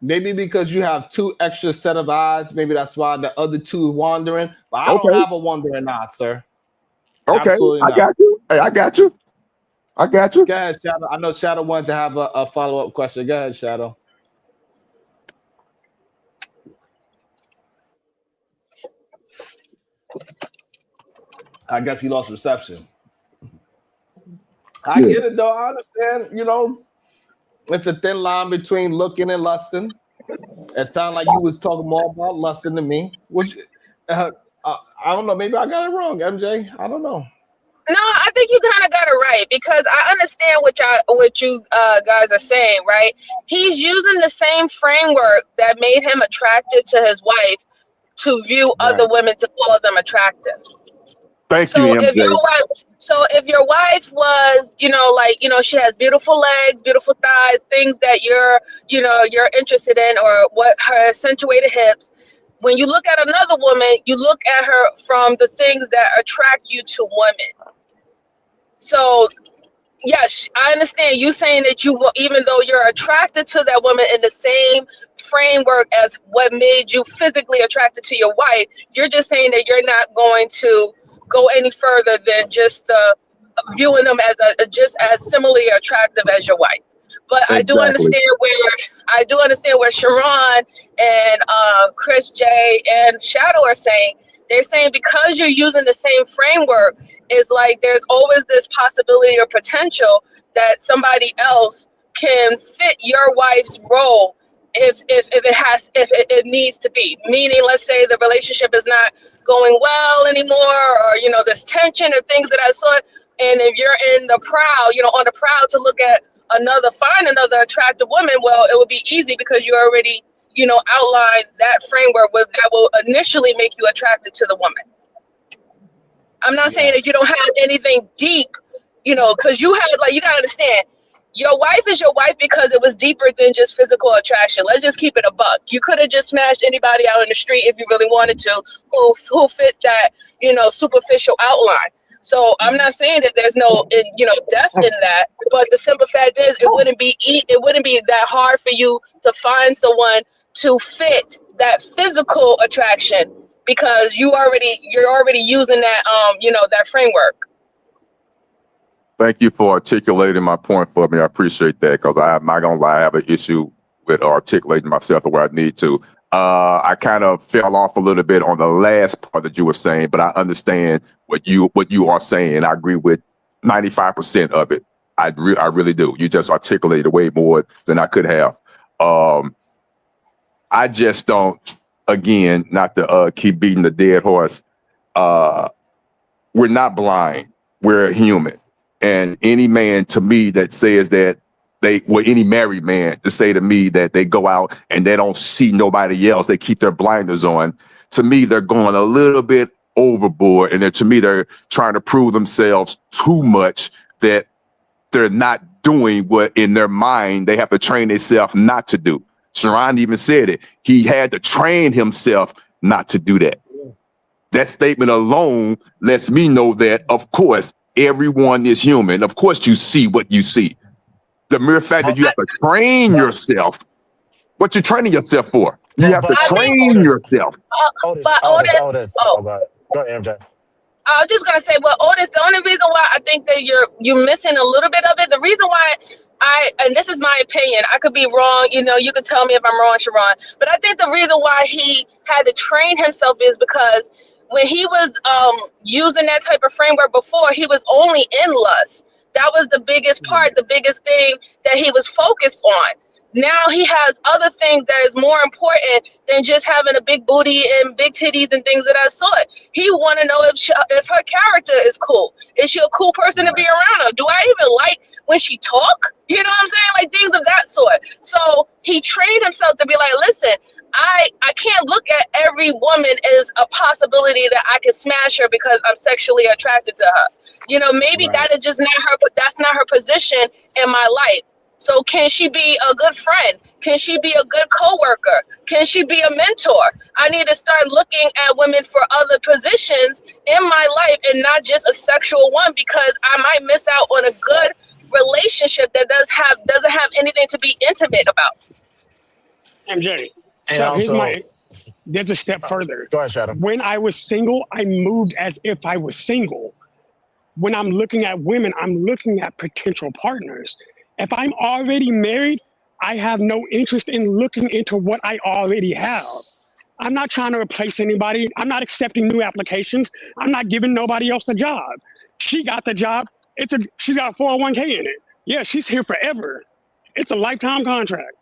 Maybe because you have two extra set of eyes. Maybe that's why the other two wandering. But I don't have a wandering eye, sir. Okay, Absolutely not. I got you. Hey, I got you. Go ahead, Shadow. I know Shadow wanted to have a follow-up question. Go ahead, Shadow. I guess he lost reception. I get it, though. I understand. You know, it's a thin line between looking and lusting. It sounded like you was talking more about lusting to me. Which, I don't know. Maybe I got it wrong, MJ. I don't know. No, I think you kind of got it right because I understand what you guys are saying, right? He's using the same framework that made him attractive to his wife to view other women to call them attractive. Thank you, MJ. If your wife was, she has beautiful legs, beautiful thighs, things that you're interested in, or what her accentuated hips. When you look at another woman, you look at her from the things that attract you to women. So, yes, I understand you saying that even though you're attracted to that woman in the same framework as what made you physically attracted to your wife, you're just saying that you're not going to go any further than just viewing them as just as similarly attractive as your wife. But exactly. I do understand where Sharon and Chris J and Shadow are saying. They're saying because you're using the same framework, it's like there's always this possibility or potential that somebody else can fit your wife's role if it needs to be. Meaning, let's say the relationship is not going well anymore, or there's tension or things that I saw. And if you're in the proud, on the proud to look at find another attractive woman, well, it would be easy because you already outline that framework that will initially make you attracted to the woman. I'm not saying that you don't have anything deep, because you gotta understand, your wife is your wife because it was deeper than just physical attraction. Let's just keep it a buck. You could have just smashed anybody out in the street if you really wanted to, who fit that, superficial outline. So I'm not saying that there's no, depth in that, but the simple fact is it wouldn't be that hard for you to find someone to fit that physical attraction because you're already using that that framework. Thank you for articulating my point for me. I appreciate that because I'm not gonna lie, I have an issue with articulating myself the way I need to. I kind of fell off a little bit on the last part that you were saying, but I understand what you are saying. I agree with 95% of it. I really do. You just articulated way more than I could have. I just don't. Again, not to keep beating the dead horse. We're not blind. We're human. And any man to me that says that any married man to say to me that they go out and they don't see nobody else, they keep their blinders on. To me, they're going a little bit overboard. And to me, they're trying to prove themselves too much that they're not doing what in their mind they have to train themselves not to do. Sharon even said it. He had to train himself not to do that. That statement alone lets me know that, of course, everyone is human. Of course, you see what you see. The mere fact that you have to train yourself What you training yourself for? You have to But I think, train yourself. Otis, but Otis, Otis. Otis. Oh, Oh, go ahead, MJ. I was just gonna say, well, Otis, the only reason why I think that you're missing a little bit of it, the reason why and this is my opinion, I could be wrong, you can tell me if I'm wrong, Sharon, but I think the reason why he had to train himself is because when he was using that type of framework before, he was only in lust. That was the biggest part, the biggest thing that he was focused on. Now he has other things that is more important than just having a big booty and big titties and things of that sort. He want to know if her character is cool. Is she a cool person to be around her? Do I even like when she talk? You know what I'm saying? Like things of that sort. So he trained himself to be like, listen, I can't look at every woman as a possibility that I can smash her because I'm sexually attracted to her. Maybe Right. that's not her position in my life. So can she be a good friend? Can she be a good coworker? Can she be a mentor? I need to start looking at women for other positions in my life and not just a sexual one, because I might miss out on a good relationship that doesn't have anything to be intimate about. MJ. And So also, there's a step further. go ahead, Shadow. When I was single, I moved as if I was single. When I'm looking at women, I'm looking at potential partners. If I'm already married, I have no interest in looking into what I already have. I'm not trying to replace anybody. I'm not accepting new applications. I'm not giving nobody else a job. She got the job. She's got a 401k in it. Yeah, she's here forever. It's a lifetime contract.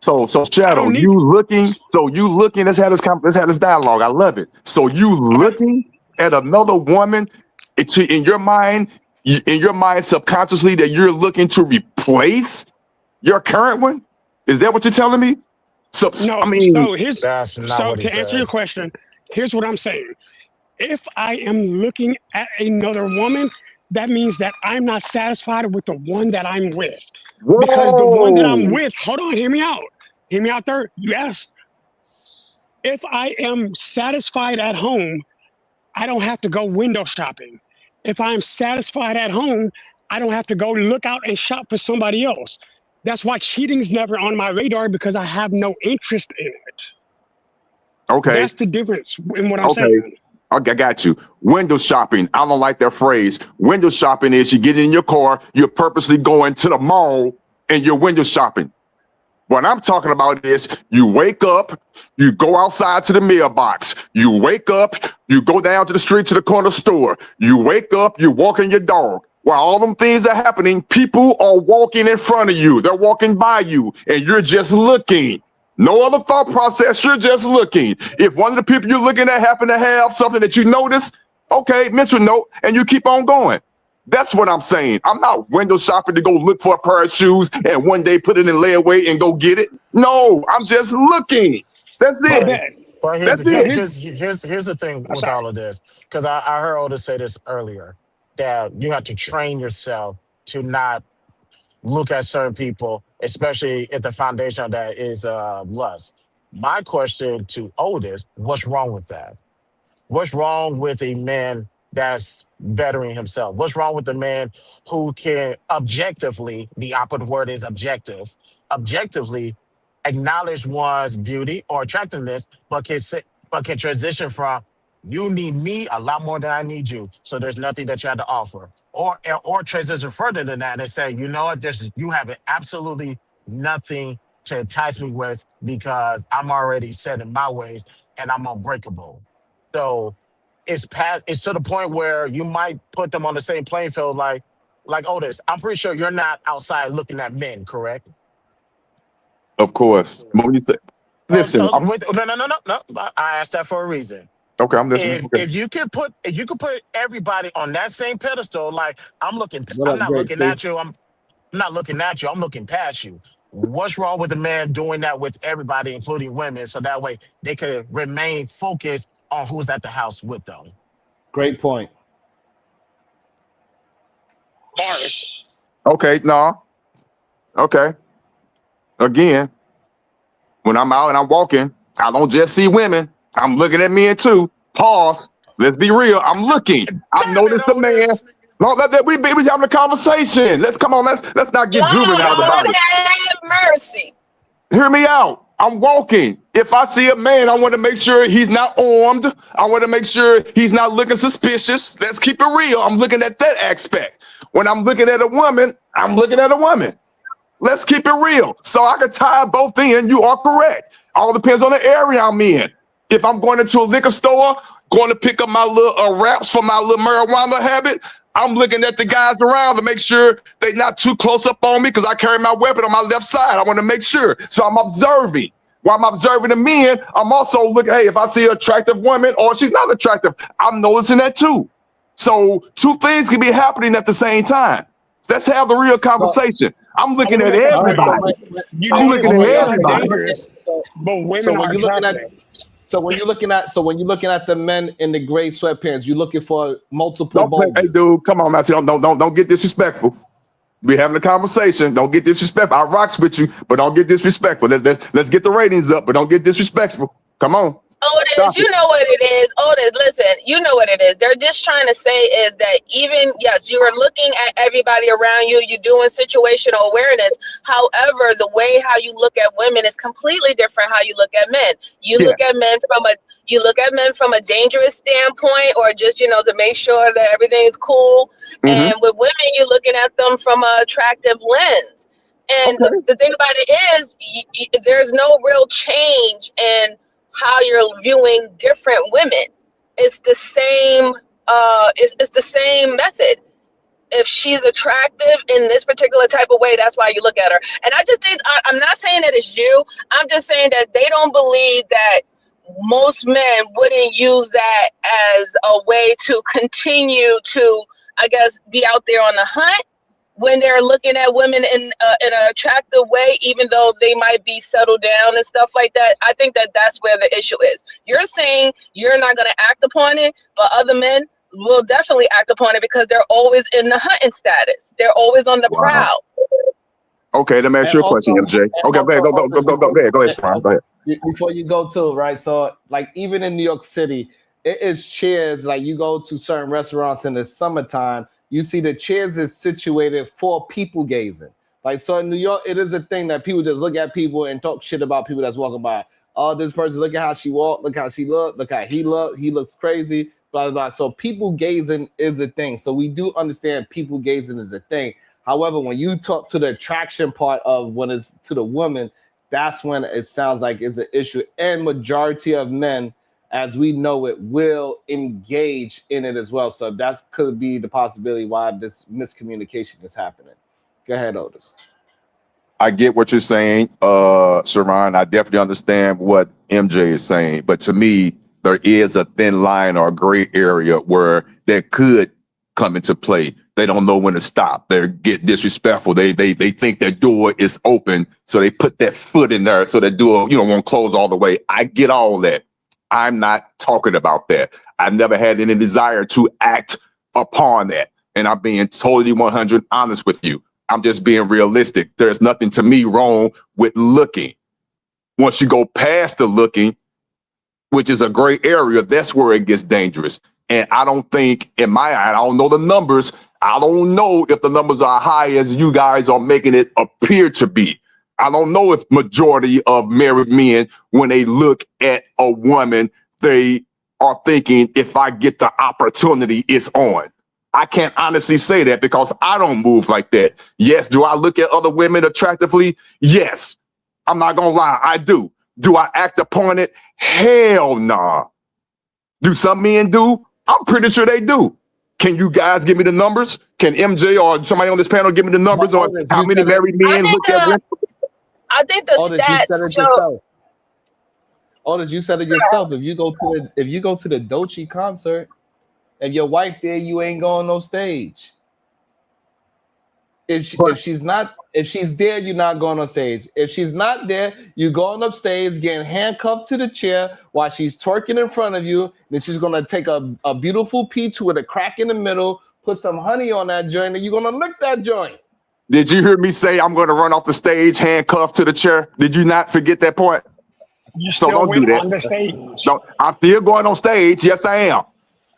So I Shadow, don't need. you looking? Let's have this dialogue. I love it. So you Okay. looking at another woman? In your mind, subconsciously, that you're looking to replace your current one? Is that what you're telling me? So No. I mean, That's not what he To answer your said. question, here's what I'm saying. If I am looking at another woman, that means that I'm not satisfied with the one that I'm with. Because the one that I'm whoa. with, hold on, hear me out. Hear me out there. You asked. If I am satisfied at home, I don't have to go window shopping. If I'm satisfied at home, I don't have to go look out and shop for somebody else. That's why cheating's never on my radar, because I have no interest in it. Okay, That's the difference in what I'm okay. saying. Okay, I got you. Window shopping. I don't like that phrase. Window shopping is you get in your car, you're purposely going to the mall and you're window shopping. What I'm talking about is you wake up, you go outside to the mailbox, you wake up, you go down to the street to the corner store, you wake up, you're walking your dog. While all them things are happening, people are walking in front of you. They're walking by you and you're just looking. No other thought process. You're just looking. If one of the people you're looking at happen to have something that you notice, okay, mental note, and you keep on going. That's what I'm saying. I'm not window shopping to go look for a pair of shoes and one day put it in layaway and go get it. No, I'm just looking. That's I it. But bet. but That's So it. here's the thing I'm with sorry. all of this, because I heard Otis say this earlier, that you have to train yourself to not look at certain people, especially if the foundation of that is lust. My question to Otis: what's wrong with that? What's wrong with a man that's bettering himself? What's wrong with a man who can objectively, the opposite word is objective, objectively acknowledge one's beauty or attractiveness, but can transition from you need me a lot more than I need you, so there's nothing that you have to offer, or transition further than that and say, you know what, you have absolutely nothing to entice me with because I'm already set in my ways and I'm unbreakable. So it's to the point where you might put them on the same playing field, like Otis. I'm pretty sure you're not outside looking at men, correct? Of course. But when you say, listen, So wait, no. I asked that for a reason. I'm listening. If Okay. you could put everybody on that same pedestal, like What I'm up, not Great looking T? at you. I'm not looking at you. I'm looking past you. What's wrong with the man doing that with everybody, including women, so that way they could remain focused on who's at the house with them? Great point. Bars. Okay, no. Okay. Again, when I'm out and I'm walking, I don't just see women. I'm looking at men too. Pause. Let's be real. I'm looking. I've Damn it, noticed a man. Otis. No, we having a conversation. Let's come on. Let's not get Lord juvenile about it. have mercy. Hear me out. I'm walking. If I see a man, I want to make sure he's not armed. I want to make sure he's not looking suspicious. Let's keep it real. I'm looking at that aspect. When I'm looking at a woman, I'm looking at a woman. Let's keep it real. So I can tie both in. You are correct. All depends on the area I'm in. If I'm going into a liquor store, going to pick up my little wraps for my little marijuana habit, I'm looking at the guys around to make sure they're not too close up on me because I carry my weapon on my left side. I want to make sure. So I'm observing. While I'm observing the men, I'm also looking, hey, if I see an attractive woman or she's not attractive, I'm noticing that too. So two things can be happening at the same time. Let's have the real conversation. I'm looking at everybody. I'm looking at everybody. But women So when are you're looking at, attractive. so when you're looking at the men in the gray sweatpants, you're looking for multiple Don't, hey, dude, come on, man. Don't get disrespectful. We're having a conversation. Don't get disrespectful. I rocks with you, but don't get disrespectful. Let's get the ratings up, but don't get disrespectful. Come on. Otis, you know what it is. Otis, listen, you know what it is. They're just trying to say is that even, yes, you are looking at everybody around you, you're doing situational awareness. However, the way how you look at women is completely different how you look at men. You look at men from a dangerous standpoint, or just, to make sure that everything is cool. Mm-hmm. And with women, you're looking at them from an attractive lens. And the thing about it is, there's no real change in how you're viewing different women. It's the same. It's the same method. If she's attractive in this particular type of way, that's why you look at her. And I just think I'm not saying that it's you. I'm just saying that they don't believe that most men wouldn't use that as a way to continue to, I guess, be out there on the hunt when they're looking at women in an attractive way, even though they might be settled down and stuff like that. I think that that's where the issue is. You're saying you're not going to act upon it, but other men will definitely act upon it because they're always in the hunting status. They're always on the prowl. Okay, let me ask you a question, MJ. Okay, go ahead. Go ahead, Prime. Go ahead. Before you go to, right? So, like, even in New York City, it is chairs. Like, you go to certain restaurants in the summertime, you see the chairs is situated for people gazing. Like, so in New York, it is a thing that people just look at people and talk shit about people that's walking by. Oh, this person, look at how she walked, look how she looked, look how he looked, he looks crazy, blah, blah, blah. So people gazing is a thing. So we do understand people gazing is a thing. However, when you talk to the attraction part of when it's to the woman, that's when it sounds like it's an issue. And majority of men, as we know it, will engage in it as well. So that could be the possibility why this miscommunication is happening. Go ahead, Otis. I get what you're saying, Sharon. I definitely understand what MJ is saying. But to me, there is a thin line or a gray area where that could come into play. They don't know when to stop. They get disrespectful. They think their door is open, so they put that foot in there so that door, won't close all the way. I get all that. I'm not talking about that. I've never had any desire to act upon that. And I'm being totally 100 honest with you. I'm just being realistic. There's nothing to me wrong with looking. Once you go past the looking, which is a gray area, that's where it gets dangerous. And I don't think, in my eye, I don't know the numbers. I don't know if the numbers are high as you guys are making it appear to be. I don't know if majority of married men, when they look at a woman, they are thinking, if I get the opportunity, it's on. I can't honestly say that because I don't move like that. Yes, do I look at other women attractively? Yes. I'm not going to lie, I do. Do I act upon it? Hell nah. Do some men do? I'm pretty sure they do. Can you guys give me the numbers? Can MJ or somebody on this panel give me the numbers on how many married men look at women? I think the stats show. Otis, you said it yourself. If you go to the Dolce concert, if your wife there, you ain't going no stage. If she's there, you're not going on stage. If she's not there, you're going up stage, getting handcuffed to the chair while she's twerking in front of you. Then she's gonna take a beautiful peach with a crack in the middle, put some honey on that joint, and you're gonna lick that joint. Did you hear me say I'm going to run off the stage handcuffed to the chair? Did you not forget that part? You so still don't do that. on the stage. No, I'm still going on stage. Yes, I am.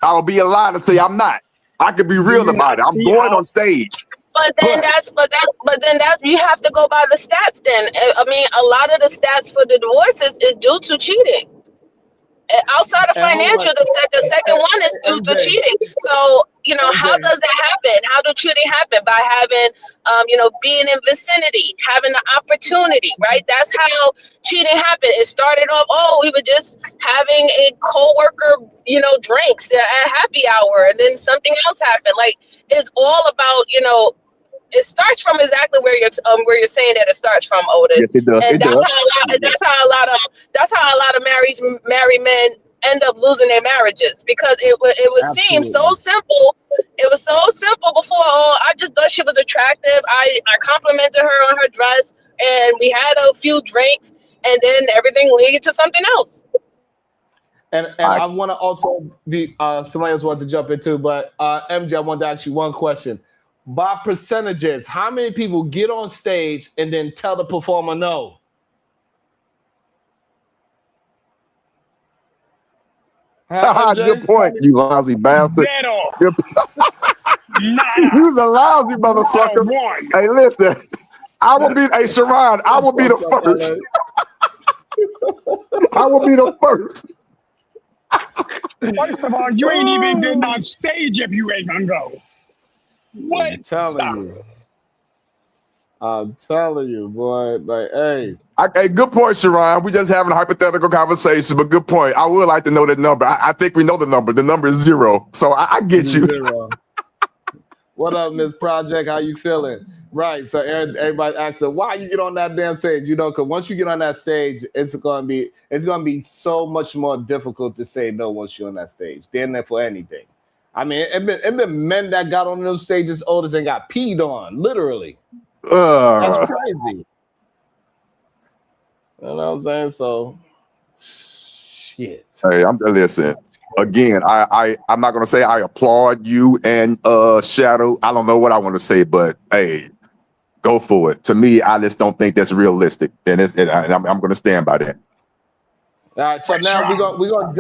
I'll be a lie to say I'm not. I could be real about it. I'm going on stage. But then that's you have to go by the stats. Then I mean, a lot of the stats for the divorces is due to cheating. Outside of And hold on, financial, the second one is due to MJ, cheating. So how MJ, does that happen? How do cheating happen? By having being in vicinity, having the opportunity, right? That's how cheating happened. It started off, oh, we were just having a coworker, drinks at happy hour, and then something else happened. Like, it's all about, it starts from exactly where you're saying that it starts from, Otis, Yes, it does. and It does. that's how a lot of married men end up losing their marriages, because it would seem so absolutely. simple. It was so simple before. Oh, I just thought she was attractive. I complimented her on her dress, and we had a few drinks, and then everything leads to something else. And I I want to also be somebody else wanted to jump in too, but MJ, I want to ask you one question. By percentages, how many people get on stage and then tell the performer no? Huh, good MJ? point, you lousy bastard. Zero. Good- Nada. You's a lousy Not a motherfucker. one. Hey, listen. Hey, Sharon, I will be the What's up, first. LA? I will be the first. First of all, you ain't even getting on stage if you ain't gonna go. What? I'm telling Stop. you. I'm telling you, boy. Like, hey. Hey, good point, Sharon. We just having a hypothetical conversation, but good point. I would like to know that number. I think we know the number. The number is 0. So I get you. Zero. What up, Miss Project? How you feeling? Right. So everybody asks her, why you get on that damn stage? Because once you get on that stage, it's gonna be so much more difficult to say no once you're on that stage. They're in there for anything. I mean, it been men that got on those stages, Otis, and got peed on, literally. That's crazy. You know what I'm saying? So, shit. Hey, listen. Again, I'm not gonna say I applaud you and Shadow. I don't know what I want to say, but hey, go for it. To me, I just don't think that's realistic, and I'm gonna stand by that. All right, so now we're gonna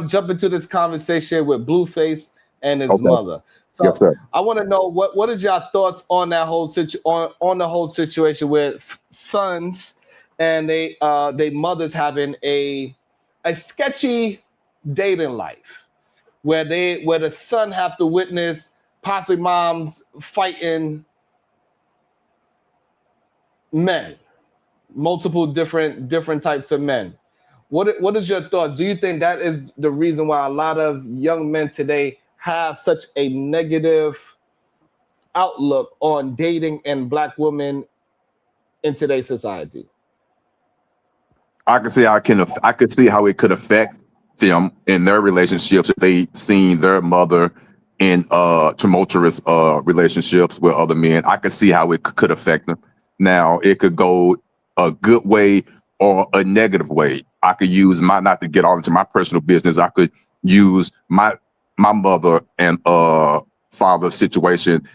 jump into this conversation with Blueface and his Okay. mother. So Yes, sir. I want to know what is your thoughts on that whole on the whole situation with sons and they mothers having a sketchy dating life where the son have to witness possibly moms fighting men, multiple different types of men. What is your thoughts? Do you think that is the reason why a lot of young men today have such a negative outlook on dating and black women in today's society? I can see how it could affect them in their relationships if they seen their mother in tumultuous relationships with other men. I could see how it could affect them. Now, it could go a good way or a negative way. I could use not to get all into my personal business. I could use my mother and father situation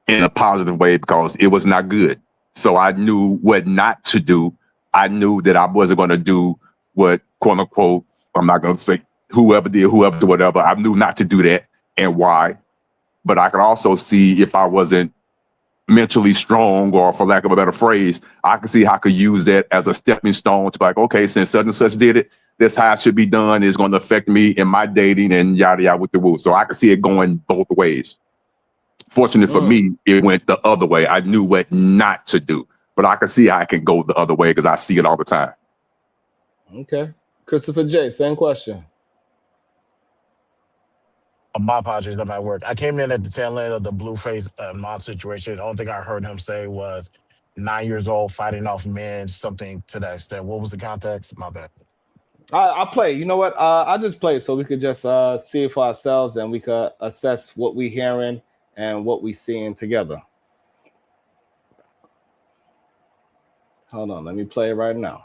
in a positive way because it was not good. So I knew what not to do. I knew that I wasn't going to do what, quote unquote, I'm not going to say whoever did whatever. I knew not to do that and why. But I could also see if I wasn't mentally strong, or for lack of a better phrase, I could see how I could use that as a stepping stone to be like, okay, since such and such did it, this how it should be done. It's going to affect me in my dating and yada yada with the woo. So I could see it going both ways. Fortunately for me, it went the other way. I knew what not to do, but I can see how I can go the other way because I see it all the time. Okay. Christopher J, same question. My apologies, I'm at work. I came in at the tail end of the Blueface mom situation. The only thing I heard him say was 9 years old, fighting off men, something to that extent. What was the context? My bad. I'll play. You know what? I'll just play so we could just see it for ourselves and we could assess what we're hearing and what we're seeing together. Hold on, let me play it right now.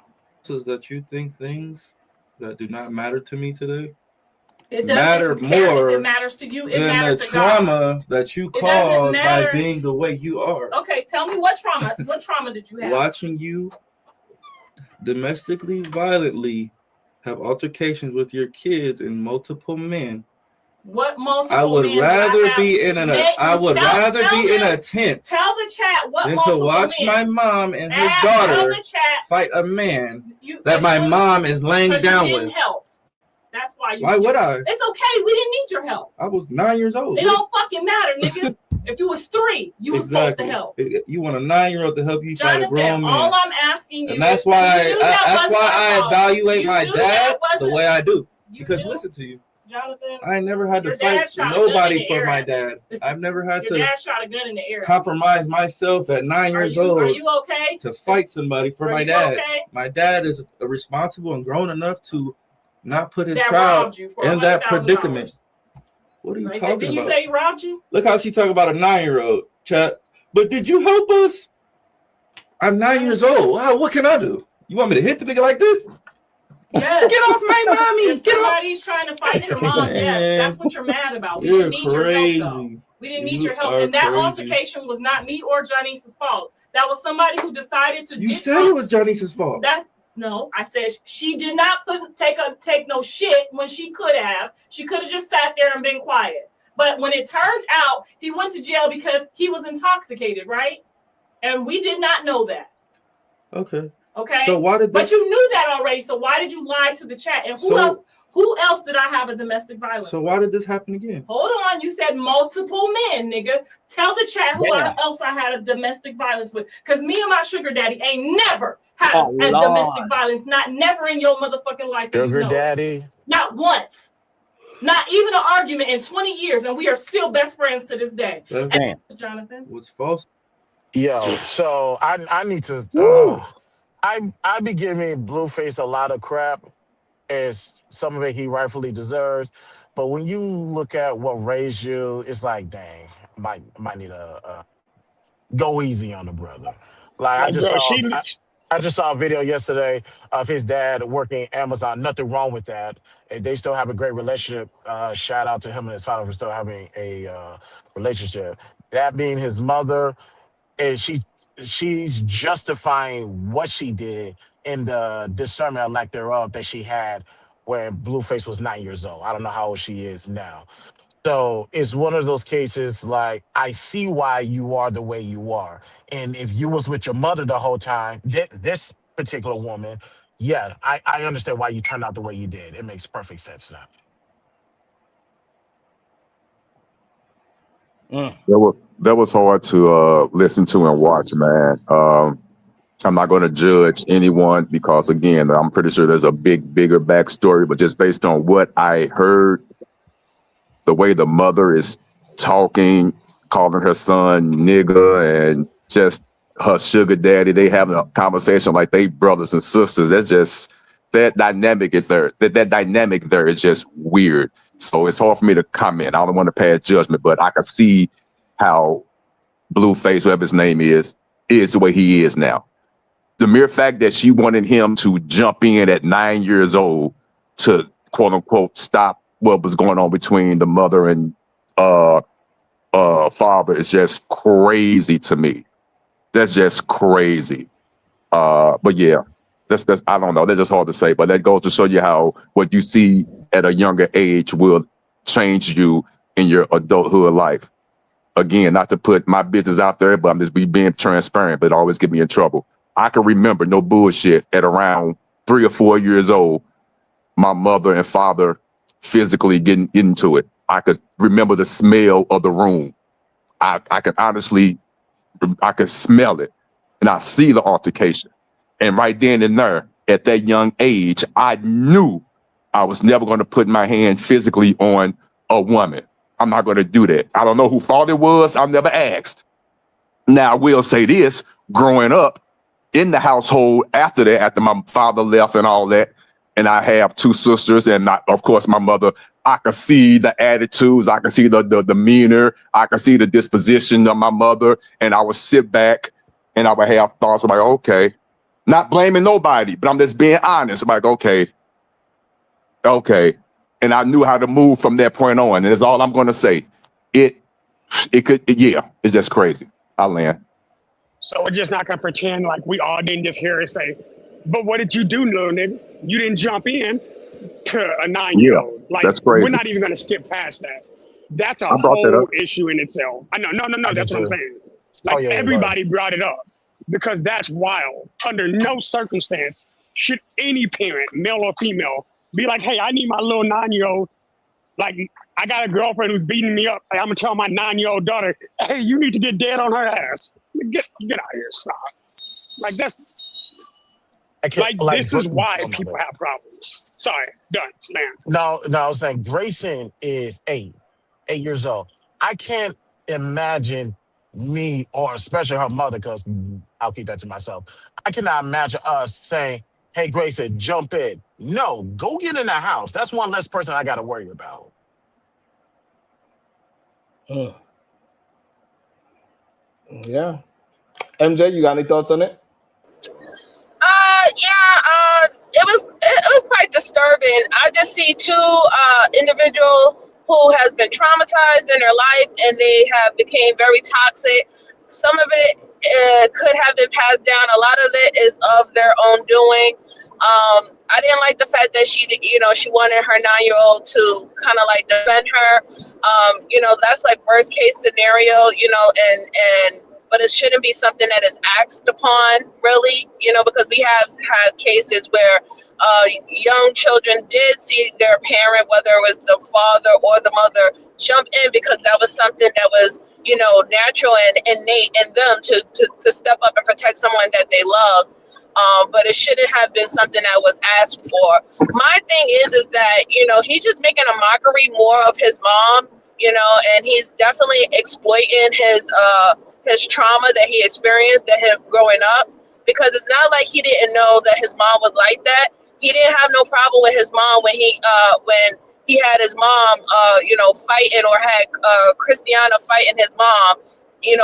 Is that you think things that do not matter to me today It matter doesn't care more if it matters to you. It than the matters to God. trauma that you It doesn't caused by matter. being the way you are. Okay, tell me what trauma. What trauma did you have? Watching you domestically violently have altercations with your kids and multiple men What multiple I would men rather did I have? be in an. Nate, I would tell- rather tell be in them- a tent Tell the chat what than to multiple watch men. my mom and his Tell daughter the chat fight a man you, that my mom is laying because you down didn't with. help. That's why you. Why would I? It's okay. We didn't need your help. I was 9 years old. It don't fucking matter, nigga. If you was 3, you was supposed to help. You want a 9-year-old to help you fight a grown man. All I'm asking you, And that's is, why you that's why I evaluate You my knew dad that the way I do. You Because knew- listen to you, Jonathan, I never had to your dad fight shot a gun in nobody the for air my at me. dad. I've never had Your to dad shot a gun in the air. compromise myself at 9 years old Are you okay? to fight somebody for Are my you dad. okay? My dad is responsible and grown enough to not put his That child robbed you for in that $100,000. predicament. What are you talking Did you about? say he robbed you? Look how she talking about a 9-year-old, chat. But did you help us? I'm 9 years old. Wow, what can I do? You want me to hit the nigga like this? Yes. Get off my mommy! If Get off! somebody's trying to fight your mom, yes, that's what you're mad about. We You're didn't need your help, though. crazy. We didn't need You your help. are And that crazy. altercation was not me or Janice's fault. That was somebody who decided to You get said it was Janice's fault. No, I said she did not take no shit when she could have. She could have just sat there and been quiet. But when it turns out he went to jail because he was intoxicated, right? And we did not know that. Okay. Okay. So why did But you knew that already. So why did you lie to the chat? And who else did I have a domestic violence? So why did this happen again? Hold on, you said multiple men, nigga. Tell the chat who else I had a domestic violence with. Because me and my sugar daddy ain't never had a domestic violence. Not never in your motherfucking life. Sugar daddy? Not once. Not even an argument in 20 years. And we are still best friends to this day. Damn. Jonathan? Was false. Yo, so I need to... I be giving Blueface a lot of crap, as some of it he rightfully deserves. But when you look at what raised you, it's like, dang, might need to go easy on the brother. Like I just saw a video yesterday of his dad working Amazon. Nothing wrong with that. And they still have a great relationship. Shout out to him and his father for still having a relationship. That being his mother, and she's justifying what she did in the discernment or lack thereof that she had when Blueface was 9 years old. I don't know how old she is now. So it's one of those cases like, I see why you are the way you are. And if you was with your mother the whole time, this particular woman, yeah, I understand why you turned out the way you did. It makes perfect sense now. That was hard to listen to and watch, man. I'm not going to judge anyone because, again, I'm pretty sure there's a bigger backstory. But just based on what I heard, the way the mother is talking, calling her son nigga, and just her sugar daddy, they having a conversation like they brothers and sisters. That's just that dynamic is there. That dynamic there is just weird. So it's hard for me to comment. I don't want to pass judgment, but I can see how Blueface, whatever his name is the way he is now. The mere fact that she wanted him to jump in at 9 years old to quote unquote stop what was going on between the mother and father is just crazy to me. That's just crazy. But yeah, that's I don't know. That's just hard to say. But that goes to show you how what you see at a younger age will change you in your adulthood life. Again, not to put my business out there, but I'm just being transparent, but it always get me in trouble. I can remember, no bullshit, at around 3 or 4 years old, my mother and father physically getting into it. I could remember the smell of the room. I can honestly, I can smell it, and I see the altercation. And right then and there, at that young age, I knew I was never going to put my hand physically on a woman. I'm not going to do that. I don't know who fault it was. I've never asked. Now, I will say this, growing up in the household after that, after my father left and all that, and I have 2 sisters and of course my mother, I can see the attitudes, I can see the demeanor, I can see the disposition of my mother, and I would sit back and I would have thoughts like, okay, not blaming nobody, but I'm just being honest, like, okay. And I knew how to move from that point on. And that's all I'm going to say. It's just crazy. I land. So we're just not going to pretend like we all didn't just hear it say, but what did you do, little nigga? You didn't jump in to a 9-year-old. Like, That's we're crazy. not even going to skip past that. That's a I brought that whole up. issue in itself. I know, no. I do That's what I'm too. saying. Oh Like, yeah, yeah, go ahead. everybody brought it up because that's wild. Under no circumstance should any parent, male or female, be like, "Hey, I need my little 9-year-old. Like, I got a girlfriend who's beating me up. Like, I'm gonna tell my 9-year-old daughter, hey, you need to get dead on her ass. Get out of here, stop. Like, I can't like this is why oh my people bad. have problems. Sorry, done, man. No, I was saying Grayson is 8 years old. I can't imagine me or especially her mother, because I'll keep that to myself. I cannot imagine us saying, "Hey, Grayson, jump in." No, go get in the house. That's one less person I got to worry about. Mm, yeah. MJ, you got any thoughts on it? It was quite disturbing. I just see two individual who has been traumatized in their life, and they have became very toxic. Some of it could have been passed down. A lot of it is of their own doing. I didn't like the fact that she wanted her 9-year-old to kind of like defend her. That's like worst case scenario, and but it shouldn't be something that is acted upon, really, because we have had cases where young children did see their parent, whether it was the father or the mother, jump in because that was something that was, natural and innate in them to step up and protect someone that they love. But it shouldn't have been something that was asked for. My thing is that, he's just making a mockery more of his mom, and he's definitely exploiting his trauma that he experienced that him growing up, because it's not like he didn't know that his mom was like that. He didn't have no problem with his mom when he had his mom fighting, or had Christiana fighting his mom, and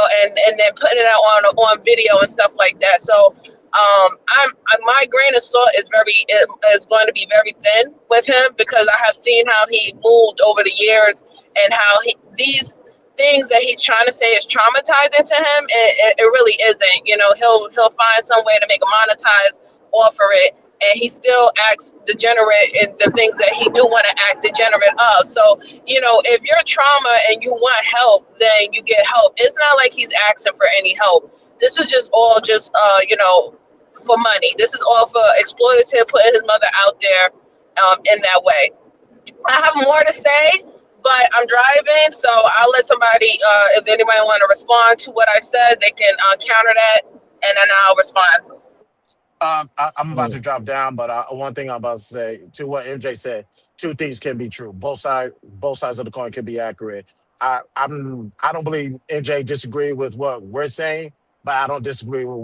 then putting it out on video and stuff like that. So my grain of salt is going to be very thin with him, because I have seen how he moved over the years, and how these things that he's trying to say is traumatizing to him. It really isn't. He'll find some way to make a monetize off of it, and he still acts degenerate in the things that he do want to act degenerate of. So, if you're trauma and you want help, then you get help. It's not like he's asking for any help. This is just all for money. This is all for exploitative, putting his mother out there in that way. I have more to say, but I'm driving, so I'll let somebody, if anybody want to respond to what I said, they can counter that, and then I'll respond. I'm about Mm, to drop down, but one thing I'm about to say to what MJ said: two things can be true. Both sides of the coin can be accurate. I don't believe MJ disagree with what we're saying, but I don't disagree with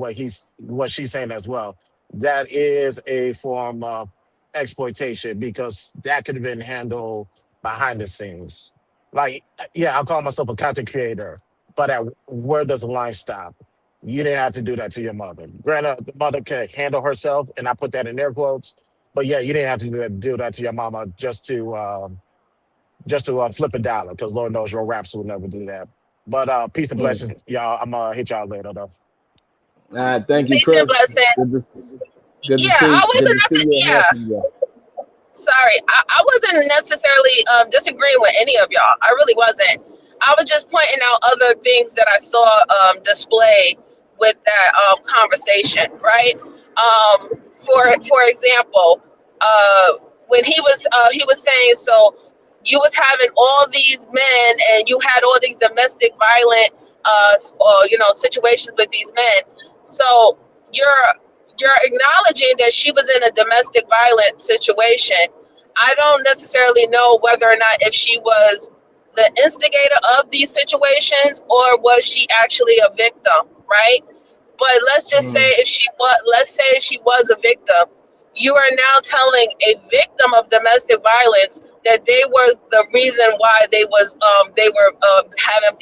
what she's saying as well. That is a form of exploitation, because that could have been handled behind the scenes. Like, yeah, I'll call myself a content creator, but where does the line stop? You didn't have to do that to your mother. Granted, the mother could handle herself, and I put that in air quotes. But yeah, you didn't have to do that to your mama just to flip a dollar, because Lord knows your raps will never do that. But peace and mm. blessings, y'all. I'm gonna hit y'all later though. All right, thank you, Peace and Chris. blessing. Good to Yeah, I see. Good wasn't. to see you and hear Yeah, from you. sorry, I wasn't necessarily disagreeing with any of y'all. I really wasn't. I was just pointing out other things that I saw displayed with that conversation, right? For example, when he was saying, so you was having all these men, and you had all these domestic violent situations with these men. So you're acknowledging that she was in a domestic violent situation. I don't necessarily know whether or not if she was the instigator of these situations, or was she actually a victim, right? But let's just say Mm, let's say she was a victim. You are now telling a victim of domestic violence that they were the reason why they were having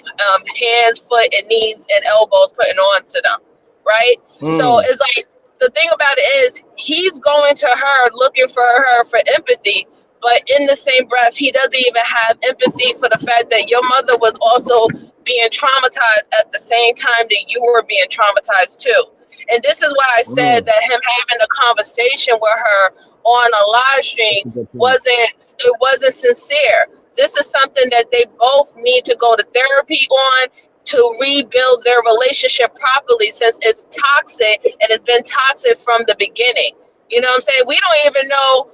hands, foot, and knees and elbows putting on to them, right? So mm, it's like, the thing about it is, he's going to her looking for her for empathy, but in the same breath, he doesn't even have empathy for the fact that your mother was also being traumatized at the same time that you were being traumatized too. And this is why I said that him having a conversation with her on a live stream wasn't sincere. This is something that they both need to go to therapy on to rebuild their relationship properly, since it's toxic and it's been toxic from the beginning. You know what I'm saying? We don't even know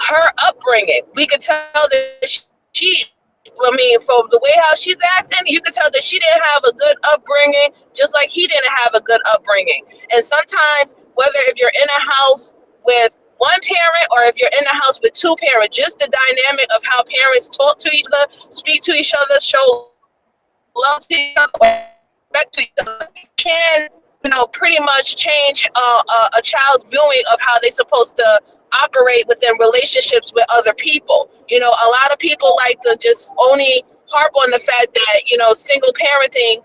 her upbringing. We could tell that from the way how she's acting, you could tell that she didn't have a good upbringing, just like he didn't have a good upbringing. And sometimes, whether if you're in a house with one parent or if you're in a house with two parents, just the dynamic of how parents talk to each other, speak to each other, show love to each other, respect to each other, can pretty much change a child's viewing of how they're supposed to operate within relationships with other people. A lot of people like to just only harp on the fact that single parenting,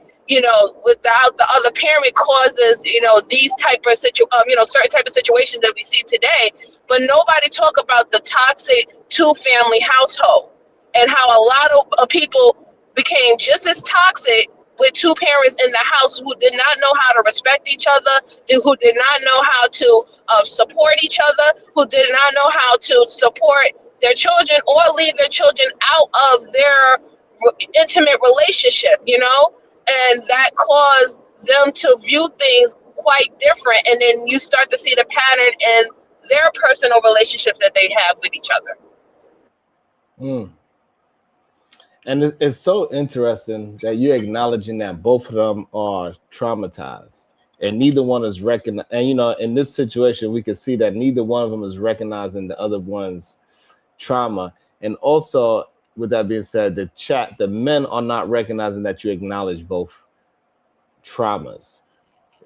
without the other parent causes these type of certain type of situations that we see today, but nobody talk about the toxic two-family household and how a lot of people became just as toxic with two parents in the house who did not know how to respect each other, who did not know how to support each other, who did not know how to support their children or leave their children out of their intimate relationship, and that caused them to view things quite different. And then you start to see the pattern in their personal relationships that they have with each other. And it's so interesting that you're acknowledging that both of them are traumatized and neither one is recognized. And, in this situation, we can see that neither one of them is recognizing the other one's trauma. And also, with that being said, the men are not recognizing that you acknowledge both traumas.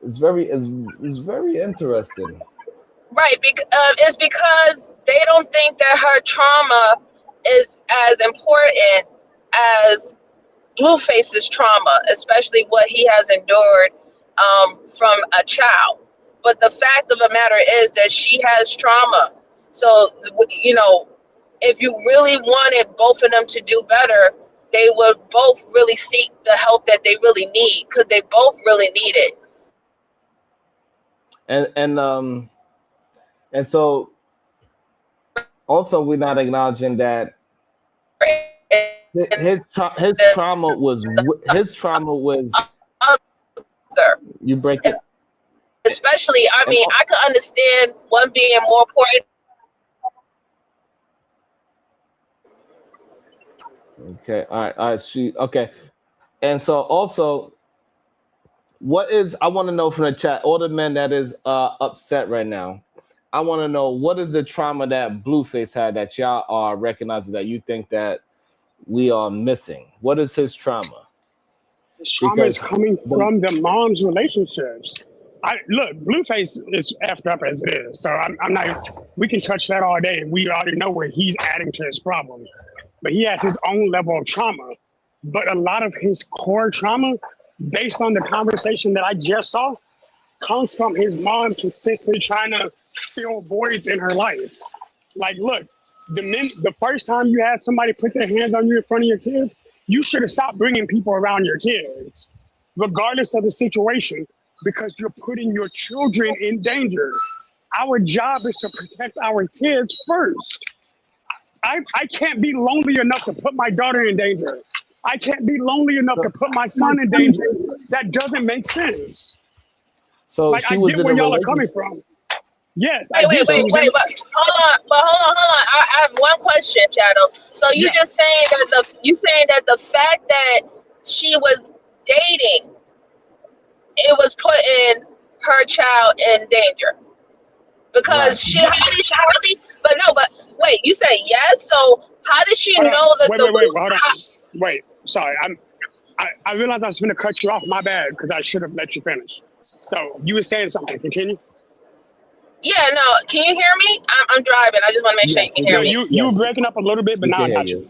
It's very interesting. Right. It's because they don't think that her trauma is as important as Blueface's trauma, especially what he has endured from a child. But the fact of the matter is that she has trauma. So, if you really wanted both of them to do better, they would both really seek the help that they really need, because they both really need it. And so also we're not acknowledging that his trauma was you break it. Especially, I could understand one being more important. Okay, all right, okay. And so also, I want to know from the chat, all the men that is upset right now, I want to know, what is the trauma that Blueface had that y'all are recognizing that you think that we are missing? What is his trauma? His trauma is coming from the mom's relationships. Look, Blueface is effed up as it is. So I'm not, we can touch that all day. We already know where he's adding to his problem. But he has his own level of trauma. But a lot of his core trauma, based on the conversation that I just saw, comes from his mom consistently trying to fill voids in her life. Like, look, the first time you had somebody put their hands on you in front of your kids, you should have stopped bringing people around your kids, regardless of the situation, because you're putting your children in danger. Our job is to protect our kids first. I can't be lonely enough to put my daughter in danger. I can't be lonely enough to put my son in danger. That doesn't make sense. So like, I get where y'all are coming from. Yes. Wait. Hold on. I have one question, Shadow. So you just saying that the fact that she was dating, it was putting her child in danger. Because but wait, you said yes. So how did she know that? Hold on. Wait, sorry. I realized I was going to cut you off. My bad, because I should have let you finish. So you were saying something. Continue. Yeah, no. Can you hear me? I'm driving. I just want to make sure you can hear me. You were breaking up a little bit, but now I got you.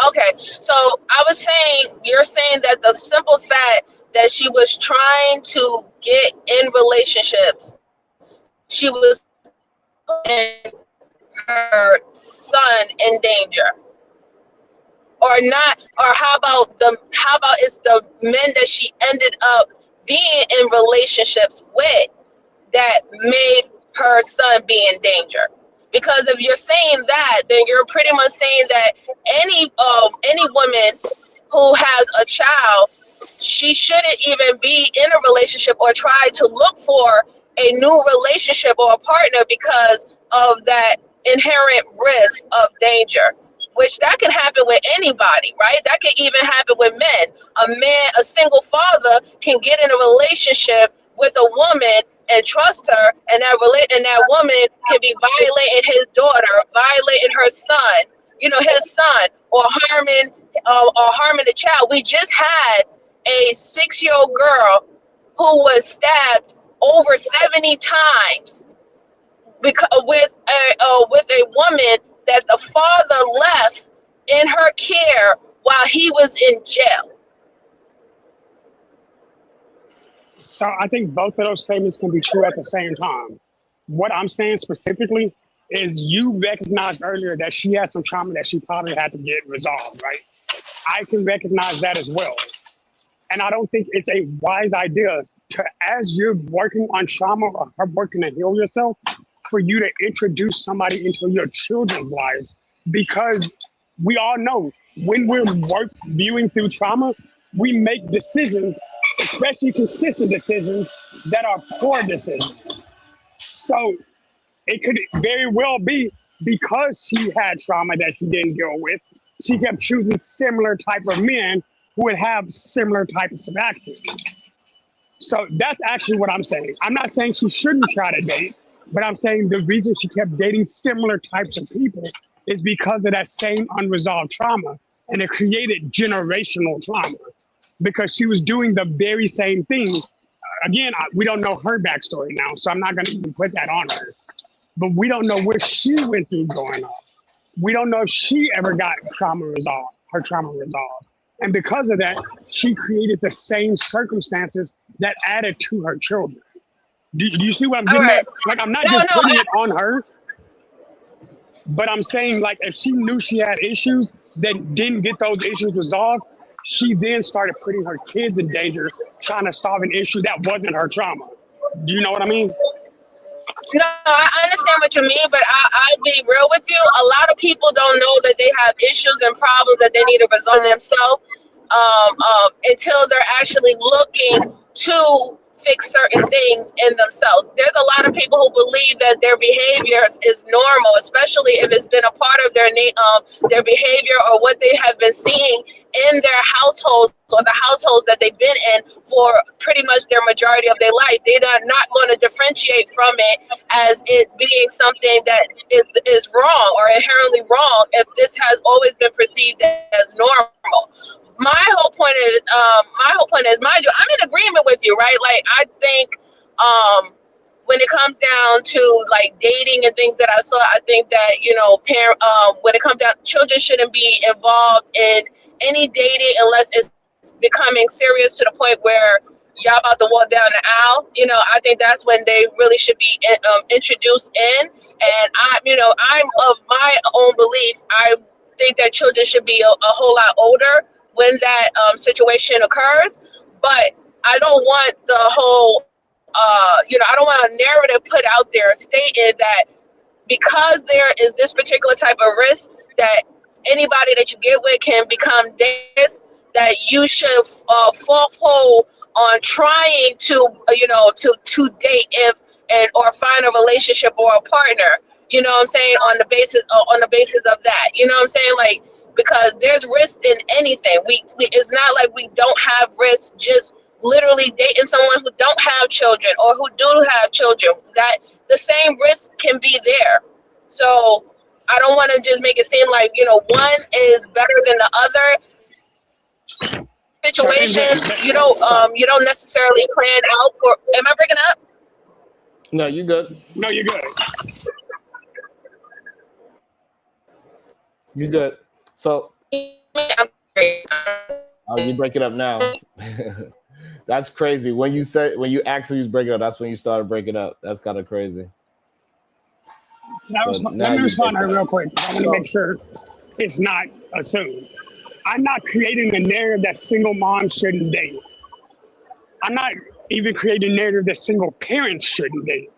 Okay, so I was saying, you're saying that the simple fact that she was trying to get in relationships, she was putting her son in danger, or not? Or how about it's the men that she ended up being in relationships with that made her son be in danger. Because if you're saying that, then you're pretty much saying that any woman who has a child, she shouldn't even be in a relationship or try to look for a new relationship or a partner because of that inherent risk of danger, which that can happen with anybody, right? That can even happen with men. A single father can get in a relationship with a woman and trust her, and that woman can be violating his daughter, violating her son, his son, or harming the child. We just had a 6-year-old girl who was stabbed over 70 times because with a woman that the father left in her care while he was in jail. So I think both of those statements can be true at the same time. What I'm saying specifically is you recognized earlier that she had some trauma that she probably had to get resolved, right? I can recognize that as well. And I don't think it's a wise idea to, as you're working on trauma or working to heal yourself, for you to introduce somebody into your children's lives, because we all know when we're viewing through trauma, we make decisions, especially consistent decisions, that are poor decisions. So it could very well be because she had trauma that she didn't deal with, she kept choosing similar type of men who would have similar types of actions. So that's actually what I'm saying. I'm not saying she shouldn't try to date, but I'm saying the reason she kept dating similar types of people is because of that same unresolved trauma, and it created generational trauma because she was doing the very same thing. Again, we don't know her backstory now, so I'm not going to even put that on her. But we don't know what she went through growing up. We don't know if she ever got her trauma resolved. And because of that, she created the same circumstances that added to her children. Do you see what I'm getting at? Like, I'm not just putting it on her, but I'm saying, like, if she knew she had issues that didn't get those issues resolved, she then started putting her kids in danger, trying to solve an issue that wasn't her trauma. Do you know what I mean? No, I understand what you mean, but I'll be real with you. A lot of people don't know that they have issues and problems that they need to resolve themselves until they're actually looking to fix certain things in themselves. There's a lot of people who believe that their behavior is normal, especially if it's been a part of their behavior or what they have been seeing in their households or the households that they've been in for pretty much their majority of their life. They are not going to differentiate from it as it being something that is wrong or inherently wrong if this has always been perceived as normal. My whole point is, mind you, I'm in agreement with you, right? Like, I think when it comes down to like dating and things that I saw, I think that, when it comes down, children shouldn't be involved in any dating unless it's becoming serious to the point where y'all about to walk down the aisle. I think that's when they really should be introduced in. And I'm of my own belief. I think that children should be a whole lot older when that situation occurs. But I don't want the whole, I don't want a narrative put out there stating that because there is this particular type of risk that anybody that you get with can become dangerous, that you should fall whole on trying to, to date or find a relationship or a partner. You know what I'm saying? On the basis of that. You know what I'm saying? Like, because there's risk in anything. It's not like we don't have risk just literally dating someone who don't have children or who do have children. That the same risk can be there. So I don't want to just make it seem like, one is better than the other. Situations you don't necessarily plan out for. Am I breaking up? No, you good. No, you're good. You good. So, I'm great. oh, you break it up now. That's crazy. When you actually was breaking up, that's when you started breaking up. That's kind of crazy. Let me respond to her real quick. I want to make sure it's not assumed. I'm not creating a narrative that single moms shouldn't date. I'm not even creating a narrative that single parents shouldn't date.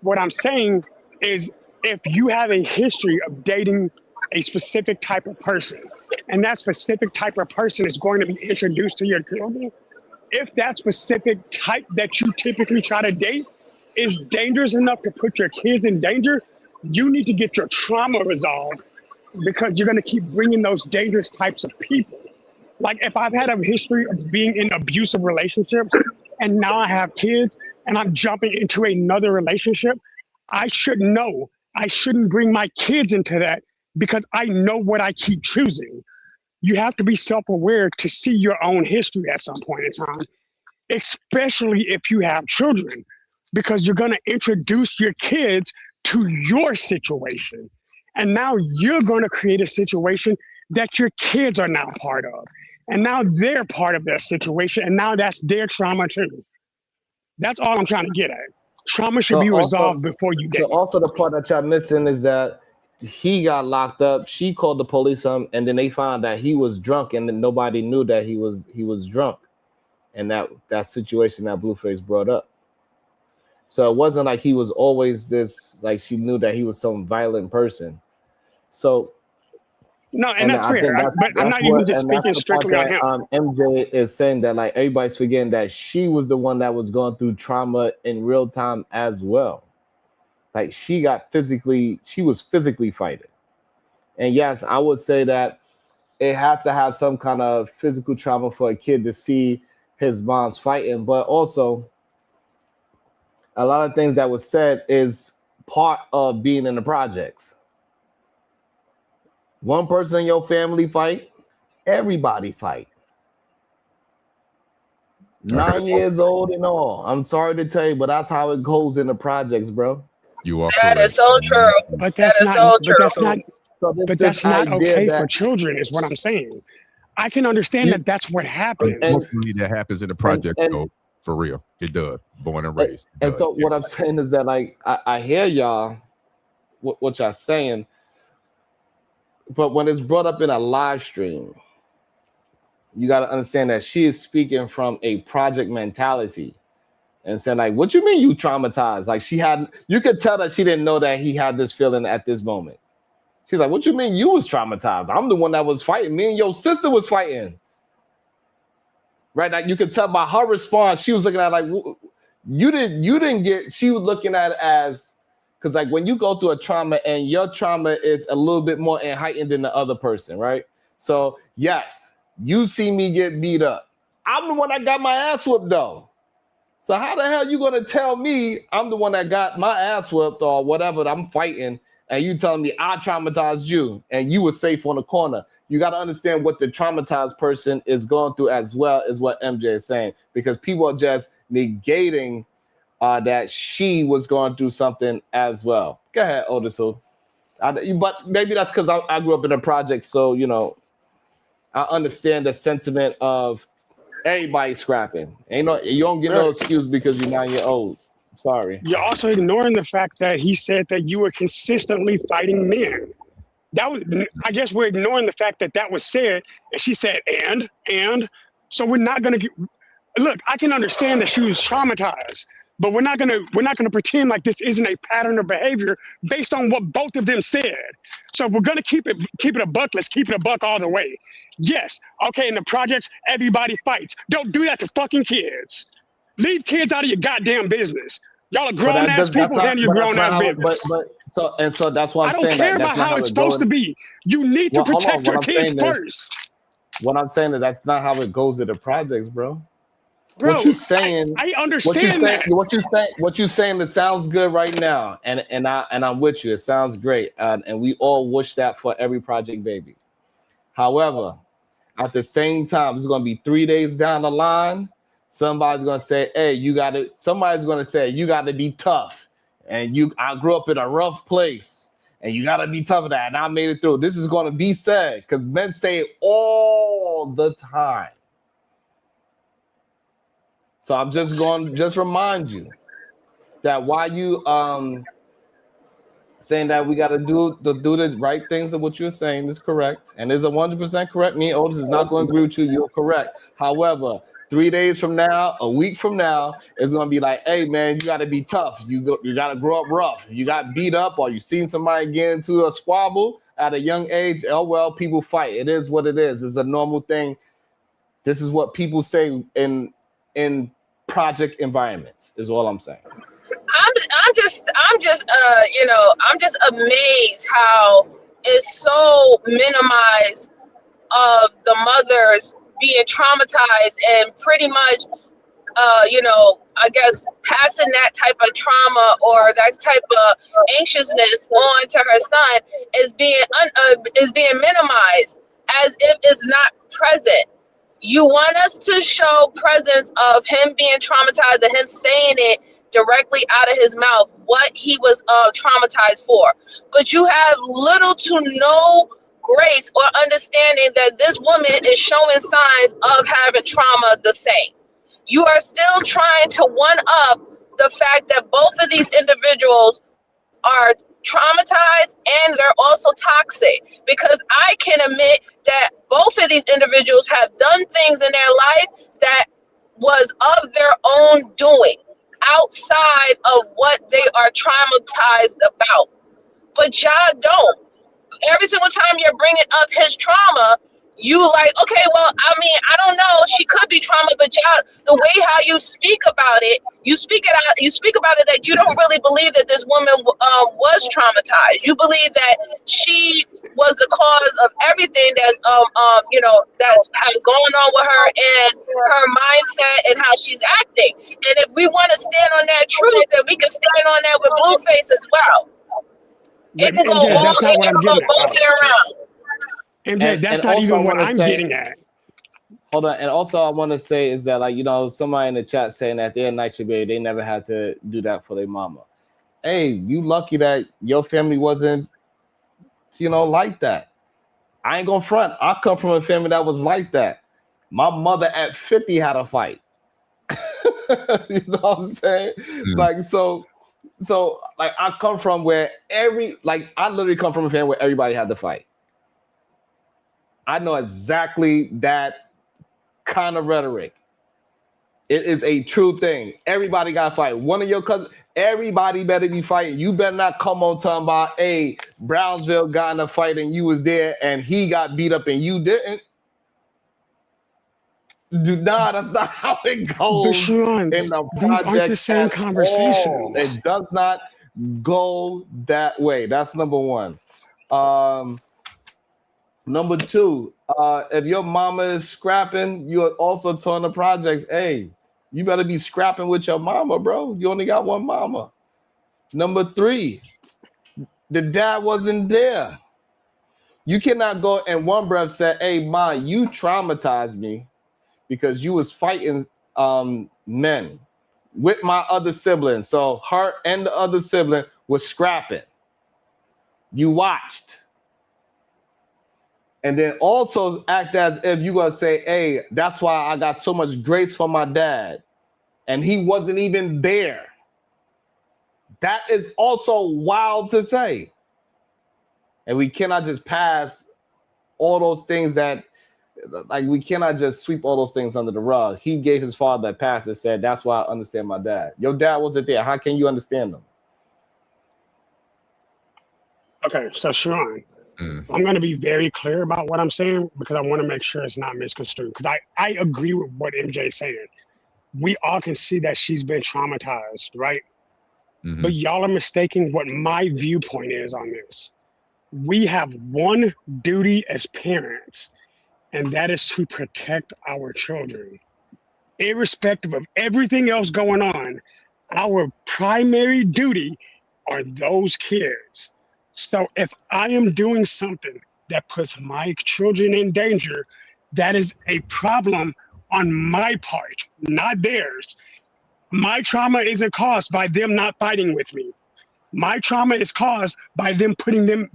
What I'm saying is, if you have a history of dating a specific type of person, and that specific type of person is going to be introduced to your children, if that specific type that you typically try to date is dangerous enough to put your kids in danger, you need to get your trauma resolved, because you're going to keep bringing those dangerous types of people. Like, if I've had a history of being in abusive relationships and now I have kids and I'm jumping into another relationship, I should know I shouldn't bring my kids into that, because I know what I keep choosing. You have to be self-aware to see your own history at some point in time, especially if you have children, because you're going to introduce your kids to your situation. And now you're going to create a situation that your kids are now part of. And now they're part of their situation. And now that's their trauma too. That's all I'm trying to get at. Trauma should be resolved before you date. So also the part that y'all missing is that he got locked up. She called the police on him, and then they found that he was drunk, and then nobody knew that he was drunk. And that situation that Blueface brought up. So it wasn't like he was always this, like she knew that he was some violent person. So no, and that's fair. But I'm not even just speaking strictly on him. MJ is saying that like everybody's forgetting that she was the one that was going through trauma in real time as well. Like she was physically fighting. And yes, I would say that it has to have some kind of physical trauma for a kid to see his mom's fighting, but also a lot of things that was said is part of being in the projects. One person in your family fight, everybody fight. 9 years old and all. I'm sorry to tell you, but that's how it goes in the projects, bro. You are That correct. is so true. But that's not. so But that's not. So But that's not okay for children, is what I'm saying. I can understand that that's what happens. Unfortunately, that happens in the project, though. For real, it does. Born and raised. And so what I'm saying is that like I hear y'all what y'all saying, but when it's brought up in a live stream, you got to understand that she is speaking from a project mentality and saying like, what you mean you traumatized? Like you could tell that she didn't know that he had this feeling at this moment. She's like, what you mean you was traumatized? I'm the one that was fighting. Me and your sister was fighting. Right now, you could tell by her response, she was looking at like, you didn't get, she was looking at it as, because like when you go through a trauma and your trauma is a little bit more heightened than the other person, right? So yes, you see me get beat up. I'm the one that got my ass whooped though. So how the hell you gonna tell me I'm the one that got my ass whooped or whatever that I'm fighting, and you telling me I traumatized you and you were safe on the corner? You got to understand what the traumatized person is going through as well as what MJ is saying, because people are just negating that she was going through something as well. Go ahead, Odasul. But maybe that's because I grew up in a project, so you know I understand the sentiment of everybody scrapping. You don't get no excuse because you're 9 years old. Sorry. You're also ignoring the fact that he said that you were consistently fighting men. That was, I guess we're ignoring the fact that that was said, and she said, and, so we're not gonna look, I can understand that she was traumatized, but we're not gonna pretend like this isn't a pattern of behavior based on what both of them said. So if we're gonna keep it a buck, let's keep it a buck all the way. Yes, okay, in the projects, everybody fights. Don't do that to fucking kids. Leave kids out of your goddamn business. Y'all are grown ass people, handle your grown ass business. So that's what I'm saying. I don't care about how it's supposed to be. You need to protect your kids first. What I'm saying is that's not how it goes to the projects, bro. What you saying? I understand that. What you saying? It sounds good right now, and I'm with you. It sounds great, and we all wish that for every project baby. However, at the same time, it's going to be 3 days down the line. Somebody's gonna say, "Hey, somebody's gonna say you got to be tough." And I grew up in a rough place, and you got to be tough of that. And I made it through. This is gonna be said because men say it all the time. So I'm just going to remind you that while you saying that we got to do the right things of what you're saying is correct, and is 100% correct. Me, Otis is not going to agree with you. You're correct. However, 3 days from now, a week from now, it's gonna be like, hey man, you gotta be tough. You gotta grow up rough. You got beat up or you seen somebody get into a squabble at a young age. Oh well, people fight. It is what it is. It's a normal thing. This is what people say in project environments, is all I'm saying. I'm just amazed how it's so minimized of the mothers being traumatized and pretty much I guess passing that type of trauma or that type of anxiousness on to her son is being minimized as if it's not present. You want us to show presence of him being traumatized and him saying it directly out of his mouth what he was traumatized for, but you have little to no grace or understanding that this woman is showing signs of having trauma the same. You are still trying to one up the fact that both of these individuals are traumatized and they're also toxic, because I can admit that both of these individuals have done things in their life that was of their own doing outside of what they are traumatized about, but y'all don't. Every single time you're bringing up his trauma, you like, okay, well, I mean, I don't know, she could be trauma, but y'all, the way how you speak about it, you speak about it that you don't really believe that this woman was traumatized. You believe that she was the cause of everything that's that has going on with her and her mindset and how she's acting. And if we want to stand on that truth, then we can stand on that with Blueface as well. But It can go MJ, that's not what I'm getting at, both though. around. MJ, that's And not also I even what want to I'm say, getting at. hold on. And also I want to say is that, like, somebody in the chat saying that they're Nitro Baby, they never had to do that for their mama. Hey, you lucky that your family wasn't, like that. I ain't gonna front. I come from a family that was like that. My mother at 50 had a fight. You know what I'm saying? Like, so like I come from where I literally come from a family where everybody had to fight. I know exactly that kind of rhetoric. It is a true thing. Everybody got to fight. One of your cousins, everybody better be fighting. You better not come on talking about, hey, Brownsville got in a fight and you was there and he got beat up and you didn't. Nah, that's not how it But goes Sean, in the these aren't the projects same at all. conversations. It does not go that way. That's number one. Number two, if your mama is scrapping, you're also telling the projects, hey, you better be scrapping with your mama, bro. You only got one mama. Number three, the dad wasn't there. You cannot go in one breath say, hey, ma, you traumatized me because you was fighting men with my other sibling. So her and the other sibling was scrapping. You watched. And then also act as if you're going to say, hey, that's why I got so much grace from my dad. And he wasn't even there. That is also wild to say. And we cannot just pass all those things that, like, we cannot just sweep all those things under the rug. He gave his father a pass and said, that's why I understand my dad. Your dad wasn't there. How can you understand them? Okay, so Sean, I'm going to be very clear about what I'm saying because I want to make sure it's not misconstrued. Because I agree with what MJ is saying. We all can see that she's been traumatized, right? But y'all are mistaking what my viewpoint is on this. We have one duty as parents, and that is to protect our children. Irrespective of everything else going on, our primary duty are those kids. So if I am doing something that puts my children in danger, that is a problem on my part, not theirs. My trauma isn't caused by them not fighting with me. My trauma is caused by putting them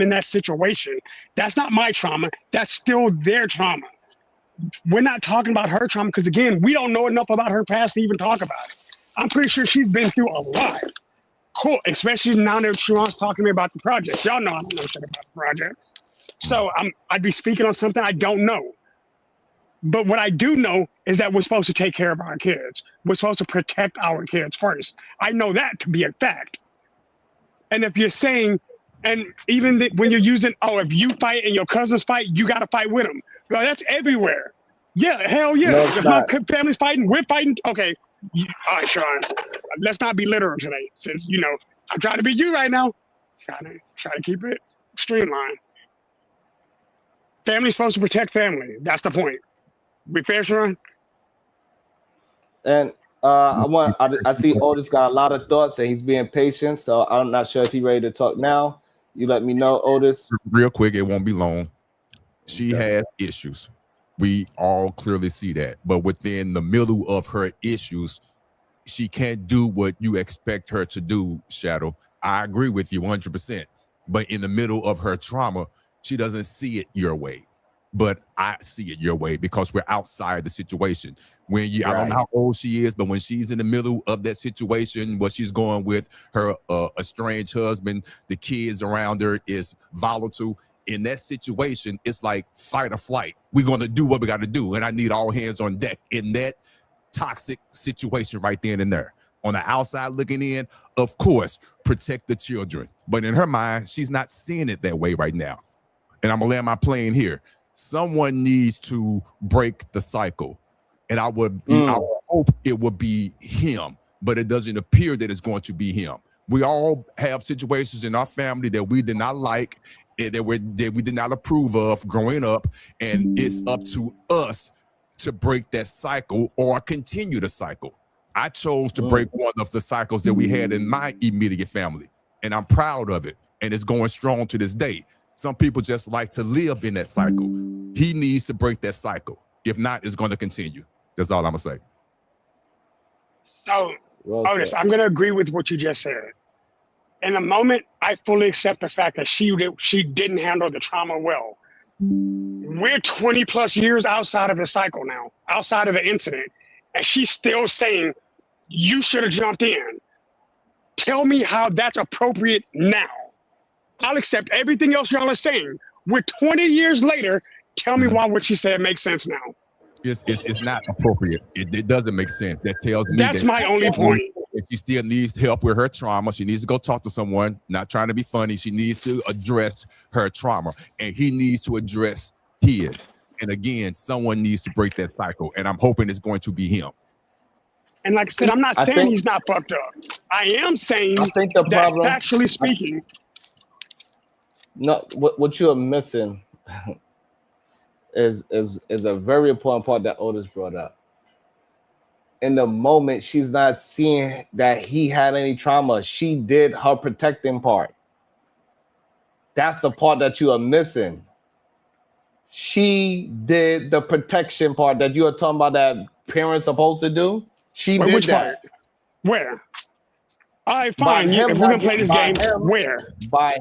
in that situation. That's not my trauma. That's still their trauma. We're not talking about her trauma because, again, we don't know enough about her past to even talk about it. I'm pretty sure she's been through a lot. Cool, especially now that Sharon's talking to me about the project. Y'all know I don't know shit about the project. So I'd be speaking on something I don't know. But what I do know is that we're supposed to take care of our kids. We're supposed to protect our kids first. I know that to be a fact. And if you're saying, and even when you're using, oh, if you fight and your cousins fight, you got to fight with them. Well, that's everywhere. Yeah, hell yeah. No, it's If my not. family's fighting, we're fighting. Okay. All right, Sean. Let's not be literal today, since, I'm trying to be you right now. Try to keep it streamlined. Family's supposed to protect family. That's the point. We fair, Sean? And I see Otis got a lot of thoughts and he's being patient. So I'm not sure if he's ready to talk now. You let me know, Otis. Real quick, it won't be long. She has issues. We all clearly see that. But within the middle of her issues, she can't do what you expect her to do, Shadow. I agree with you 100%. But in the middle of her trauma, she doesn't see it your way. But I see it your way because we're outside the situation. When you, I don't know how old she is, but when she's in the middle of that situation, what she's going with her estranged husband, the kids around her is volatile. In that situation, it's like fight or flight. We're going to do what we got to do. And I need all hands on deck in that toxic situation right then and there. On the outside looking in, of course, protect the children. But in her mind, she's not seeing it that way right now. And I'm going to land my plane here. Someone needs to break the cycle. And I would hope it would be him, but it doesn't appear that it's going to be him. We all have situations in our family that we did not like, that we did not approve of growing up, and it's up to us to break that cycle or continue the cycle. I chose to break one of the cycles that we had in my immediate family, and I'm proud of it, and it's going strong to this day. Some people just like to live in that cycle. He needs to break that cycle. If not, it's going to continue. That's all I'm going to say. So, Otis, I'm going to agree with what you just said. In the moment, I fully accept the fact that she didn't handle the trauma well. We're 20 plus years outside of the cycle now, outside of the incident, and she's still saying, you should have jumped in. Tell me how that's appropriate now. I'll accept everything else y'all are saying. We're 20 years later. Tell me why what she said makes sense now. It's not appropriate. It doesn't make sense. That tells me that's my only point. If she still needs help with her trauma, she needs to go talk to someone. Not trying to be funny. She needs to address her trauma, and he needs to address his. And again, someone needs to break that cycle, and I'm hoping it's going to be him. And like I said, I'm not saying he's not fucked up. I am saying that factually speaking. No, what you are missing is a very important part that Otis brought up. In the moment, she's not seeing that he had any trauma. She did her protecting part. That's the part that you are missing. She did the protection part that you are talking about that parents supposed to do. She did which that. Part? Where? All right, fine. If we're gonna play this game, where? By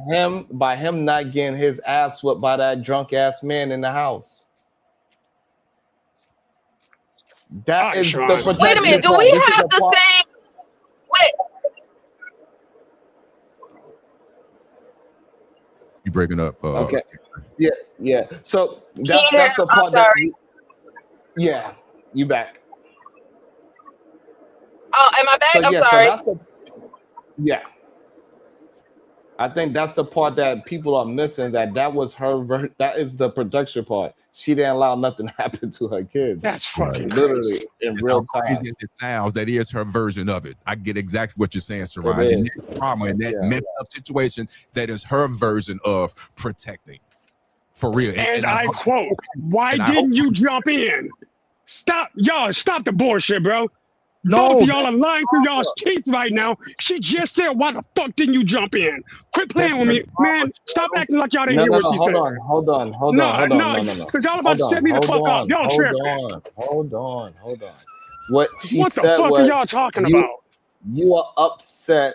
him not getting his ass whipped by that drunk ass man in the house. That is the protection. Wait a minute. Do we have the same? Wait. You breaking up? Okay. Yeah. So that's the part. Yeah, you back. Oh, am I back? I'm sorry. So yeah. I think that's the part that people are missing. That was her. That is the production part. She didn't allow nothing to happen to her kids. That's fucking literally crazy. in real time. Crazy as it sounds, that is her version of it. I get exactly what you're saying, Saran. In that trauma, in that messed up situation, that is her version of protecting. For real. And I quote, why didn't you jump in? Stop the bullshit, bro. No, both of y'all are lying through y'all's teeth right now. She just said, why the fuck didn't you jump in? Quit playing with me, man. Stop acting like y'all didn't hear what she said. Hold on. Because y'all about to set me the fuck up. Y'all tripping. Hold on. What the fuck are y'all talking about? You are upset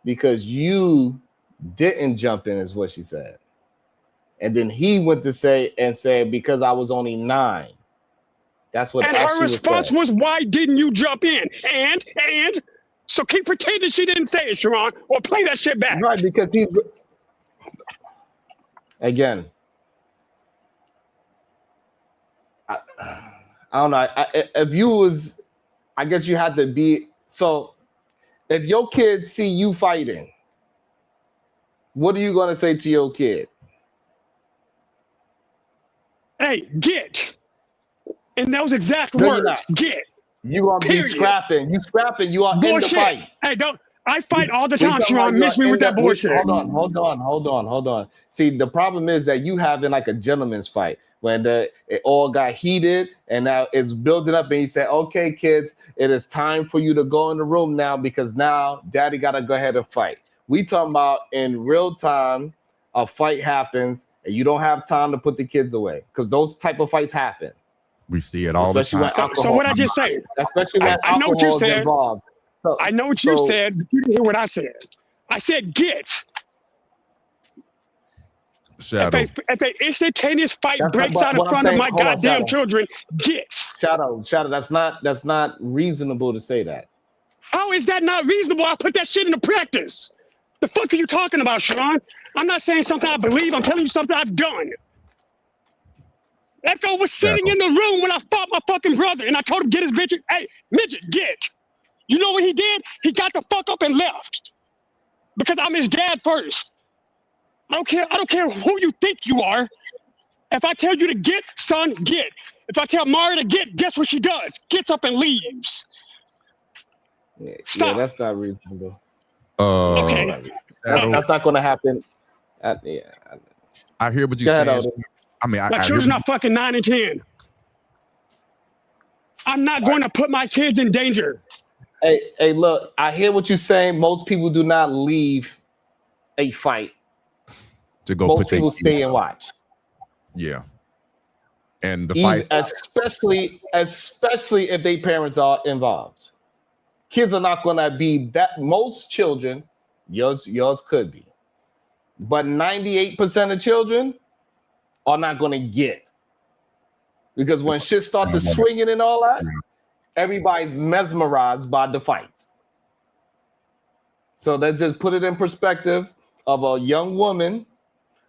because you didn't jump in, is what she said. And then he went to say because I was only 9. That's what. And her response was, "Why didn't you jump in?" And so keep pretending she didn't say it, Sharon, or play that shit back. Right, because he's again. I don't know. If you was, I guess you had to be. So if your kids see you fighting, what are you gonna say to your kid? Hey, get. In those exact No, you're not. words, get. You gonna be Period. scrapping. You scrapping. You are in the Bullshit. fight. Hey, don't. I fight all the We time, talking about Sean. you are Miss me in with that the. bullshit. Hold on. See, the problem is that you having like a gentleman's fight when it all got heated and now it's building up, and you say, "Okay, kids, it is time for you to go in the room now because now Daddy gotta go ahead and fight." We talking about in real time, a fight happens and you don't have time to put the kids away because those type of fights happen, We see it all the especially when time. So what I just say? especially when I know what you alcohol is said. involved. I know what you said, but you didn't hear what I said. I said get. Shadow. If a instantaneous fight That's breaks but out in what I'm front of saying. my Hold on, goddamn Shadow. children, get. Shadow. That's not reasonable to say that. How is that not reasonable? I put that shit into practice. The fuck are you talking about, Sean? I'm not saying something I believe. I'm telling you something I've done. That girl was sitting Shadow. in the room when I fought my fucking brother, and I told him, get his bitch. Hey, midget, get. You know what he did? He got the fuck up and left. Because I'm his dad first. I don't care who you think you are. If I tell you to get, son, get. If I tell Mara to get, guess what she does? Gets up and leaves. Yeah, Stop. that's not reasonable. Okay. That's not going to happen. I hear what you're Go ahead, saying. Otis. I mean, My I hear children are fucking 9 and 10. I'm not going to put my kids in danger. Hey, look, I hear what you're saying. Most people do not leave a fight. to go Most put their people stay and watch. Yeah. And the Even, fight, especially if their parents are involved. Kids are not going to be that. Most children, yours could be, but 98% of children are not going to get, because when shit starts to swinging and all that, everybody's mesmerized by the fight. So let's just put it in perspective of a young woman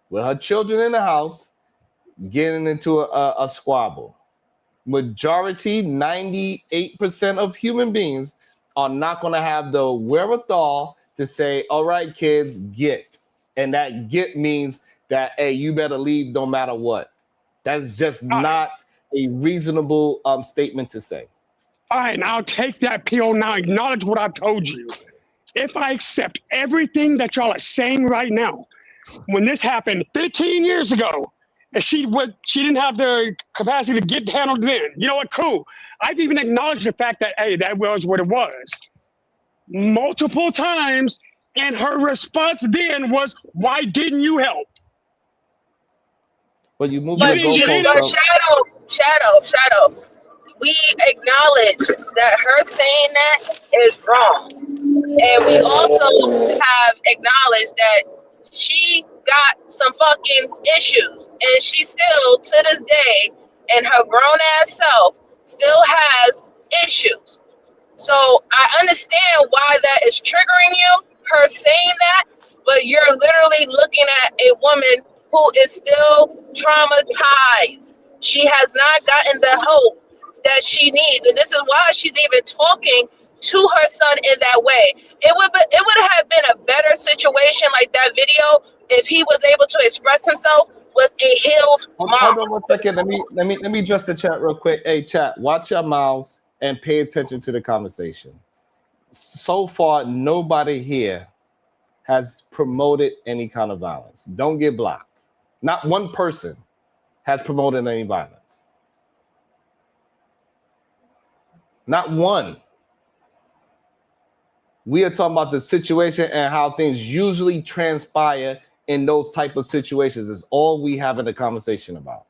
with her children in the house getting into a squabble. Majority, 98% of human beings are not going to have the wherewithal to say, all right, kids, get. And that get means that, hey, you better leave no matter what. That's just not a reasonable statement to say. Fine, I'll take that pill now. Acknowledge what I've told you. If I accept everything that y'all are saying right now, when this happened 15 years ago, and she didn't have the capacity to get handled then. You know what? Cool. I've even acknowledged the fact that, hey, that was what it was. Multiple times, and her response then was, why didn't you help? But you move But the goalpost. Shadow. We acknowledge that her saying that is wrong. And we also have acknowledged that she got some fucking issues. And she still, to this day, and her grown ass self, still has issues. So I understand why that is triggering you, her saying that, but you're literally looking at a woman who is still traumatized. She has not gotten the hope that she needs. And this is why she's even talking to her son in that way. It would have been a better situation like that video if he was able to express himself with a healed mom. Hold on 1 second. Let me address the chat real quick. Hey, chat, watch your mouths and pay attention to the conversation. So far, nobody here has promoted any kind of violence. Don't get blocked. Not one person has promoted any violence. Not one. We are talking about the situation and how things usually transpire in those type of situations. Is all we having a conversation about.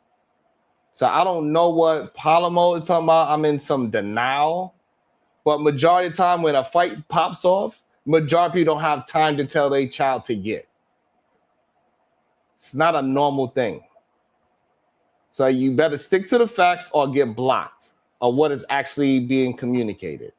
So I don't know what Palomo is talking about. I'm in some denial. But majority of the time when a fight pops off, majority of people don't have time to tell their child to get. It's not a normal thing. So you better stick to the facts or get blocked of what is actually being communicated.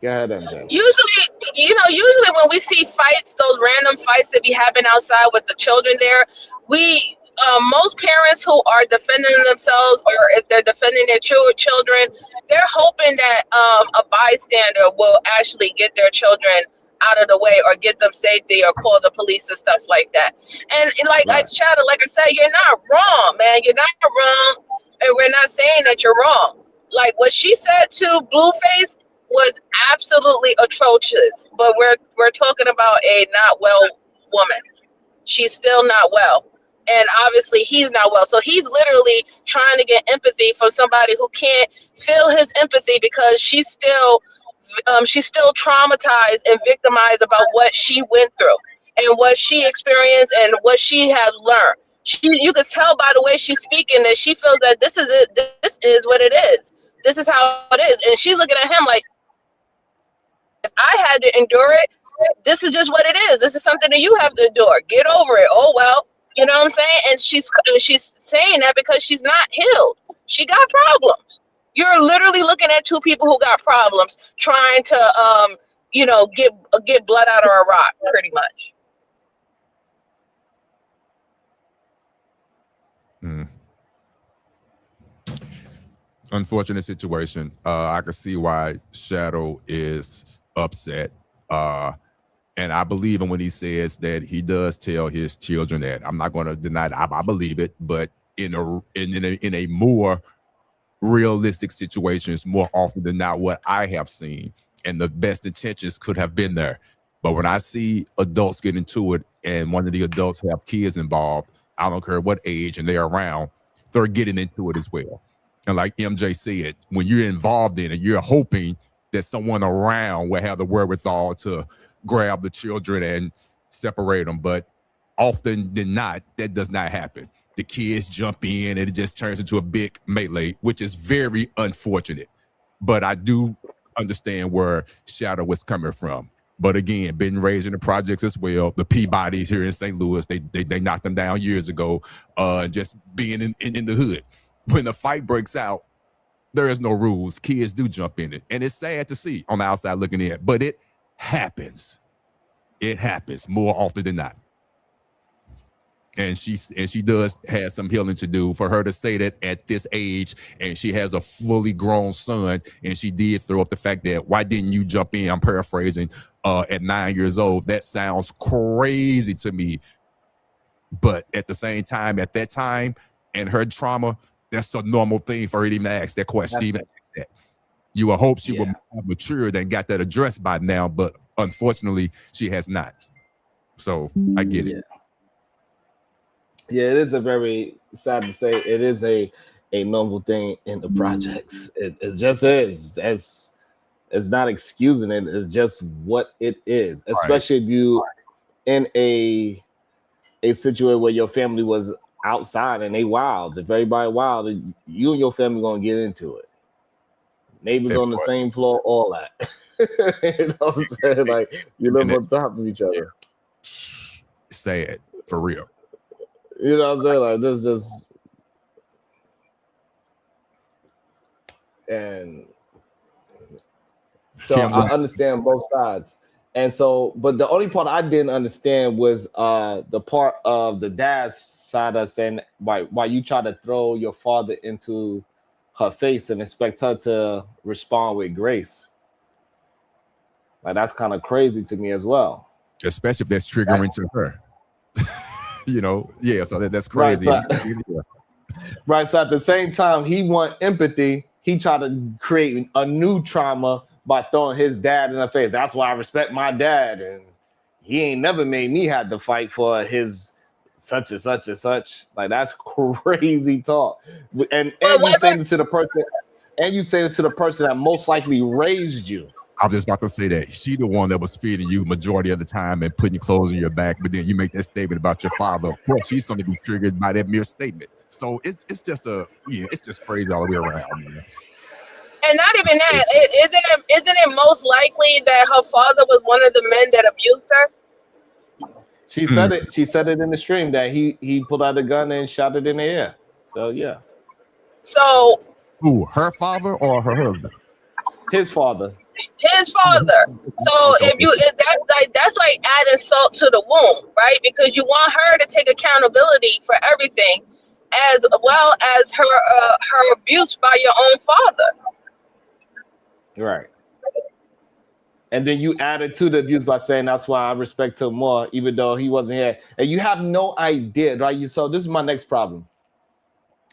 Go ahead, MJ. Usually when we see fights, those random fights that be happening outside with the children there, we most parents who are defending themselves, or if they're defending their children, they're hoping that a bystander will actually get their children out of the way, or get them safety, or call the police and stuff like that. And like I chatted, like I said, you're not wrong, man. You're not wrong, and we're not saying that you're wrong. Like what she said to Blueface was absolutely atrocious. But we're talking about a not well woman. She's still not well. And obviously he's not well. So he's literally trying to get empathy from somebody who can't feel his empathy, because she's still traumatized and victimized about what she went through and what she experienced and what she had learned. You could tell by the way she's speaking that she feels that this is it. This is what it is. This is how it is. And she's looking at him like, if I had to endure it, this is just what it is. This is something that you have to endure. Get over it. Oh well, you know what I'm saying? And she's saying that because she's not healed. She got problems. You're literally looking at two people who got problems, trying to get blood out of a rock, pretty much. Unfortunate situation. I can see why Shadow is upset. And I believe him when he says that he does tell his children that. I'm not going to deny it. I believe it, but in a more realistic situations, more often than not, what I have seen, and the best intentions could have been there. But when I see adults get into it, and one of the adults have kids involved, I don't care what age, and they're around, they're getting into it as well. And like MJ said, when you're involved in it, you're hoping that someone around will have the wherewithal to grab the children and separate them. But often than not, that does not happen. The kids jump in and it just turns into a big melee, which is very unfortunate. But I do understand where Shadow was coming from. But again, been raised in the projects as well. The Peabodys here in St. Louis, they knocked them down years ago. Just being in the hood. When the fight breaks out, there is no rules. Kids do jump in it. And it's sad to see on the outside looking in, but it happens. It happens more often than not. And she does have some healing to do. For her to say that at this age, and she has a fully grown son, and she did throw up the fact that, why didn't you jump in? I'm paraphrasing, at 9 years old. That sounds crazy to me. But at the same time, at that time, and her trauma, that's a normal thing for her to even ask that question. Even ask that. You would hope she would have matured and got that addressed by now, but unfortunately, she has not. So I get it. Yeah, it is a very sad to say. It is a normal thing in the projects. It just is. It's not excusing it. It's just what it is. Especially if you in a situation where your family was outside and they wild. If everybody wild, you and your family gonna get into it. Neighbors on the same floor, all that. You know what I'm saying? Like, you live on top of each other. Say it for real. You know what I'm saying? Like, this just, and so I understand both sides. And so, but the only part I didn't understand was the part of the dad's side of saying why you try to throw your father into her face and expect her to respond with grace. Like, that's kind of crazy to me as well. Especially if that's triggering to her. You know, so that's crazy. Right. So at the same time, he want empathy. He tried to create a new trauma by throwing his dad in the face. That's why I respect my dad, and he ain't never made me have to fight for his such and such and such. Like, that's crazy talk. And you say this to the person, that most likely raised you. I was just about to say that she the one that was feeding you majority of the time and putting your clothes on your back, but then you make that statement about your father. Of course, she's going to be triggered by that mere statement. So it's just it's just crazy all the way around. Man. And not even that, isn't it most likely that her father was one of the men that abused her? She said it. She said it in the stream that he pulled out a gun and shot it in the air. So yeah. So who? Her father or her husband? His father. his father. So that's like adding salt to the wound, right? Because you want her to take accountability for everything, as well as her abuse by your own father. Right. And then you added to the abuse by saying that's why I respect him more, even though he wasn't here. And you have no idea, right? So this is my next problem.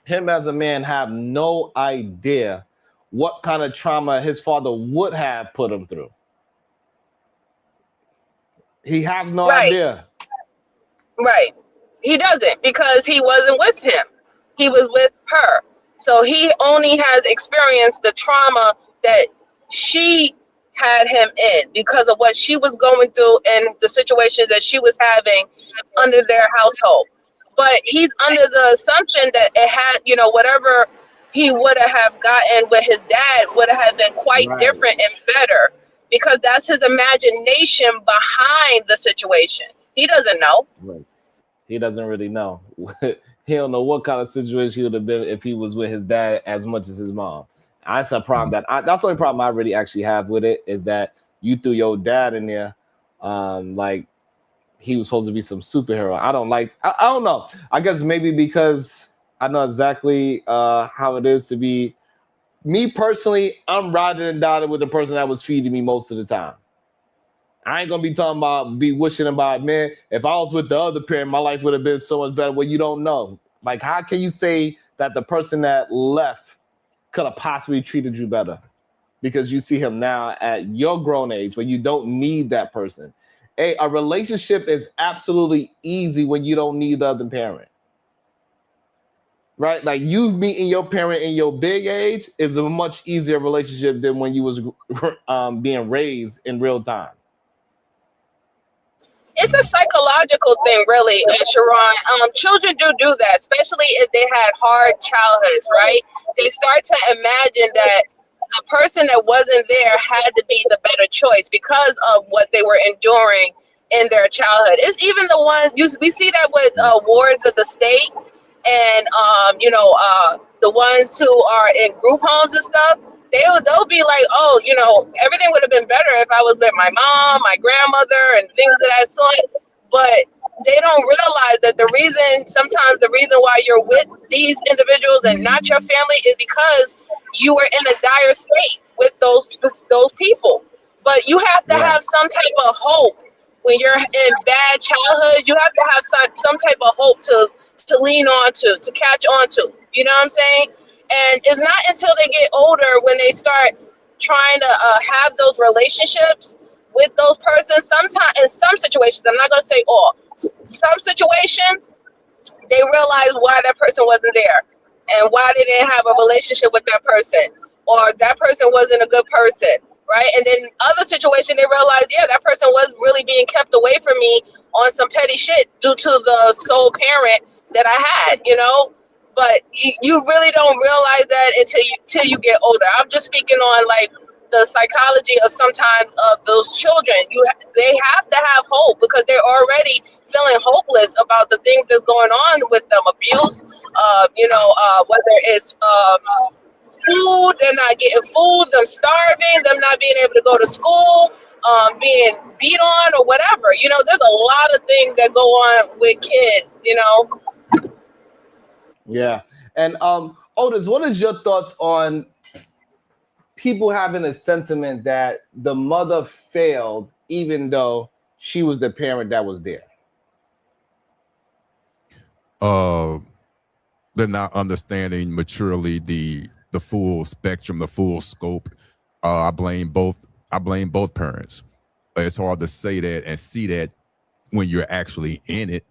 Him as a man have no idea what kind of trauma his father would have put him through. He has no idea. Right. He doesn't, because he wasn't with him. He was with her. So he only has experienced the trauma that she had him in because of what she was going through and the situations that she was having under their household. But he's under the assumption that it had, whatever he would have gotten with his dad would have been quite different and better, because that's his imagination behind the situation. He doesn't know. Right. He doesn't really know. He don't know what kind of situation he would have been if he was with his dad as much as his mom. That's a problem that's the only problem I really actually have with it, is that you threw your dad in there like he was supposed to be some superhero. I don't know. I guess maybe because I know exactly how it is to be. Me personally, I'm riding and dying with the person that was feeding me most of the time. I ain't gonna be wishing about, man, if I was with the other parent, my life would have been so much better. Well, you don't know. Like, how can you say that the person that left could have possibly treated you better? Because you see him now at your grown age where you don't need that person. A relationship is absolutely easy when you don't need the other parent. Right? Like, you meeting your parent in your big age is a much easier relationship than when you was being raised in real time. It's a psychological thing, really, Sharon. Children do that, especially if they had hard childhoods, right? They start to imagine that the person that wasn't there had to be the better choice because of what they were enduring in their childhood. It's even the ones we see that with wards of the state, and the ones who are in group homes and stuff. They'll be like, oh, everything would have been better if I was with my mom, my grandmother, and things of that sort. But they don't realize that sometimes the reason why you're with these individuals and not your family is because you were in a dire state with those people. But you have to have some type of hope when you're in bad childhood. You have to have some type of hope to lean on to catch on to. You know what I'm saying? And it's not until they get older when they start trying to have those relationships with those persons. Sometimes, in some situations, I'm not going to say all, some situations, they realize why that person wasn't there and why they didn't have a relationship with that person, or that person wasn't a good person, right? And then other situations, they realize, yeah, that person was really being kept away from me on some petty shit due to the sole parent that I had, But you really don't realize that until you get older. I'm just speaking on like the psychology of sometimes of those children. They have to have hope because they're already feeling hopeless about the things that's going on with them. Abuse, whether it's food, they're not getting food, them starving, them not being able to go to school, being beat on or whatever. There's a lot of things that go on with kids. Yeah. And Otis, what is your thoughts on people having a sentiment that the mother failed even though she was the parent that was there? They're not understanding maturely the full spectrum, the full scope. I blame both parents. It's hard to say that and see that when you're actually in it.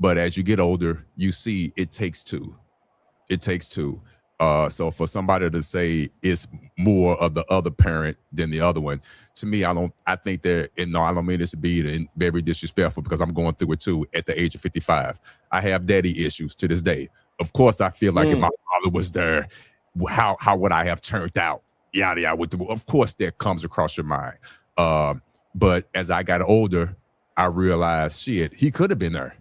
But as you get older, you see it takes two. It takes two. So for somebody to say it's more of the other parent than the other one, to me, I don't mean this to be very disrespectful because I'm going through it too at the age of 55. I have daddy issues to this day. Of course, I feel like if my father was there, how would I have turned out? Yada, yada. Of course, that comes across your mind. But as I got older, I realized, shit, he could have been there.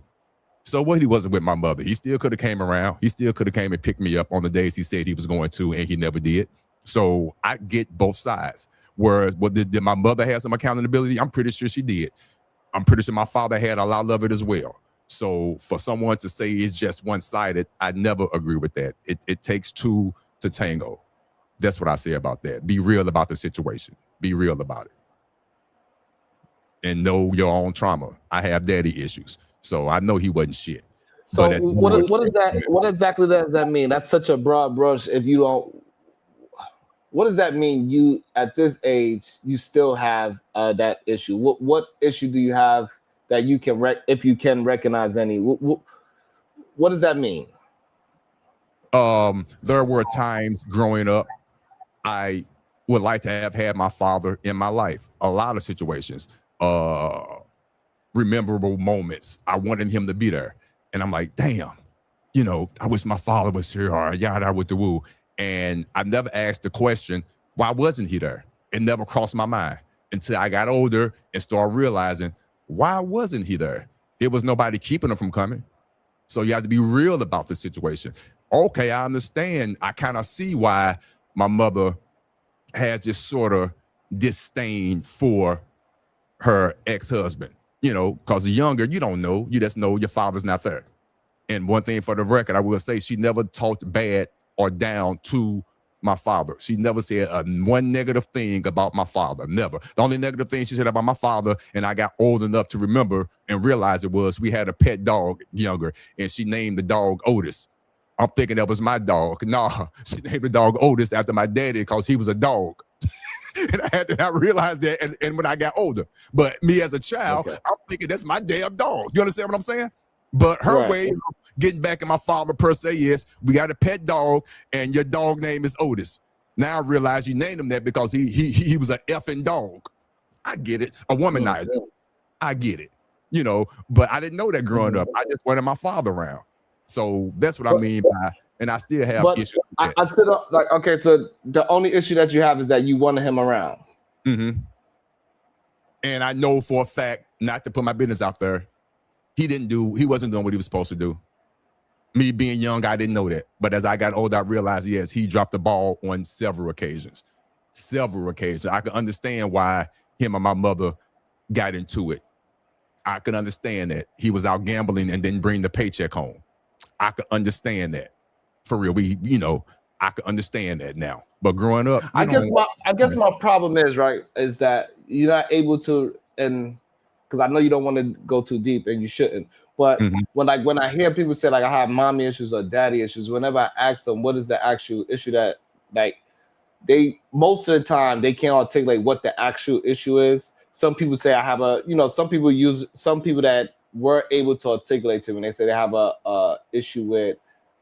So what, he wasn't with my mother. He still could have came around. He still could have came and picked me up on the days he said he was going to, and he never did. So I get both sides. Whereas, did my mother have some accountability? I'm pretty sure she did. I'm pretty sure my father had a lot of it as well. So for someone to say it's just one-sided, I never agree with that. It takes two to tango. That's what I say about that. Be real about the situation. Be real about it. And know your own trauma. I have daddy issues. So I know he wasn't shit. So what exactly does that mean? That's such a broad brush. If you don't, what does that mean? You at this age, you still have that issue. What issue do you have that you can if you can recognize any? What does that mean? There were times growing up I would like to have had my father in my life. A lot of situations, memorable moments. I wanted him to be there. And I'm like, damn, I wish my father was here or yada with the woo. And I never asked the question, why wasn't he there? It never crossed my mind until I got older and started realizing, why wasn't he there? It was nobody keeping him from coming. So you have to be real about the situation. Okay, I understand. I kind of see why my mother has this sort of disdain for her ex-husband, because the younger, you don't know. You just know your father's not there. And one thing for the record, I will say she never talked bad or down to my father. She never said one negative thing about my father. Never. The only negative thing she said about my father, and I got old enough to remember and realize it, was we had a pet dog younger, and she named the dog Otis. I'm thinking that was my dog. Nah, she named the dog Otis after my daddy because he was a dog. And I realized that and when I got older. But me as a child, okay, I'm thinking that's my damn dog. You understand what I'm saying? But her way of getting back at my father per se is, we got a pet dog and your dog name is Otis. Now I realize you named him that because he was an effing dog. I get it. A womanizer. I get it. But I didn't know that growing up. I just wanted my father around. So that's what I mean by, and I still have issues with that. I still don't, like, okay, so the only issue that you have is that you wanted him around. Mm-hmm. And I know for a fact, not to put my business out there, he wasn't doing what he was supposed to do. Me being young, I didn't know that. But as I got older, I realized, yes, he dropped the ball on several occasions. I can understand why him and my mother got into it. I can understand that. He was out gambling and didn't bring the paycheck home. I could understand that. For real, I could understand that now. But growing up, I guess my problem is that you're not able to, and because I know you don't want to go too deep and you shouldn't. But when I hear people say like I have mommy issues or daddy issues, whenever I ask them what is the actual issue that they most of the time they can't articulate what the actual issue is. Some people say I have some people that were able to articulate to me. They say they have a issue with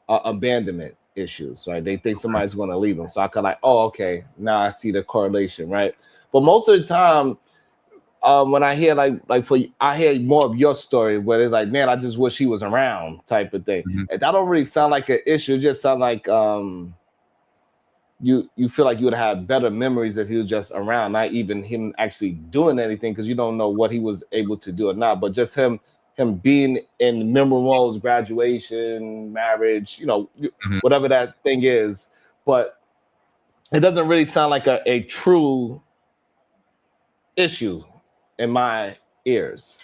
abandonment issues, right? They think somebody's going to leave them. So I could oh, okay, now I see the correlation, right? But most of the time, when I hear I hear more of your story where it's like, man, I just wish he was around type of thing. And that don't really sound like an issue. It just sound like you feel like you would have better memories if he was just around, not even him actually doing anything, because you don't know what he was able to do or not, but just him being in memorable graduation, marriage, whatever that thing is. But it doesn't really sound like a true issue in my ears.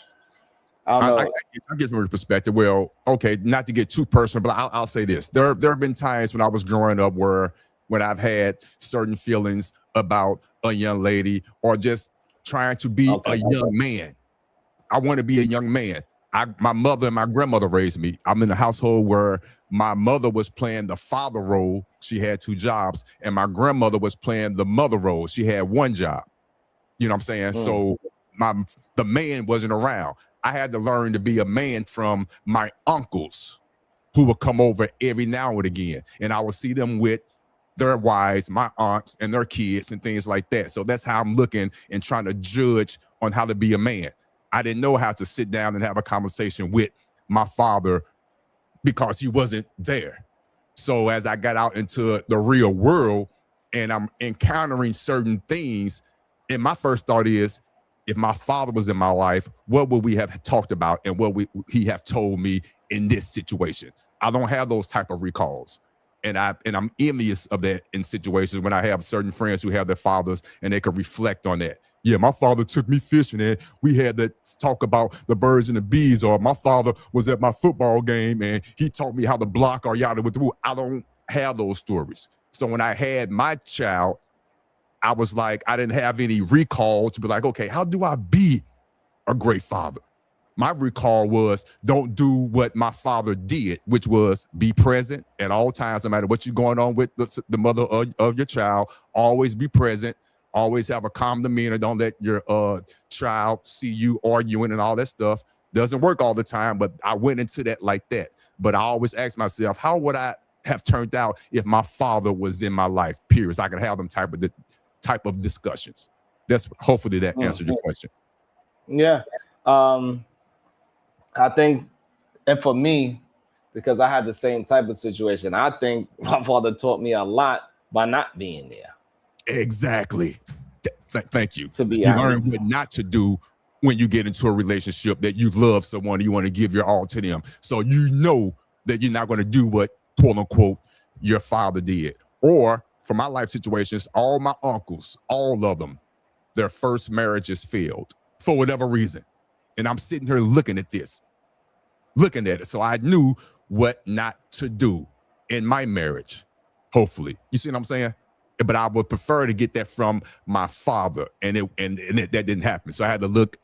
I don't know. I get from your perspective. Well, okay, not to get too personal, but I'll say this. There have been times when I was growing up when I've had certain feelings about a young lady or just trying to be a young man. I want to be a young man. My mother and my grandmother raised me. I'm in a household where my mother was playing the father role. She had 2 jobs, and my grandmother was playing the mother role. She had 1 job. You know what I'm saying? So the man wasn't around. I had to learn to be a man from my uncles who would come over every now and again, and I would see them with their wives, my aunts, and their kids and things like that. So that's how I'm looking and trying to judge on how to be a man. I didn't know how to sit down and have a conversation with my father because he wasn't there. So as I got out into the real world and I'm encountering certain things, and my first thought is, if my father was in my life, what would we have talked about and what would he have told me in this situation? I don't have those type of recalls. And I'm envious of that in situations when I have certain friends who have their fathers and they can reflect on that. Yeah, my father took me fishing and we had to talk about the birds and the bees, or my father was at my football game and he taught me how to block or yada with the rule. I don't have those stories. So when I had my child, I was like, I didn't have any recall to be like, okay, how do I be a great father? My recall was don't do what my father did, which was be present at all times, no matter what you're going on with the mother of your child. Always be present. Always have a calm demeanor. Don't let your child see you arguing and all that stuff. Doesn't work all the time, but I went into that like that. But I always ask myself, how would I have turned out if my father was in my life, period? So I could have them type of discussions. That's hopefully that answered your question. Yeah. I think, and for me, because I had the same type of situation, I think my father taught me a lot by not being there. Exactly. Thank you. To be you honest. learn what not to do when you get into a relationship that you love someone, you want to give your all to them. So you know that you're not going to do what, quote unquote, your father did. Or for my life situations, all my uncles, all of them, their first marriages failed for whatever reason. And I'm sitting here looking at it. So I knew what not to do in my marriage, hopefully. You see what I'm saying? But I would prefer to get that from my father, and that didn't happen. So I had to look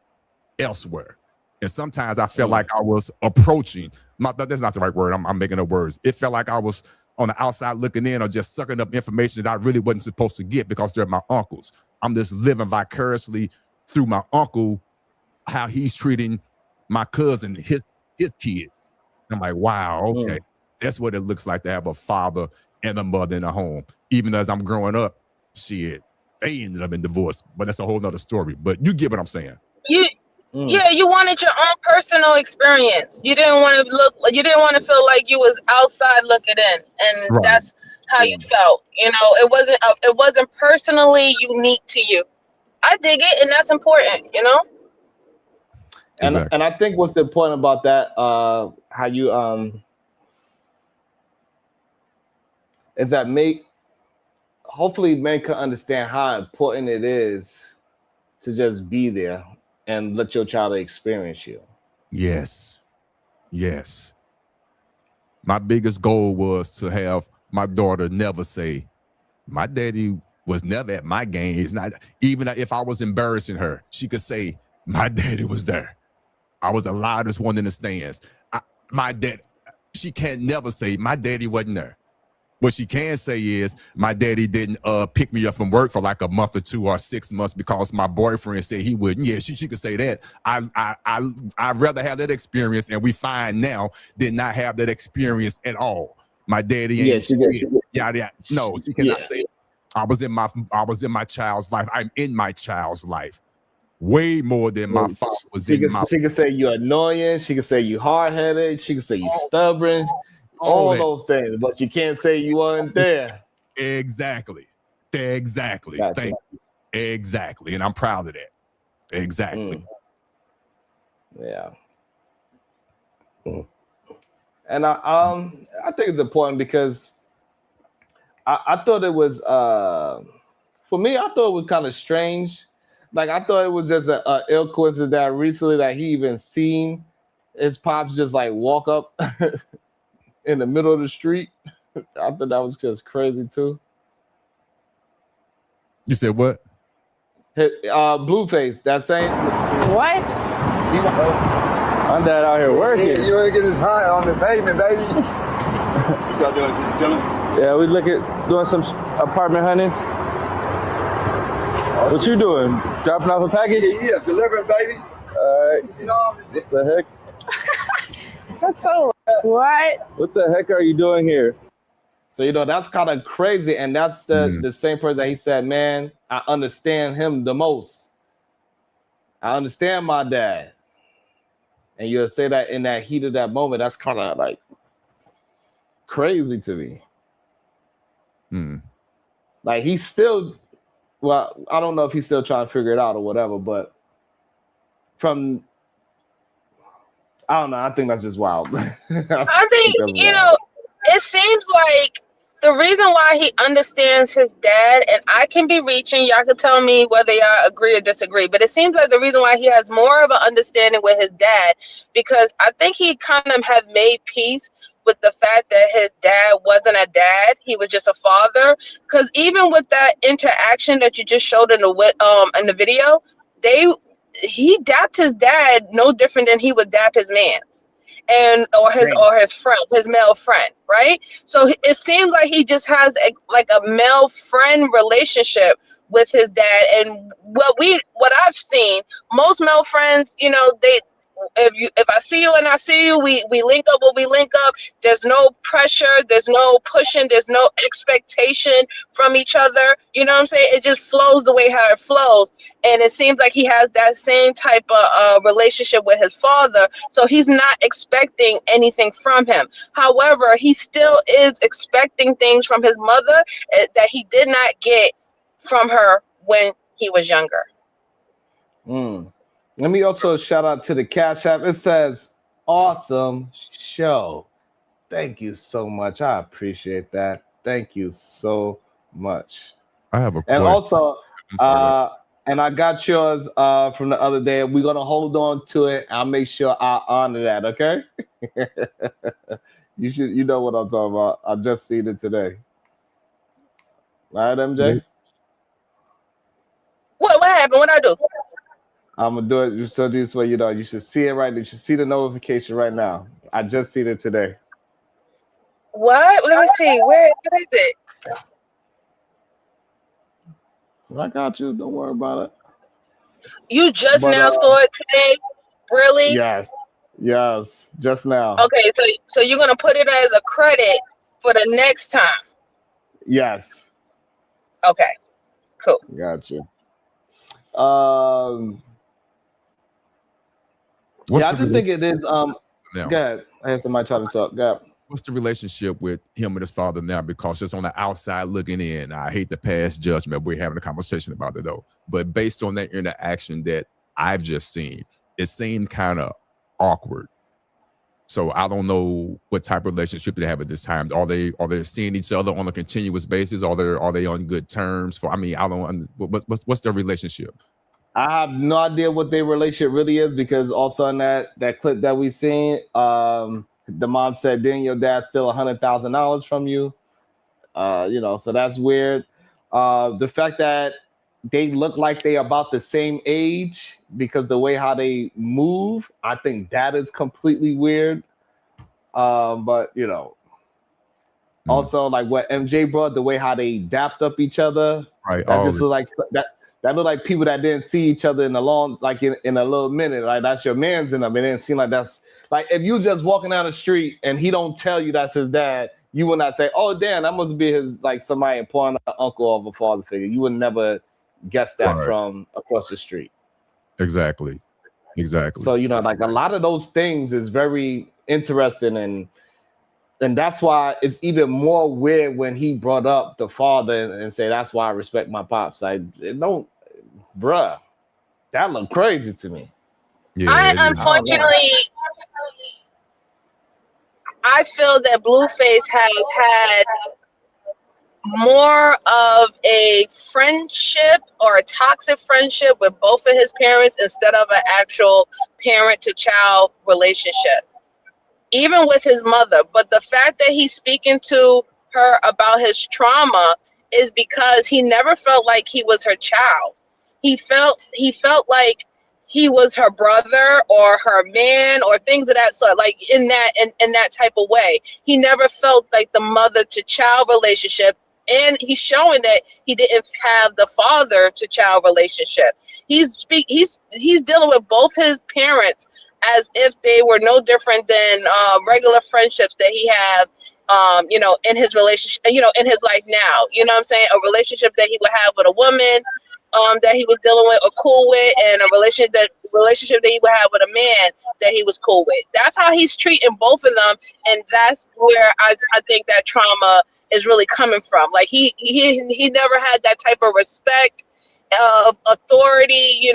elsewhere. And sometimes I felt like I was approaching, that's not the right word, I'm making up words. It felt like I was on the outside looking in or just sucking up information that I really wasn't supposed to get because they're my uncles. I'm just living vicariously through my uncle, how he's treating my cousin, his kids. I'm like, wow, okay. That's what it looks like to have a father and a mother in a home. Even as I'm growing up, shit, they ended up in divorce, but that's a whole nother story. But you get what I'm saying. Yeah, you wanted your own personal experience. You didn't want to feel like you was outside looking in, and Right. that's how you felt. You know, it wasn't personally unique to you. I dig it, and that's important. You know. Exactly. And I think what's important about that, how you is that hopefully men can understand how important it is to just be there and let your child experience you. Yes. My biggest goal was to have my daughter never say, my daddy was never at my games. Not even if I was embarrassing her, she could say, my daddy was there. I was the loudest one in the stands. She can't never say my daddy wasn't there. What she can say is my daddy didn't pick me up from work for like a month or 2 or 6 months because my boyfriend said he wouldn't. Yeah, she could say that. I'd rather have that experience, and we find now did not have that experience at all. My daddy ain't no, she cannot say it. I was in my child's life. I'm in my child's life. Way more than my father was She could say you're annoying. She could say you hard-headed. She could say you stubborn. All those things, but she can't say you weren't there. Exactly. Gotcha. Thank you. Exactly. And I'm proud of that. Exactly. Yeah. And I think it's important because I thought it was for me, I thought it was kind of strange. Like I thought it was just a ill coincidence that recently that he even seen his pops just like walk up in the middle of the street. I thought that was just crazy too. You said what? Blueface, that same. What? My dad out here working. Yeah, you ain't getting high on the pavement, baby. What y'all doing? Chilling? Yeah, we doing some apartment hunting. What you doing? Dropping off a package? Yeah, delivering, baby. All right. You know, What the heck? That's so what? What the heck are you doing here? So that's kind of crazy, and that's the same person that he said, man, I understand him the most. I understand my dad. And you'll say that in that heat of that moment. That's kind of like crazy to me. Like he's still, well, I don't know if he's still trying to figure it out or whatever, but I don't know. I think that's just wild. I think, it seems like The reason why he understands his dad, and I can be reaching, y'all can tell me whether y'all agree or disagree, but it seems like the reason why he has more of an understanding with his dad, because I think he kind of have made peace with the fact that his dad wasn't a dad, he was just a father. Because even with that interaction that you just showed in the video, he dapped his dad no different than he would dap his man's, and or his friend, his male friend, right? So it seems like he just has a male friend relationship with his dad. And what I've seen, most male friends, they, if I see you and I see you, we link up when we link up. There's no pressure, there's no pushing, there's no expectation from each other. You know what I'm saying? It just flows the way how it flows. And it seems like he has that same type of relationship with his father. So he's not expecting anything from him. However, he still is expecting things from his mother that he did not get from her when he was younger. Let me also shout out to the Cash App. It says, awesome show. Thank you so much. I appreciate that. Thank you so much. I have a And question. also, I'm sorry, and I got yours from the other day. We're gonna hold on to it. I'll make sure I honor that. Okay. You know what I'm talking about. I just seen it today. All right, MJ. What happened? What I do? I'm gonna do it so this way. You should see it right. You should see the notification right now. I just seen it today. What? Let me see. What is it? I got you. Don't worry about it. You just But now saw it today? Really? yes, just now. Okay, so you're gonna put it as a credit for the next time. Yes, Okay, cool. got you. what's Yeah, I the just think it is. now? Good. I had somebody try to talk. Go. What's the relationship with him and his father now? Because just on the outside looking in, I hate to pass judgment. We're having a conversation about it though. But based on that interaction that I've just seen, it seemed kind of awkward. So I don't know what type of relationship they have at this time. Are they seeing each other on a continuous basis? Are they on good terms? I don't. What's their relationship? I have no idea what their relationship really is because also in that clip that we seen, the mom said, "Didn't your dad steal $100,000 from you?" So that's weird. The fact that they look like they about the same age because the way how they move, I think that is completely weird. But also like what MJ brought, the way how they dapped up each other, Right. that just look like that. That look like people that didn't see each other in a long, like in a little minute. Like that's your man's in them. It didn't seem like that's like if you just walking down the street and he don't tell you that's his dad, you would not say, "Oh, damn, that must be his like somebody employing an uncle or a father figure." You would never guess that from across the street. Exactly. So like a lot of those things is very interesting and that's why it's even more weird when he brought up the father and say that's why I respect my pops. Like, bruh, that looked crazy to me. Yeah. Unfortunately, I feel that Blueface has had more of a friendship or a toxic friendship with both of his parents instead of an actual parent-to-child relationship, even with his mother. But the fact that he's speaking to her about his trauma is because he never felt like he was her child. He felt like he was her brother or her man or things of that sort, like in that type of way. He never felt like the mother to child relationship. And he's showing that he didn't have the father to child relationship. He's dealing with both his parents as if they were no different than regular friendships that he have, in his relationship, in his life now. You know what I'm saying? A relationship that he would have with a woman that he was dealing with or cool with, and a relationship that he would have with a man that he was cool with. That's how he's treating both of them, and that's where I think that trauma is really coming from. Like he never had that type of respect of authority,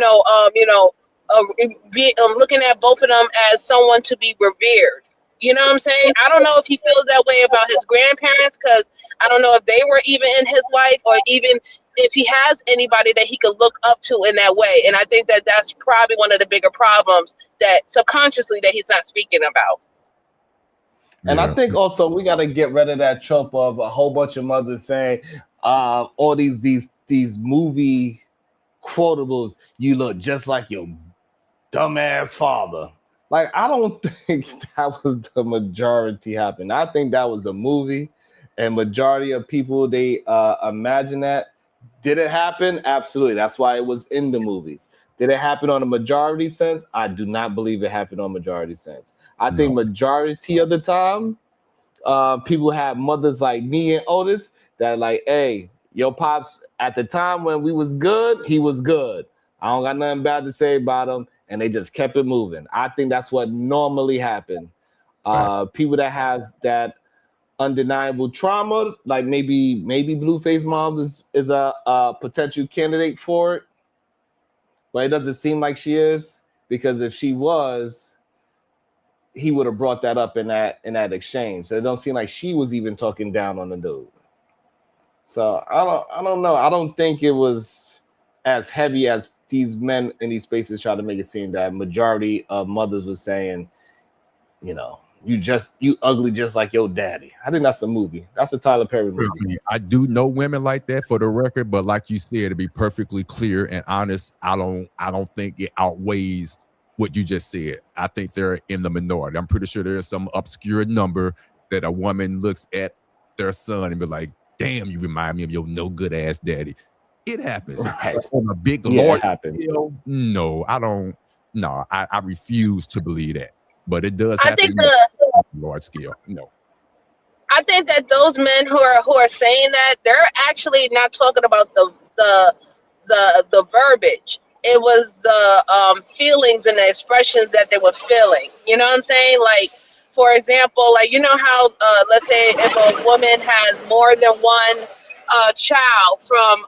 looking at both of them as someone to be revered. You know what I'm saying? I don't know if he feels that way about his grandparents, because I don't know if they were even in his life, or even if he has anybody that he could look up to in that way. And I think that that's probably one of the bigger problems that subconsciously that he's not speaking about. And I think also we got to get rid of that trope of a whole bunch of mothers saying, all these movie quotables. You look just like your dumbass father. Like, I don't think that was the majority happened. I think that was a movie, and majority of people they imagine that. Did it happen? Absolutely. That's why it was in the movies. Did it happen on a majority sense? I do not believe it happened on majority sense. I think majority of the time, people have mothers like me and Otis that like, hey, your pops at the time when we was good, he was good. I don't got nothing bad to say about him, and they just kept it moving. I think that's what normally happened. People that has that undeniable trauma, like maybe Blueface mom is a potential candidate for it, but it doesn't seem like she is, because if she was, he would have brought that up in that exchange. So it don't seem like she was even talking down on the dude. So I don't know. I don't think it was as heavy as these men in these spaces try to make it seem. That majority of mothers was saying, you know, you ugly just like your daddy. I think that's a movie. That's a Tyler Perry movie. I do know women like that, for the record, but like you said, to be perfectly clear and honest, I don't think it outweighs what you just said. I think they're in the minority. I'm pretty sure there's some obscure number that a woman looks at their son and be like, damn, you remind me of your no good ass daddy. It happens. Right. On a big large scale, no, I don't. No, I refuse to believe that. But it does happen on a large scale. No. I think that those men who are saying that, they're actually not talking about the verbiage. It was the feelings and the expressions that they were feeling. You know what I'm saying? Like, for example, like, you know how let's say if a woman has more than one child from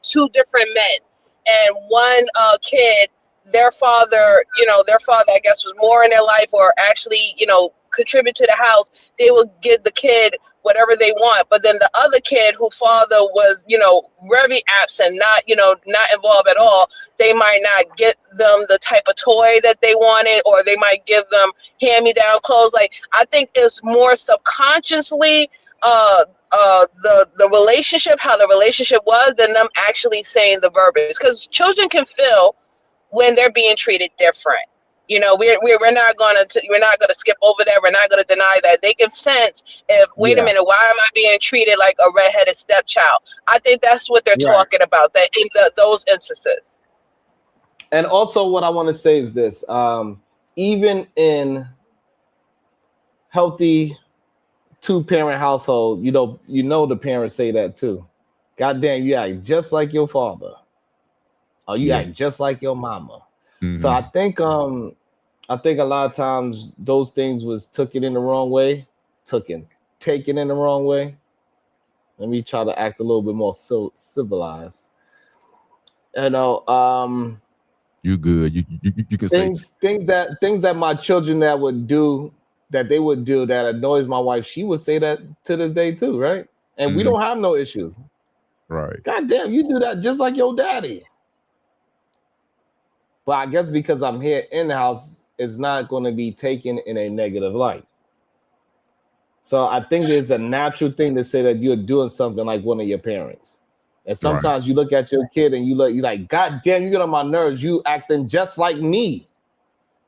two different men, and one kid, their father I guess was more in their life, or actually contribute to the house, they will give the kid whatever they want. But then the other kid whose father was, very absent, not involved at all, they might not get them the type of toy that they wanted, or they might give them hand-me-down clothes. Like, I think it's more subconsciously the relationship, how the relationship was, than them actually saying the verbiage. Because children can feel when they're being treated different. We're not gonna skip over that. We're not gonna deny that. They can sense if, wait a minute, why am I being treated like a redheaded stepchild? I think that's what they're talking about, that in those instances. And also what I want to say is this, even in healthy two-parent household, the parents say that too. God damn, you act just like your father. Or you act just like your mama. So I think a lot of times those things was taken in the wrong way. Let me try to act a little bit more civilized. You good. You can say things that my children that they would do that annoys my wife. She would say that to this day too, right? And we don't have no issues. Right. God damn, you do that just like your daddy. But I guess because I'm here in the house, it's not going to be taken in a negative light. So I think it's a natural thing to say that you're doing something like one of your parents. And sometimes you look at your kid and you're like, God damn, you get on my nerves. You acting just like me.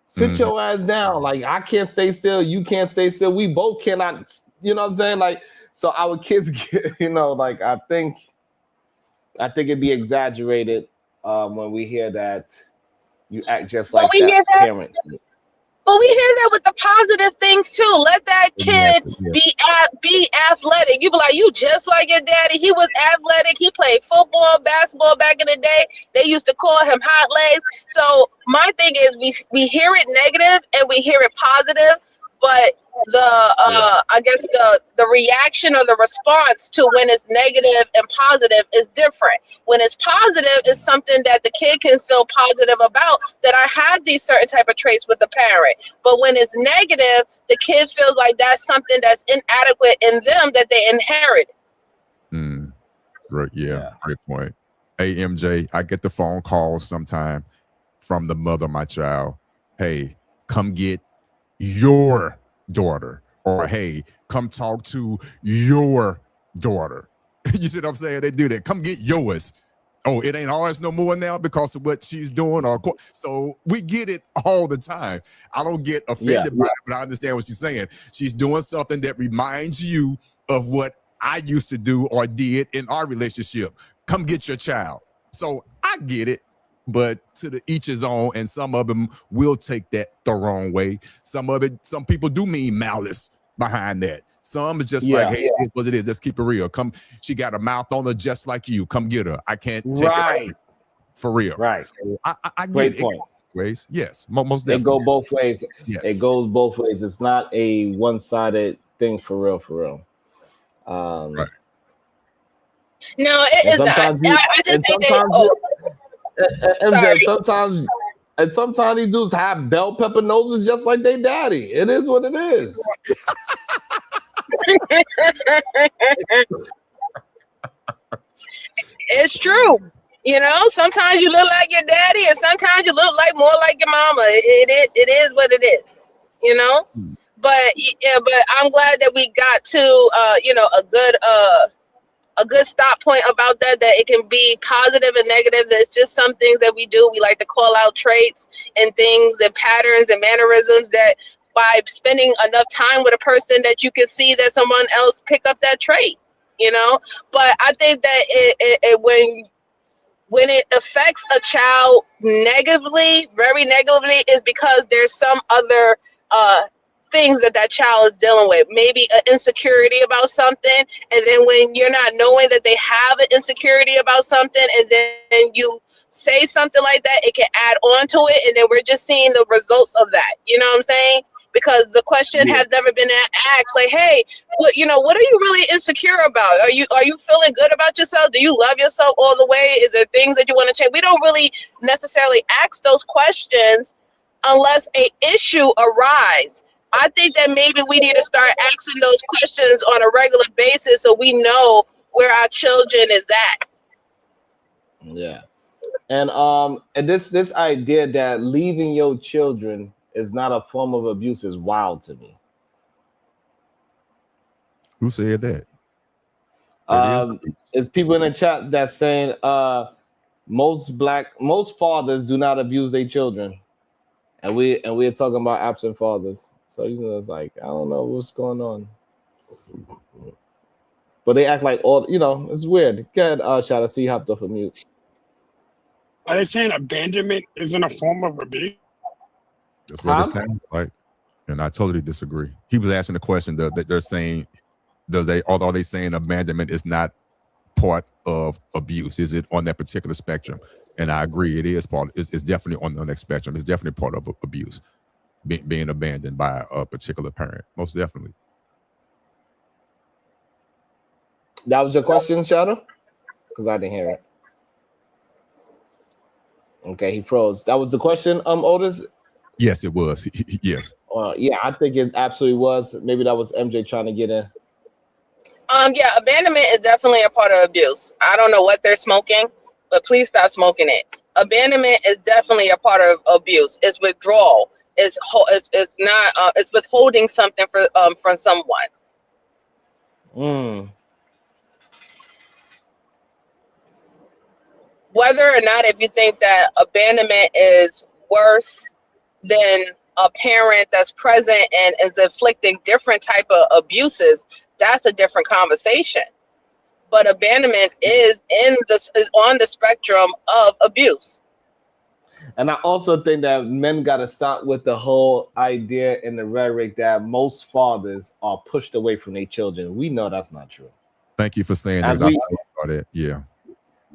Sit your ass down. Like, I can't stay still. You can't stay still. We both cannot, you know what I'm saying? Like, so our kids get, like, I think it'd be exaggerated when we hear that you act just like that parent. But we hear that with the positive things too. Let that kid be athletic. You be like, you just like your daddy. He was athletic. He played football, basketball back in the day. They used to call him hot legs. So my thing is, we hear it negative and we hear it positive, but I guess the reaction or the response to when it's negative and positive is different. When it's positive, it's something that the kid can feel positive about, that I have these certain type of traits with the parent. But when it's negative, the kid feels like that's something that's inadequate in them that they inherit. Great, Yeah. great point. Hey, MJ, I get the phone call sometime from the mother of my child. Hey, come get your daughter, or hey, come talk to your daughter. You see what I'm saying? They do that. Come get yours. Oh, it ain't ours no more now because of what she's doing. So we get it all the time. I don't get offended by it, but I understand what she's saying. She's doing something that reminds you of what I used to do or did in our relationship. Come get your child. So I get it, but to each his own, and some of them will take that the wrong way. Some people do mean malice behind that. Some is just like, hey, it is what it is. Let's keep it real. Come, she got a mouth on her just like you. Come get her. I can't take it for real. Right. So I Great get point. it. Ways, yes, most definitely. They go both ways. Yes. It goes both ways. It's not a one-sided thing for real, for real. Right. No, it is not. I just think they. MJ, sometimes these dudes have bell pepper noses just like they daddy. It is what it is. It's true. You know, sometimes you look like your daddy, and sometimes you look like more like your mama. It is what it is. You know, but I'm glad that we got to a good stop point about that it can be positive and negative. There's just some things that we do. We like to call out traits and things and patterns and mannerisms that by spending enough time with a person that you can see that someone else pick up that trait, you know? But I think that when it affects a child negatively, very negatively, is because there's some other things that child is dealing with. Maybe an insecurity about something, and then when you're not knowing that they have an insecurity about something, and then you say something like that, it can add on to it, and then we're just seeing the results of that. You know what I'm saying? Because the question has never been asked, like, hey, what are you really insecure about? Are you feeling good about yourself? Do you love yourself all the way? Is there things that you want to change? We don't really necessarily ask those questions unless a issue arises. I think that maybe we need to start asking those questions on a regular basis so we know where our children is at. Yeah. And this idea that leaving your children is not a form of abuse is wild to me. Who said that? It's people in the chat that's saying most fathers do not abuse their children. And we're talking about absent fathers. So it's like, I don't know what's going on. But they act like it's weird. Go ahead, Shadow, see you hopped off of mute. Are they saying abandonment isn't a form of abuse? That's what it sounds like. And I totally disagree. He was asking the question that they're saying, are they saying abandonment is not part of abuse? Is it on that particular spectrum? And I agree, it is part. It's definitely on that spectrum. It's definitely part of abuse, being abandoned by a particular parent. Most definitely. That was your question, Shadow? Because I didn't hear it. Okay, he froze. That was the question, Otis? Yes, it was. Yes. Yeah, I think it absolutely was. Maybe that was MJ trying to get in. Yeah, abandonment is definitely a part of abuse. I don't know what they're smoking, but please stop smoking it. Abandonment is definitely a part of abuse. It's withdrawal. It's withholding something from someone. Whether or not, if you think that abandonment is worse than a parent that's present and is inflicting different type of abuses, that's a different conversation. But abandonment is on the spectrum of abuse. And I also think that men got to stop with the whole idea and the rhetoric that most fathers are pushed away from their children. We know that's not true. Thank you for saying that. Yeah.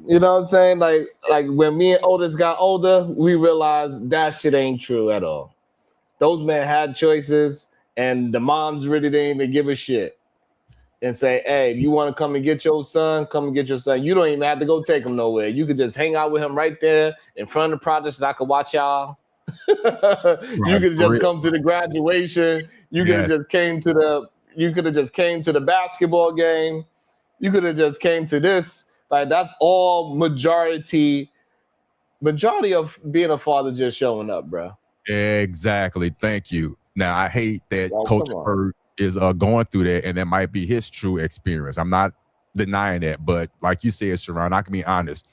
You know what I'm saying? Like when me and Otis got older, we realized that shit ain't true at all. Those men had choices, and the moms really didn't even give a shit. And say, hey, if you want to come and get your son, come and get your son. You don't even have to go take him nowhere. You could just hang out with him right there in front of the projects, and I could watch y'all. You could just come to the graduation. You could have just came to the basketball game. You could have just came to this. Like that's all majority of being a father just showing up, bro. Exactly. Thank you. Now I hate that Like, Coach come on. Bird is going through that, and that might be his true experience. I'm not denying that, but like you said, Sharon, I can be honest.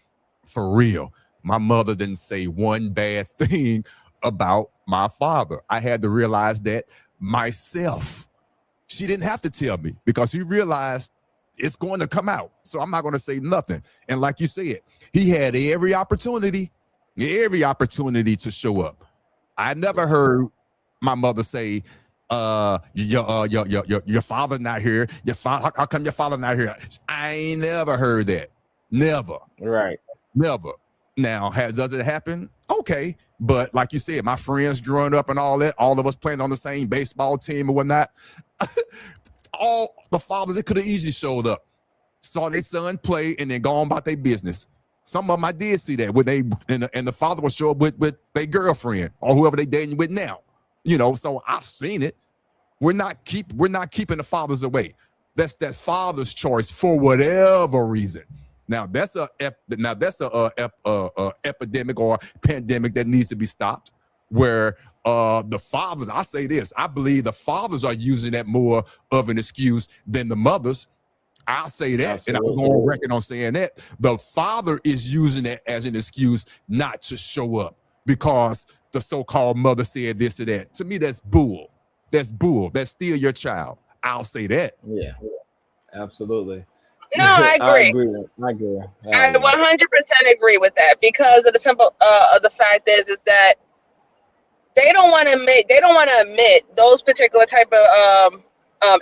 For real, my mother didn't say one bad thing about my father. I had to realize that myself. She didn't have to tell me because she realized it's going to come out. So I'm not going to say nothing. And like you said, he had every opportunity to show up. I never heard my mother say, your father's not here. How come your father not here? I ain't never heard that. Never. Right. Never. Now, does it happen? Okay. But like you said, my friends growing up and all that, all of us playing on the same baseball team or whatnot, all the fathers that could have easily showed up, saw their son play and then gone about their business. Some of them I did see that when they and the father would show up with their girlfriend or whoever they dating with now. You know, so I've seen it. We're not keeping the fathers away. That's that father's choice for whatever reason. Now that's a epidemic or pandemic that needs to be stopped. Where the fathers, I say this, I believe the fathers are using that more of an excuse than the mothers. I'll say that, Absolutely. and I'll go on record on saying that the father is using it as an excuse not to show up because the so-called mother said this or that. To me, that's bull. That's bull. That's still your child. I'll say that. Yeah. Absolutely. No, I I agree. agree. I 100% agree with that because of the simple of the fact is that they don't want to admit those particular type of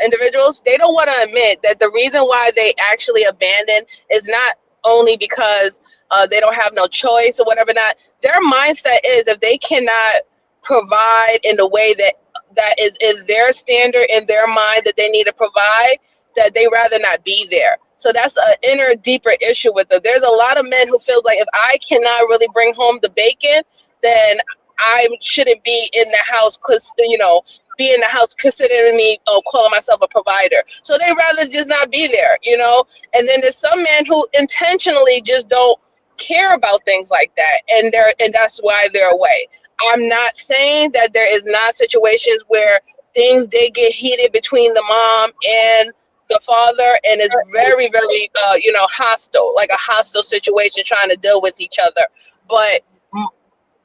individuals. They don't want to admit that the reason why they actually abandon is not only because they don't have no choice or whatever. Not their mindset is if they cannot provide in the way that is in their standard in their mind that they need to provide, that they rather not be there. So that's an inner, deeper issue with them. There's a lot of men who feel like if I cannot really bring home the bacon, then I shouldn't be in the house because, be in the house considering me calling myself a provider. So they rather just not be there, And then there's some men who intentionally just don't care about things like that. And that's why they're away. I'm not saying that there is not situations where things they get heated between the mom and the father, and it's very, very, hostile, like a hostile situation trying to deal with each other. But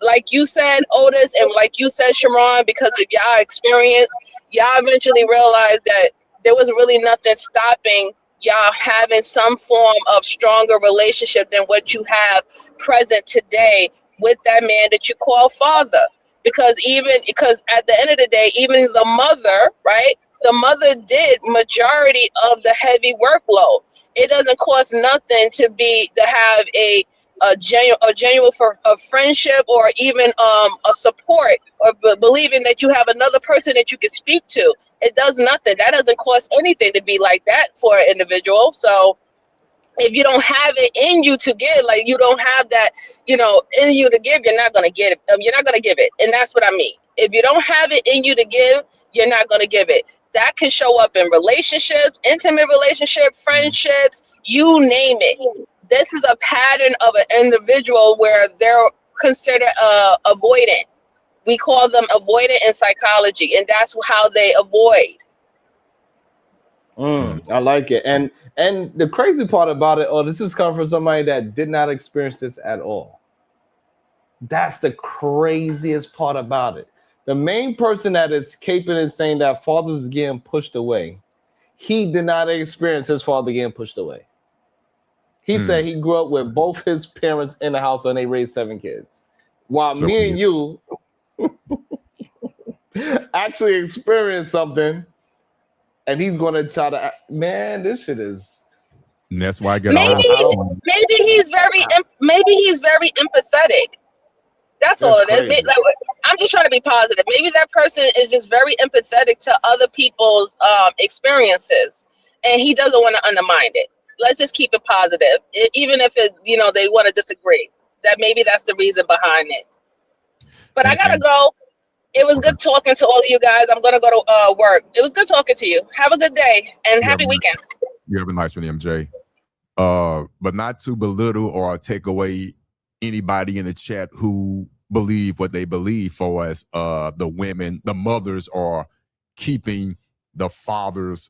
like you said, Otis, and like you said, Sharon, because of y'all experience, y'all eventually realized that there was really nothing stopping y'all having some form of stronger relationship than what you have present today with that man that you call father. Because at the end of the day, even the mother, right? The mother did majority of the heavy workload. It doesn't cost nothing to have a genuine for a friendship or even a support or believing that you have another person that you can speak to. It does nothing. That doesn't cost anything to be like that for an individual. So if you don't have it in you to give, like you don't have that, in you to give, you're not going to get it. You're not going to give it. And that's what I mean. If you don't have it in you to give, you're not going to give it. That can show up in relationships, intimate relationships, friendships, you name it. This is a pattern of an individual where they're considered avoidant. We call them avoidant in psychology, and that's how they avoid. I like it. And the crazy part about it, this is coming from somebody that did not experience this at all. That's the craziest part about it. The main person that is caping and saying that fathers is getting pushed away, he did not experience his father getting pushed away. He said he grew up with both his parents in the house and they raised 7 kids. While me and you actually experienced something, and he's going to try to, man, this shit is. And that's why I get maybe he's very empathetic. That's all it is. Like, I'm just trying to be positive. Maybe that person is just very empathetic to other people's experiences, and he doesn't want to undermine it. Let's just keep it positive, even if they want to disagree. That's the reason behind it. But I gotta go. It was good talking to all of you guys. I'm gonna go to work. It was good talking to you. Have a good day and happy weekend. You have a nice one, MJ. But not to belittle or take away anybody in the chat who believe what they believe, for as the women, the mothers are keeping the fathers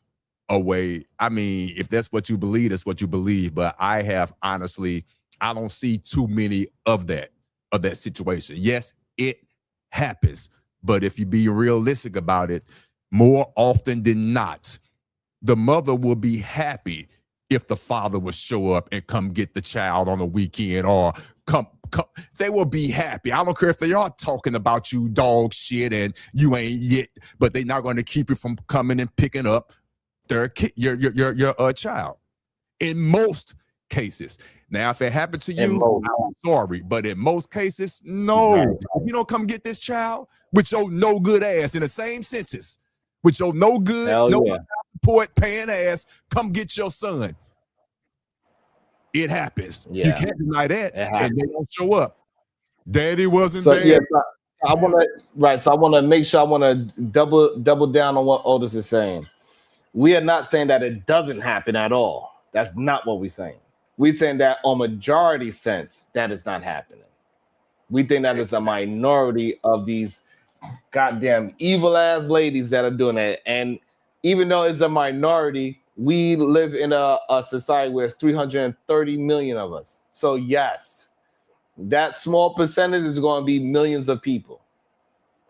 away. I mean, if that's what you believe, that's what you believe. But I have honestly, I don't see too many of that situation. Yes, it happens. But if you be realistic about it, more often than not, the mother will be happy if the father will show up and come get the child on the weekend, or come they will be happy. I don't care if they are talking about you dog shit and you ain't yet, but they're not going to keep you from coming and picking up their kid, your child. In most cases. Now, if it happened to you, I'm sorry, but in most cases, no. If you don't come get this child with your no good ass in the same sentence, with your no good, support paying ass, come get your son. It happens. You can't deny that, and they don't show up. Daddy wasn't there. Yeah, I want to make sure, I want to double down on what Otis is saying. We are not saying that it doesn't happen at all. That's not what we're saying. We're saying that on majority sense, that is not happening. We think that it's a minority of these goddamn evil ass ladies that are doing that. And even though it's a minority, we live in a society where it's 330 million of us. So yes, that small percentage is going to be millions of people,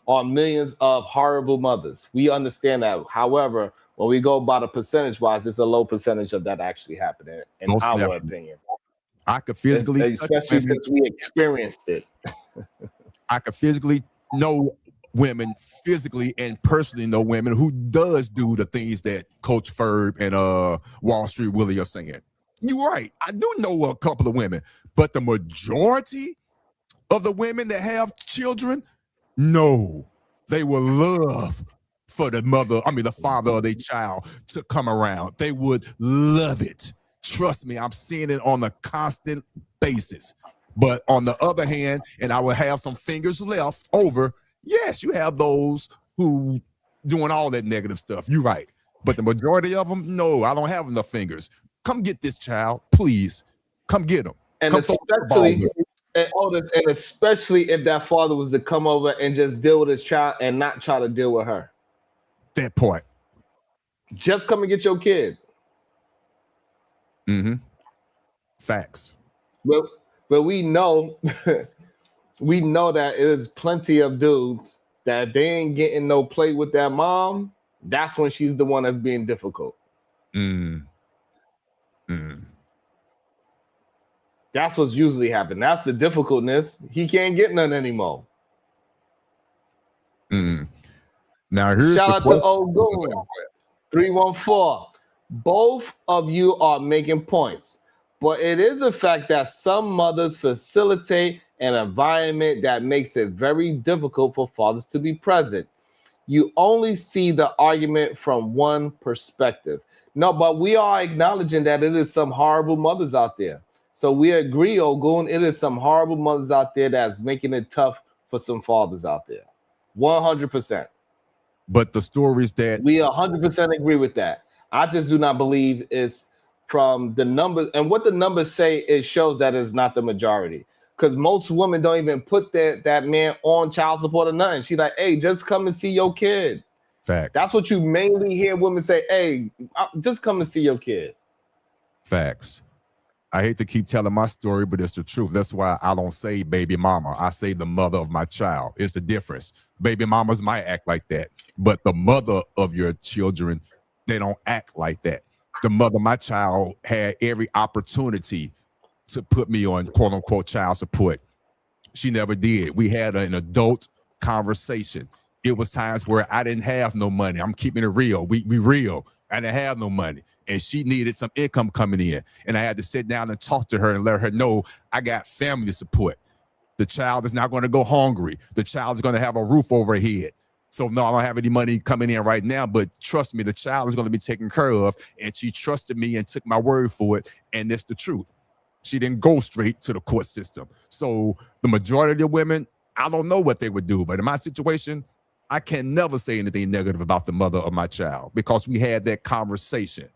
or millions of horrible mothers. We understand that. However, when we go by the percentage wise, it's a low percentage of that actually happening, in Most our definitely. opinion. I could physically, especially since we experienced it. I could physically know women, physically and personally know women who does do the things that Coach Ferb and Wall Street Willie are saying. You're right. I do know a couple of women, but the majority of the women that have children, no, they will love for the father of their child to come around. They would love it. Trust me, I'm seeing it on a constant basis. But on the other hand, and I will have some fingers left over, yes, you have those who doing all that negative stuff. You're right. But the majority of them, no, I don't have enough fingers. Come get this child, please. Come get him. And come especially if that father was to come over and just deal with his child and not try to deal with her. That part. Just come and get your kid. Mm-hmm. Facts. But we know we know that it is plenty of dudes that they ain't getting no play with their mom. That's when she's the one that's being difficult. That's what's usually happening. That's the difficultness. He can't get none anymore. Now here's shout the out question. to Ogun 314. Both of you are making points, but it is a fact that some mothers facilitate an environment that makes it very difficult for fathers to be present. You only see the argument from one perspective. No, but we are acknowledging that it is some horrible mothers out there. So we agree, Ogun, it is some horrible mothers out there that's making it tough for some fathers out there. 100%. But the stories that we 100% agree with that. I just do not believe it's from the numbers, and what the numbers say, it shows that it's not the majority. Because most women don't even put that man on child support or nothing. She's like, hey, just come and see your kid. Facts. That's what you mainly hear women say. Hey, just come and see your kid. Facts. I hate to keep telling my story, but it's the truth. That's why I don't say baby mama. I say the mother of my child. It's the difference. Baby mamas might act like that, but the mother of your children, they don't act like that. The mother of my child had every opportunity to put me on quote unquote child support. She never did. We had an adult conversation. It was times where I didn't have no money. I'm keeping it real. We real. I didn't have no money. And she needed some income coming in. And I had to sit down and talk to her and let her know I got family support. The child is not going to go hungry. The child is going to have a roof over her head. So no, I don't have any money coming in right now, but trust me, the child is going to be taken care of. And she trusted me and took my word for it. And that's the truth. She didn't go straight to the court system. So the majority of the women, I don't know what they would do. But in my situation, I can never say anything negative about the mother of my child because we had that conversation.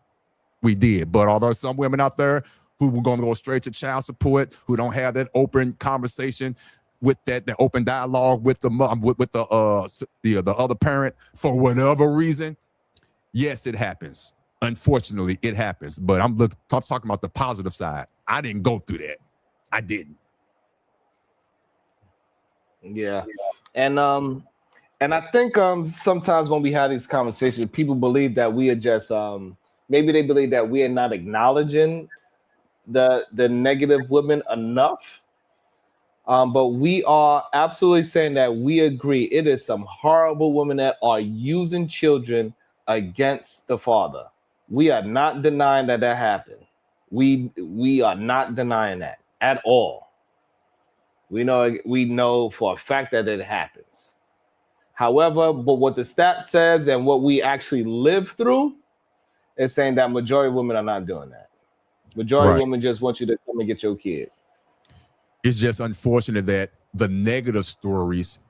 We did. But although some women out there who were going to go straight to child support, who don't have that open conversation with that open dialogue with the mom, with the other parent for whatever reason, yes, it happens. Unfortunately, it happens. But I'm talking about the positive side. I didn't go through that. I didn't. Yeah, and I think sometimes when we have these conversations, people believe that we are just maybe they believe that we are not acknowledging the negative women enough. But we are absolutely saying that we agree it is some horrible women that are using children against the father. We are not denying that happened. We are not denying that at all. We know for a fact that it happens. However, but what the stat says and what we actually live through is saying that majority of women are not doing that. Majority of women just want you to come and get your kid. It's just unfortunate that the negative stories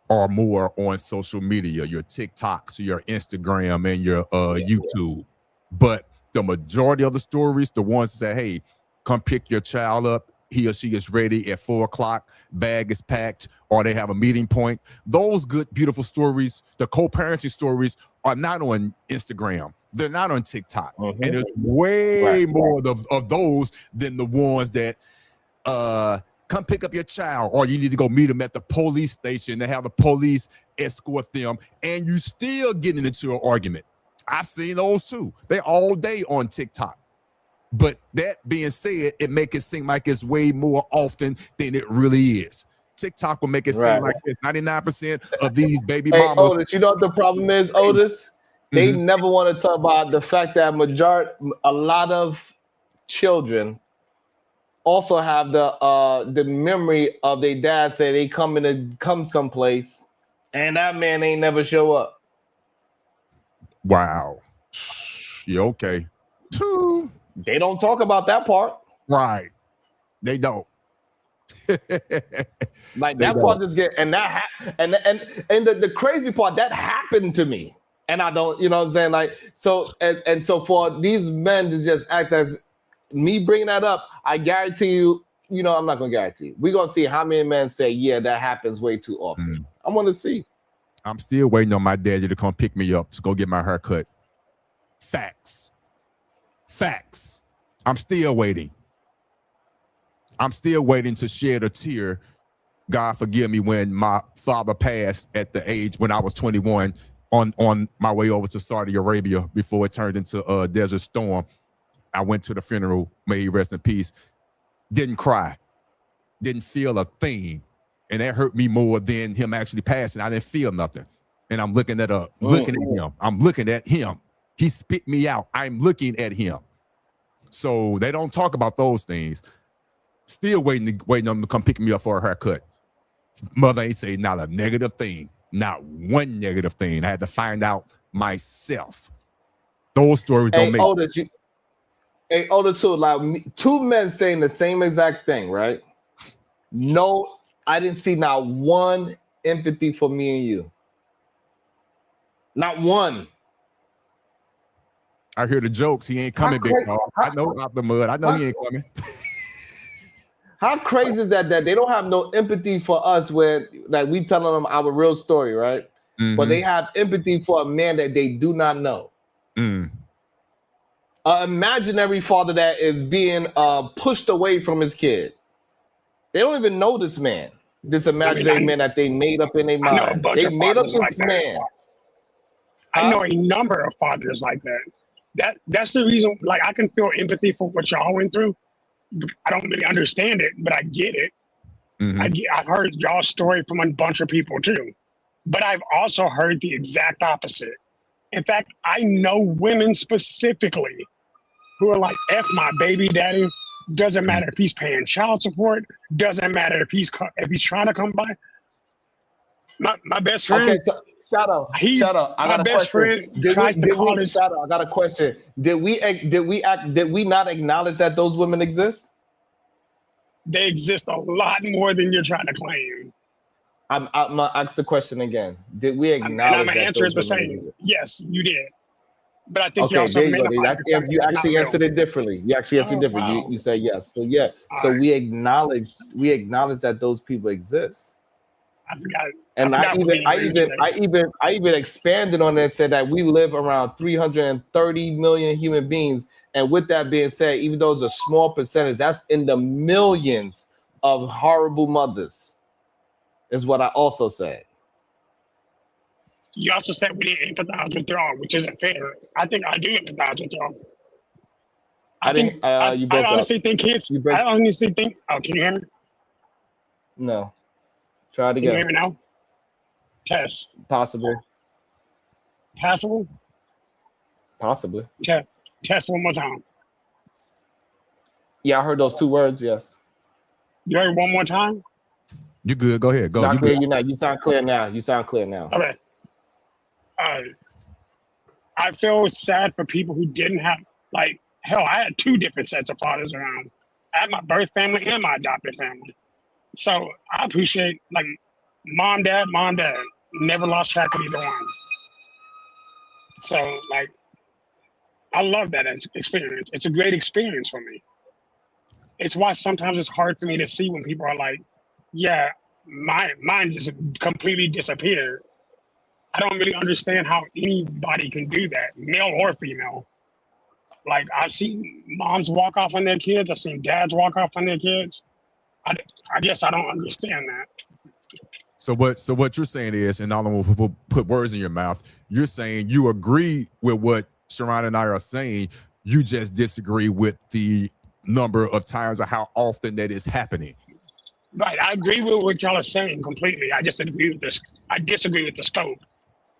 are more on social media, your TikToks, your Instagram, and your YouTube. But the majority of the stories, the ones that say, hey, come pick your child up, he or she is ready at 4:00, bag is packed, or they have a meeting point. Those good, beautiful stories, the co-parenting stories, are not on Instagram. They're not on TikTok. And there's way more of those than the ones that come pick up your child, or you need to go meet them at the police station and have the police escort them, and you still getting into an argument. I've seen those too. They're all day on TikTok. But that being said, it make it seem like it's way more often than it really is. TikTok will make it seem like it's 99% of these baby mamas. Otis, you know what the problem is, Otis? They never want to talk about the fact that a lot of children also have the memory of their dad say they come someplace and that man ain't never show up. Wow. Yeah, okay. They don't talk about that part. Right. They don't. Like that part just get and that and the crazy part that happened to me. And I don't, you know what I'm saying? Like so and so for these men to just act as me bringing that up, I guarantee you, I'm not gonna guarantee you. We're gonna see how many men say, yeah, that happens way too often. I want to see. I'm still waiting on my daddy to come pick me up to go get my hair cut. Facts. I'm still waiting. I'm still waiting to shed a tear. God forgive me, when my father passed at the age when I was 21 on my way over to Saudi Arabia before it turned into a Desert Storm. I went to the funeral, may he rest in peace. Didn't cry. Didn't feel a thing. And that hurt me more than him actually passing. I didn't feel nothing. And I'm looking at him. I'm looking at him. He spit me out. I'm looking at him. So they don't talk about those things. Still waiting on them to come pick me up for a haircut. Mother ain't say not a negative thing. Not one negative thing. I had to find out myself. Those stories don't make sense. Hey, Otis, too, like two men saying the same exact thing, right? No, I didn't see not one empathy for me and you. Not one. I hear the jokes. He ain't coming, big dog. I know out the mud. I know he ain't coming. How crazy is that they don't have no empathy for us when like we telling them our real story, right? But they have empathy for a man that they do not know. An imaginary father that is being pushed away from his kid. They don't even know this man, this imaginary man that they made up in their mind. They made up this man. I know a number of fathers like that. That's the reason. Like I can feel empathy for what y'all went through. I don't really understand it, but I get it. I've heard y'all's story from a bunch of people too, but I've also heard the exact opposite. In fact, I know women specifically who are like, F my baby daddy. Doesn't matter if he's paying child support. Doesn't matter if he's trying to come by. My best friend. Okay, so shout out. I got a question. Shout out. I got a question. Did we not acknowledge that those women exist? They exist a lot more than you're trying to claim. I'm gonna ask the question again. Did we acknowledge? And I'm gonna answer it the same. Yes, you did. But I think you Okay, also there you go. minimize something You that's not actually real. answered it differently. You actually answered Oh, different. wow. You say yes. So yeah. All So right. we acknowledge that those people exist. I forgot. I And forgot what we agreed today. I even expanded on that and said that we live around 330 million human beings. And with that being said, even though it's a small percentage, that's in the millions of horrible mothers, is what I also said. You also said we didn't empathize with y'all, which isn't fair. I think I do empathize with y'all. I didn't you I broke up. honestly think kids. You break I honestly think. Oh, can you hear me? no. Try it Can you again. hear me now? Test. Possibly. Passable. Possibly. Test one more time. Yeah, I heard those two words, yes. You heard one more time? You good? Go ahead. Go. No, I You can hear good? you now. You sound clear now. You sound clear now. Okay. I feel sad for people who didn't have, like, hell, I had two different sets of fathers around. I had my birth family and my adopted family. So I appreciate, like, mom, dad, never lost track of either one. So, like, I love that experience. It's a great experience for me. It's why sometimes it's hard for me to see when people are like, yeah, mine just completely disappeared. I don't really understand how anybody can do that, male or female. Like, I've seen moms walk off on their kids. I've seen dads walk off on their kids. I guess I don't understand that. So what you're saying is, and I don't want to put words in your mouth, you're saying you agree with what Sharon and I are saying. You just disagree with the number of times or how often that is happening. Right. I agree with what y'all are saying completely. I just agree with this. I disagree with the scope.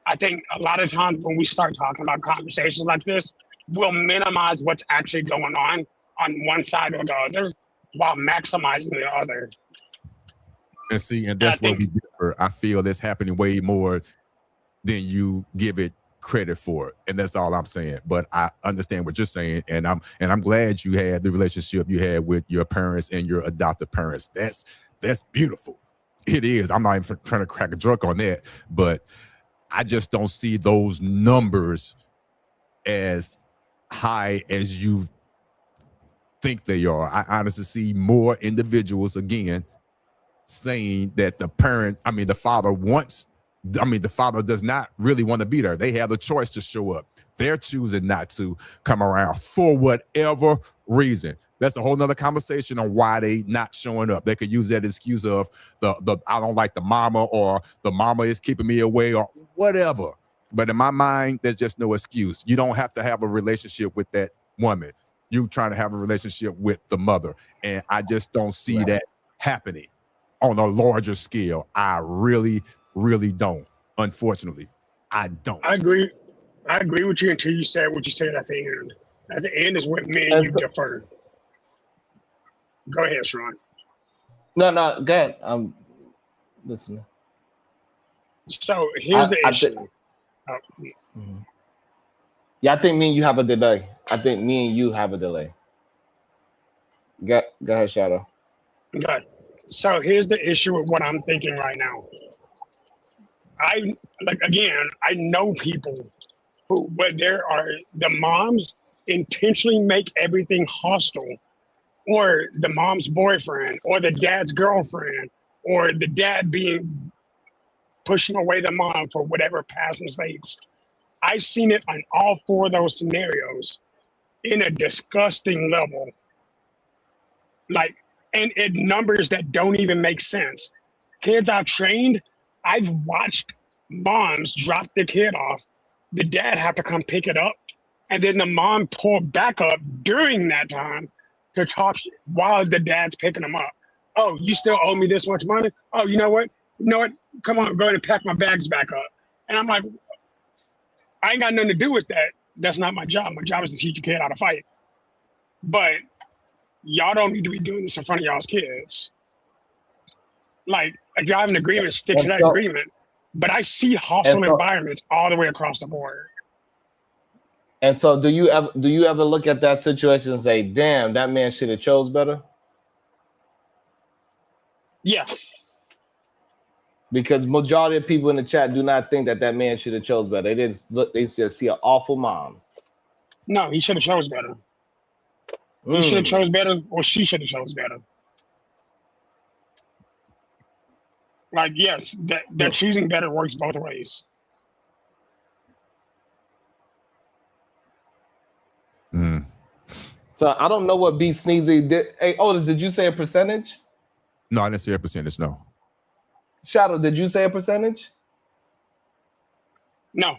I think a lot of times when we start talking about conversations like this, we'll minimize what's actually going on one side or the other while maximizing the other. And see, and that's where we differ. I feel that's happening way more than you give it credit for, and that's all I'm saying. But I understand what you're saying, and I'm glad you had the relationship you had with your parents and your adopted parents. That's beautiful. It is. I'm not even trying to crack a joke on that, but I just don't see those numbers as high as you think they are. I honestly see more individuals again saying that the father does not really want to be there. They have the choice to show up. They're choosing not to come around for whatever reason. That's a whole nother conversation on why they not showing up. They could use that excuse of the I don't like the mama, or the mama is keeping me away, or whatever. But in my mind, there's just no excuse. You don't have to have a relationship with that woman. You trying to have a relationship with the mother. And I just don't see that happening on a larger scale. I really, really don't. Unfortunately, I don't. I agree with you until you said what you said at the end. At the end is what me and you defer. Go ahead, Sharon. No, go ahead. I'm listening. So here's the issue. Yeah, I think me and you have a delay. Go ahead, Shadow. Okay. So here's the issue with what I'm thinking right now. I know people who, but there are the moms intentionally make everything hostile, or the mom's boyfriend, or the dad's girlfriend, or the dad being pushing away the mom for whatever past mistakes. I've seen it on all four of those scenarios in a disgusting level. Like, and it numbers that don't even make sense. Kids I've trained, I've watched moms drop the kid off, the dad have to come pick it up, and then the mom pull back up during that time to talk while the dad's picking them up. Oh, you still owe me this much money? Oh, you know what? Come on, go ahead and pack my bags back up. And I'm like, I ain't got nothing to do with that. That's not my job. My job is to teach your kid how to fight. But y'all don't need to be doing this in front of y'all's kids. Like if y'all have an agreement, stick to that agreement. But I see hostile environments all the way across the board. And so do you ever look at that situation and say, damn, that man should have chose better? Yes. Because majority of people in the chat do not think that man should have chose better. They just see an awful mom. No, he should have chose better. He should have chose better, or she should have chose better. Like, yes, that choosing better works both ways. Mm. So I don't know what B Sneezy did. Hey, Otis, did you say a percentage? No, I didn't say a percentage. No. Shadow, did you say a percentage? No.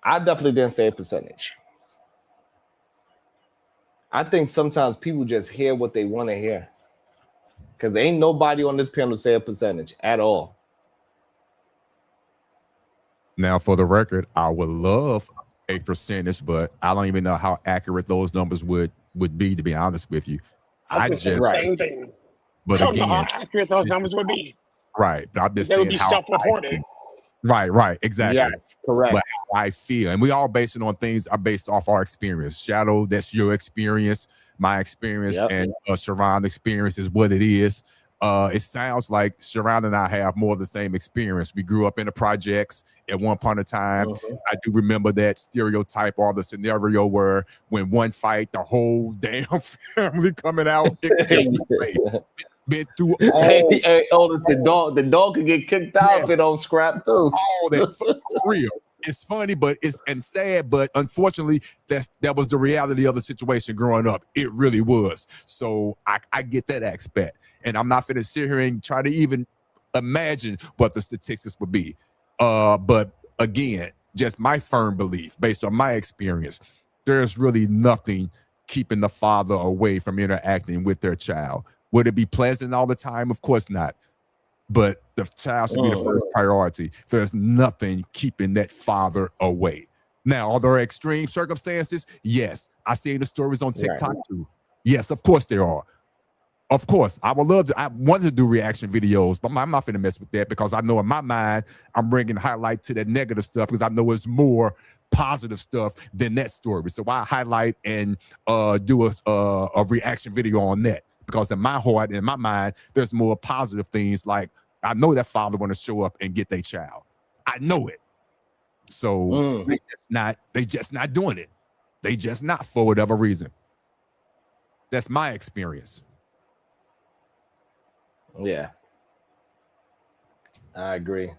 I definitely didn't say a percentage. I think sometimes people just hear what they want to hear. Because ain't nobody on this panel say a percentage at all. Now, for the record, I would love a percentage, but I don't even know how accurate those numbers would be, to be honest with you. I just said the same thing. But I don't know again, how accurate those numbers would be. right. But I'm just They would saying be how self-reported. Right, exactly. Yes, correct. But how I feel, and we all based it on things are based off our experience. Shadow, that's your experience. My experience and Sharon experience is what it is. It sounds like Sharon and I have more of the same experience. We grew up in the projects at one point in time. I do remember that stereotype or the scenario where when one fight, the whole damn family coming out. Been through all. Hey, Otis, the dog could get kicked out if it don't scrap too. All that for real. It's funny, but it's sad, but unfortunately, that was the reality of the situation growing up. It really was. So I get that aspect, and I'm not gonna sit here and try to even imagine what the statistics would be. But again, just my firm belief, based on my experience, there's really nothing keeping the father away from interacting with their child. Would it be pleasant all the time? Of course not. But the child should be the first priority. There's nothing keeping that father away. Now, are there extreme circumstances? Yes. I see the stories on TikTok too. Yes, of course there are. Of course, I would love to. I wanted to do reaction videos, but I'm not going to mess with that because I know in my mind, I'm bringing highlight to that negative stuff because I know it's more positive stuff than that story. So I highlight and do a reaction video on that. Because in my heart, in my mind, there's more positive things. Like I know that father want to show up and get their child. I know it. So they just not doing it. They just not for whatever reason. That's my experience. Yeah. I agree.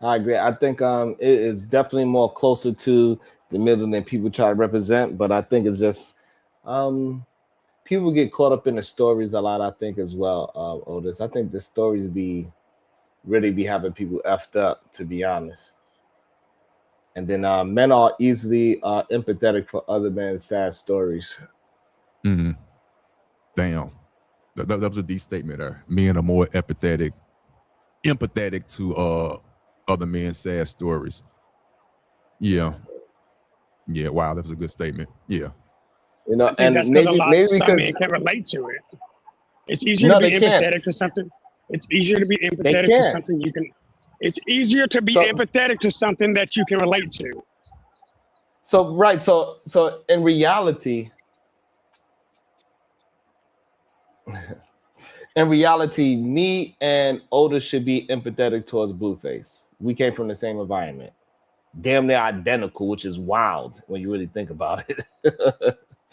I think it is definitely more closer to the middle than people try to represent, but I think it's just people get caught up in the stories a lot, I think, as well, Otis. I think the stories really be having people effed up, to be honest. And then men are easily empathetic for other men's sad stories. Mm-hmm. Damn. That was a deep statement there. Men are more empathetic to other men's sad stories. Yeah. Yeah, wow, that was a good statement. Yeah. You know, I think and that's because maybe some men because can't relate to it. It's easier to be empathetic to something. It's easier to be empathetic to something you can. It's easier to be empathetic to something that you can relate to. So in reality, me and Otis should be empathetic towards Blueface. We came from the same environment, damn near identical, which is wild when you really think about it.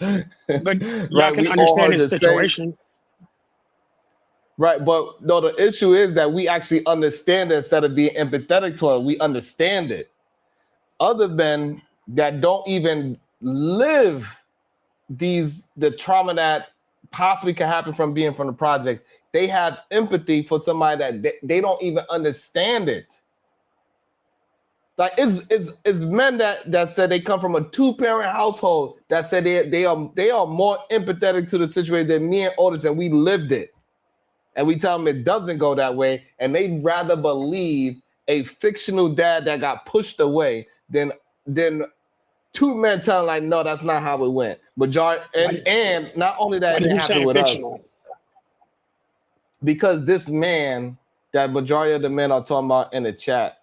But y'all can understand his situation. Right, but no, the issue is that we actually understand it instead of being empathetic to it. We understand it. Other men that don't even live the trauma that possibly can happen from being from the project, they have empathy for somebody that they don't even understand it. Like it's men that said they come from a 2-parent household that said they are more empathetic to the situation than me and Otis, and we lived it. And we tell them it doesn't go that way, and they'd rather believe a fictional dad that got pushed away than 2 men telling like, no, that's not how it went. And not only that, it happened with us. Because this man that majority of the men are talking about in the chat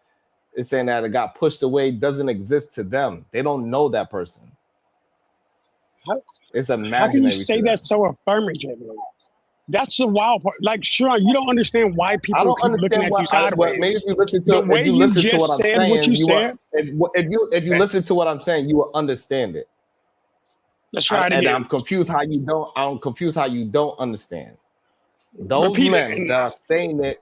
is saying that it got pushed away doesn't exist to them. They don't know that person. It's imaginary. How can you say that so affirmatively? That's the wild part. Like, Sean, you don't understand why I people don't keep looking understand at you maybe sideways. if you listen The to way you what just I'm said what saying, you said. if you listen to what I'm saying, you will understand it. Let's try it And again. I'm confused how you don't. I'm confused how you don't understand. Those Repeat it. men that are saying it,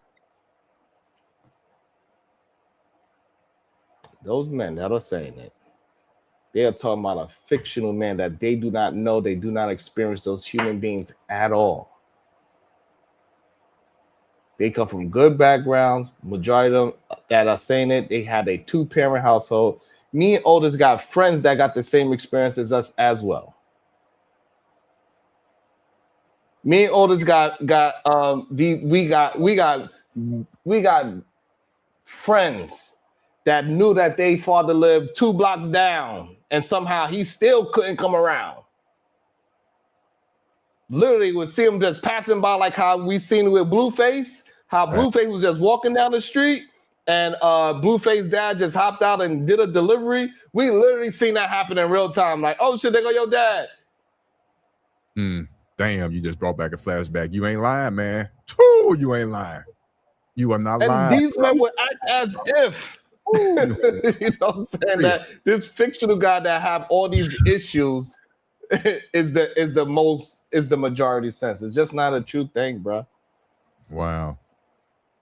those men that are saying it, they are talking about a fictional man that they do not know, they do not experience those human beings at all. They come from good backgrounds. Majority of them that are saying it, they had a 2-parent household. Me and Otis got friends that got the same experience as us as well. Me and Otis we got friends that knew that their father lived 2 blocks down, and somehow he still couldn't come around. Literally would see him just passing by, like how we seen with Blueface, how Blueface was just walking down the street and Blueface dad just hopped out and did a delivery. We literally seen that happen in real time. Like, oh shit, there go your dad. Damn, you just brought back a flashback. You ain't lying, man. Ooh, you ain't lying. You are not And lying. these men would act as if, you know what I'm saying, that this fictional guy that have all these issues is the majority sense. It's just not a true thing, bro. Wow.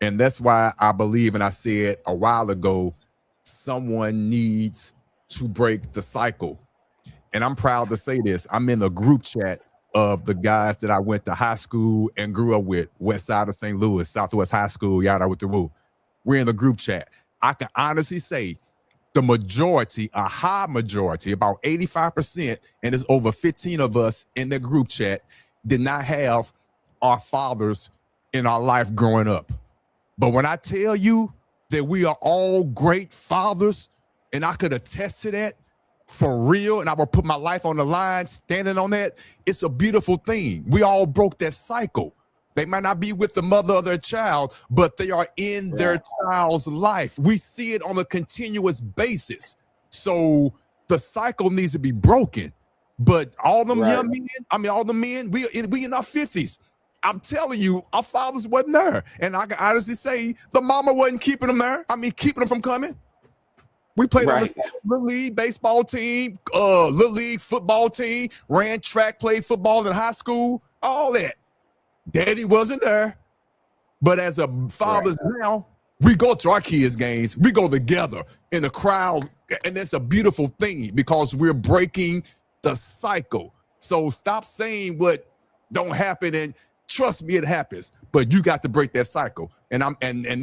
And that's why I believe, and I said a while ago, someone needs to break the cycle. And I'm proud to say this. I'm in a group chat of the guys that I went to high school and grew up with, west side of St. Louis, Southwest High School, yada with the rule. We're in the group chat. I can honestly say the majority, a high majority, about 85%, and there's over 15 of us in the group chat, did not have our fathers in our life growing up. But when I tell you that we are all great fathers, and I could attest to that for real, and I will put my life on the line standing on that, it's a beautiful thing. We all broke that cycle. They might not be with the mother of their child, but they are in their child's life. We see it on a continuous basis. So the cycle needs to be broken. But all them young men, all the men, we in our 50s. I'm telling you, our fathers wasn't there. And I can honestly say the mama wasn't keeping them there. Keeping them from coming. We played on the Little League baseball team, Little League football team, ran track, played football in high school, all that. Daddy wasn't there. But as a fathers now, we go to our kids' games. We go together in the crowd. And that's a beautiful thing because we're breaking the cycle. So stop saying what don't happen and trust me, it happens. But you got to break that cycle. And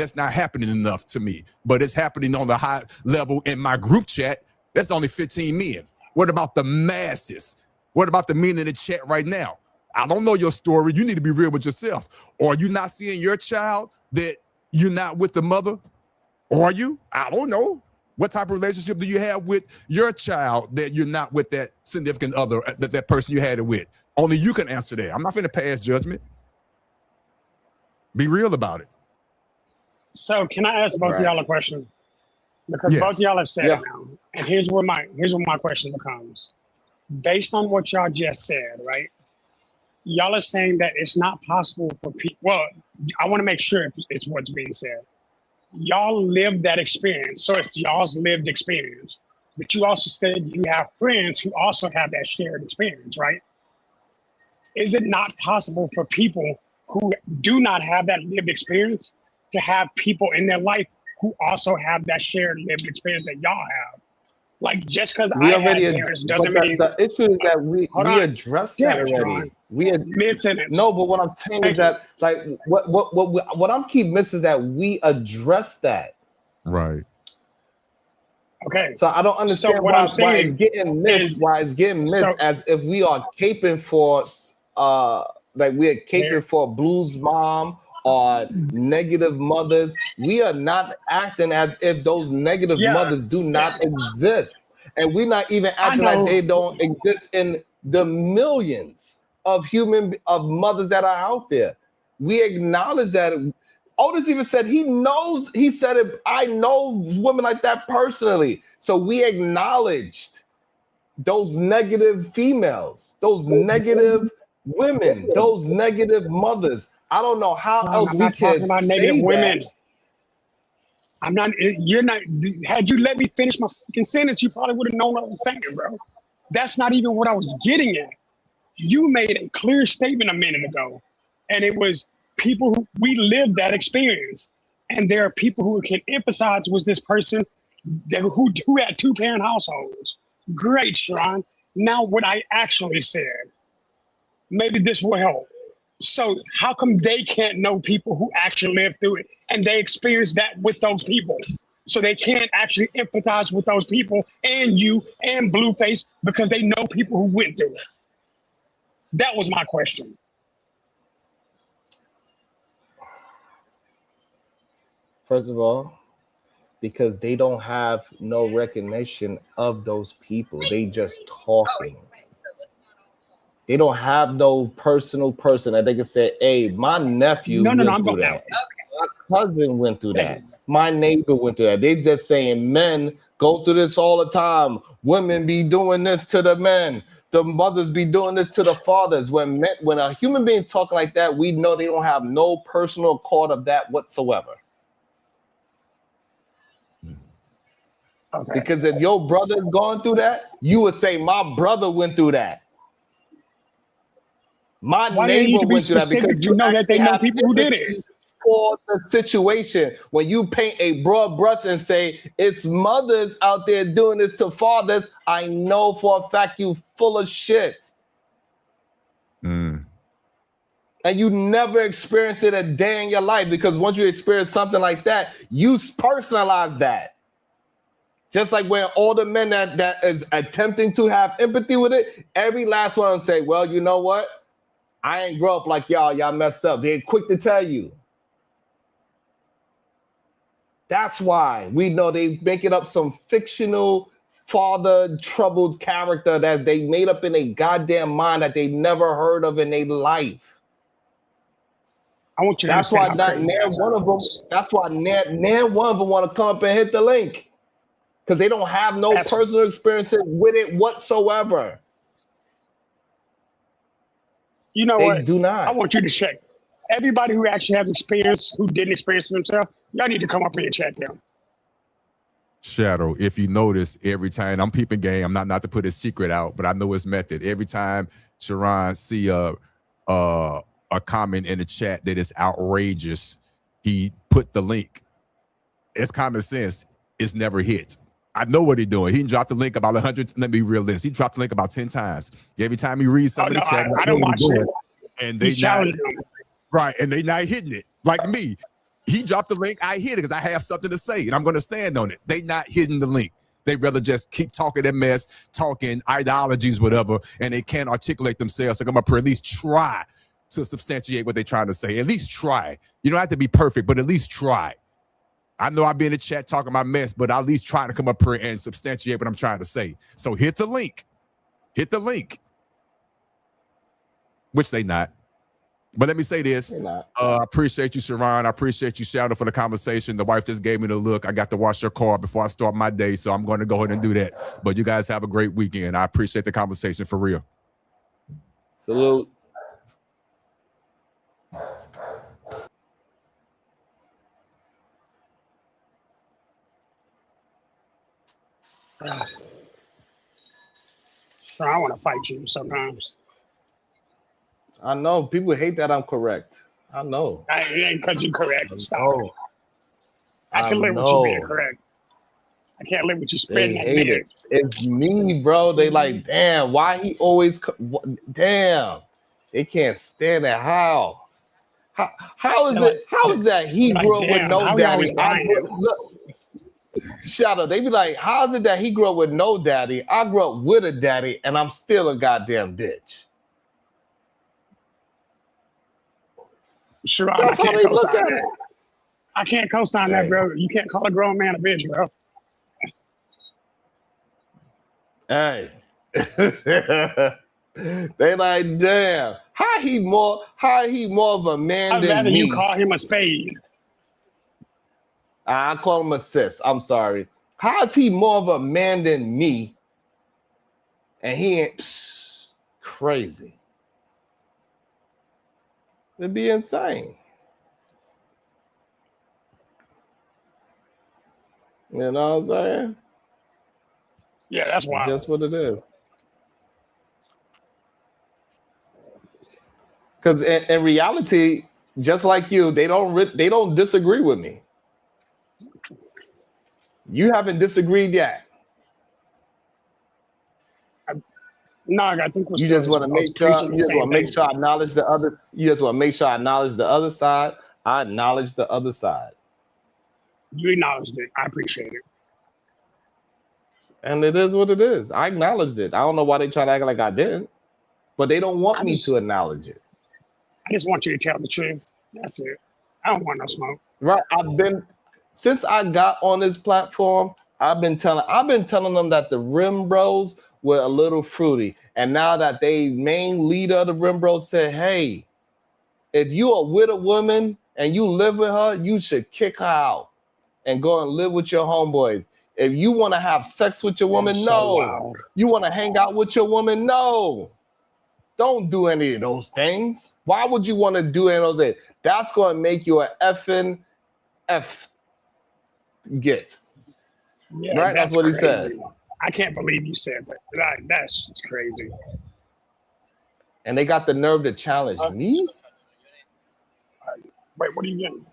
that's not happening enough to me. But it's happening on the high level in my group chat. That's only 15 men. What about the masses? What about the men in the chat right now? I don't know your story. You need to be real with yourself. Or are you not seeing your child that you're not with the mother? Or are you? I don't know. What type of relationship do you have with your child that you're not with that significant other, that person you had it with? Only you can answer that. I'm not finna pass judgment. Be real about it. So can I ask both of y'all a question? Because both of y'all have said it now. And here's where my question becomes. Based on what y'all just said, right? Y'all are saying that it's not possible for people. Well, I want to make sure it's what's being said. Y'all lived that experience, so it's y'all's lived experience. But you also said you have friends who also have that shared experience, right? Is it not possible for people who do not have that lived experience to have people in their life who also have that shared lived experience that y'all have? Like, just because I had parents doesn't mean the issue is that we addressed that already. No, but what I'm saying is that, like, what I'm keep missing is that we addressed that. Right. Okay. So I don't understand why it's getting missed. Why it's getting missed as if we are caping for like we are caping for blues mom or negative mothers. We are not acting as if those negative mothers do not exist. And we're not even acting like they don't exist in the millions of mothers that are out there. We acknowledge that. Otis even said he said it, I know women like that personally. So we acknowledged those negative females, those negative women, those negative mothers. I don't know how else I'm we not talking can about negative say women. that. I'm not. You're not. Had you let me finish my fucking sentence, you probably would have known what I was saying, bro. That's not even what I was getting at. You made a clear statement a minute ago, and it was people who we lived that experience, and there are people who can emphasize was this person who had two-parent households. Great, Sharon. Now what I actually said, maybe this will help. So how come they can't know people who actually lived through it and they experience that with those people? So they can't actually empathize with those people and you and Blueface because they know people who went through it. That was my question. First of all, because they don't have no recognition of those people. They just talking. They don't have no personal person that they can say, hey, my nephew No, went I'm through going that. now. My cousin went through that. My neighbor went through that. They just saying men go through this all the time. Women be doing this to the men. The mothers be doing this to the fathers. When a human being's talking like that, we know they don't have no personal accord of that whatsoever. Okay. Because if your brother's going through that, you would say, my brother went through that. My Why do they need neighbor to be went through that, because specific to you know that they actually know have people who did it? empathy for the situation. When you paint a broad brush and say it's mothers out there doing this to fathers, I know for a fact you full of shit. Mm. And you never experienced it a day in your life, because once you experience something like that, you personalize that. Just like when all the men that is attempting to have empathy with it, every last one will say, well, you know what? I ain't grow up like y'all messed up. They're quick to tell you. That's why we know they making up some fictional father troubled character that they made up in a goddamn mind that they never heard of in their life. I want you to That's why understand how not crazy near one of them. That's why near one of them want to come up and hit the link, because they don't have no personal experiences with it whatsoever. You know They what? do not. I want you to check. Everybody who actually has experience, who didn't experience it themselves, y'all need to come up here and check them. Shadow, if you notice, every time I'm peeping game, I'm not to put his secret out, but I know his method. Every time Sharon see a comment in the chat that is outrageous, he put the link. It's common sense. It's never hit. I know what he's doing. He dropped the link about 100. Let me be realistic. He dropped the link about 10 times. Every time he reads something in the chat, I don't watch it. And He's they not challenging them. right, and they not hitting it like me. He dropped the link. I hit it because I have something to say, and I'm going to stand on it. They not hitting the link. They rather just keep talking that mess, talking ideologies, whatever, and they can't articulate themselves. So come up here, at least try to substantiate what they're trying to say. At least try. You don't have to be perfect, but at least try. I know I've been in the chat talking my mess, but I'll at least try to come up here and substantiate what I'm trying to say. So hit the link. Hit the link. Which they not. But let me say this. I appreciate you, Sharon. I appreciate you, Shadow, for the conversation. The wife just gave me the look. I got to wash your car before I start my day, so I'm going to go ahead and do that. But you guys have a great weekend. I appreciate the conversation for real. Salute. So I want to fight you sometimes. I know people hate that I'm correct. I know. It ain't because you're correct. Stop. Oh, I can live with you being correct. I can't live with you They spreading that hate big. it. It's me, bro. They like, damn, why he always, damn. They can't stand it. How is it? How is that he grew up with no daddy? Look, Shadow, they be like, how is it that he grew up with no daddy? I grew up with a daddy, and I'm still a goddamn bitch. Sure, That's how they look at it. I can't co-sign that, bro. You can't call a grown man a bitch, bro. Hey. They like, damn, how he more of a man I'd than rather me? you call him a spade. I call him a sis. I'm sorry. How is he more of a man than me? And he ain't crazy. It'd be insane. You know what I'm saying? Yeah, that's wild. Just what it is. Because in reality, just like you, they don't disagree with me. You haven't disagreed yet. No, I think we're You still just want to make sure. preaching the You just same want to make thing. sure I acknowledge the other. You just want to make sure I acknowledge the other side. I acknowledge the other side, You acknowledged it. I appreciate it. and it is what it is. I acknowledged it. I don't know why they try to act like I didn't, but they don't want me to acknowledge it. I just want you to tell the truth. That's it. I don't want no smoke. Right? Since I got on this platform, I've been telling them that the Rim Bros were a little fruity, and now that they main leader of the Rim Bros said, "Hey, if you are with a woman and you live with her, you should kick her out and go and live with your homeboys. If you want to have sex with your woman, So no. wild. You want to hang out with your woman, no. Don't do any of those things. Why would you want to do any of those things? That's going to make you an effing F get." Yeah, Right? That's what he crazy. said. I can't believe you said that. That's just crazy. And they got the nerve to challenge me? Wait, what are you getting?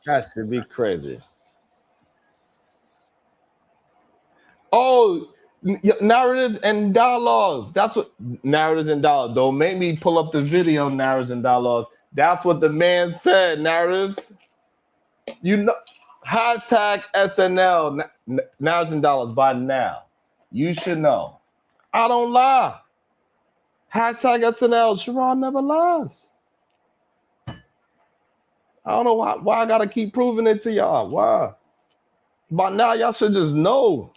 That should be crazy. Oh, narrative and dialogues. That's what narratives and dialogues. Don't make me pull up the video, narratives and dialogues. That's what the man said, narratives. You know, hashtag SNL, narratives and dialogues by now. You should know. I don't lie. Hashtag SNL, Sharon never lies. I don't know why I gotta keep proving it to y'all. Why? By now, y'all should just know.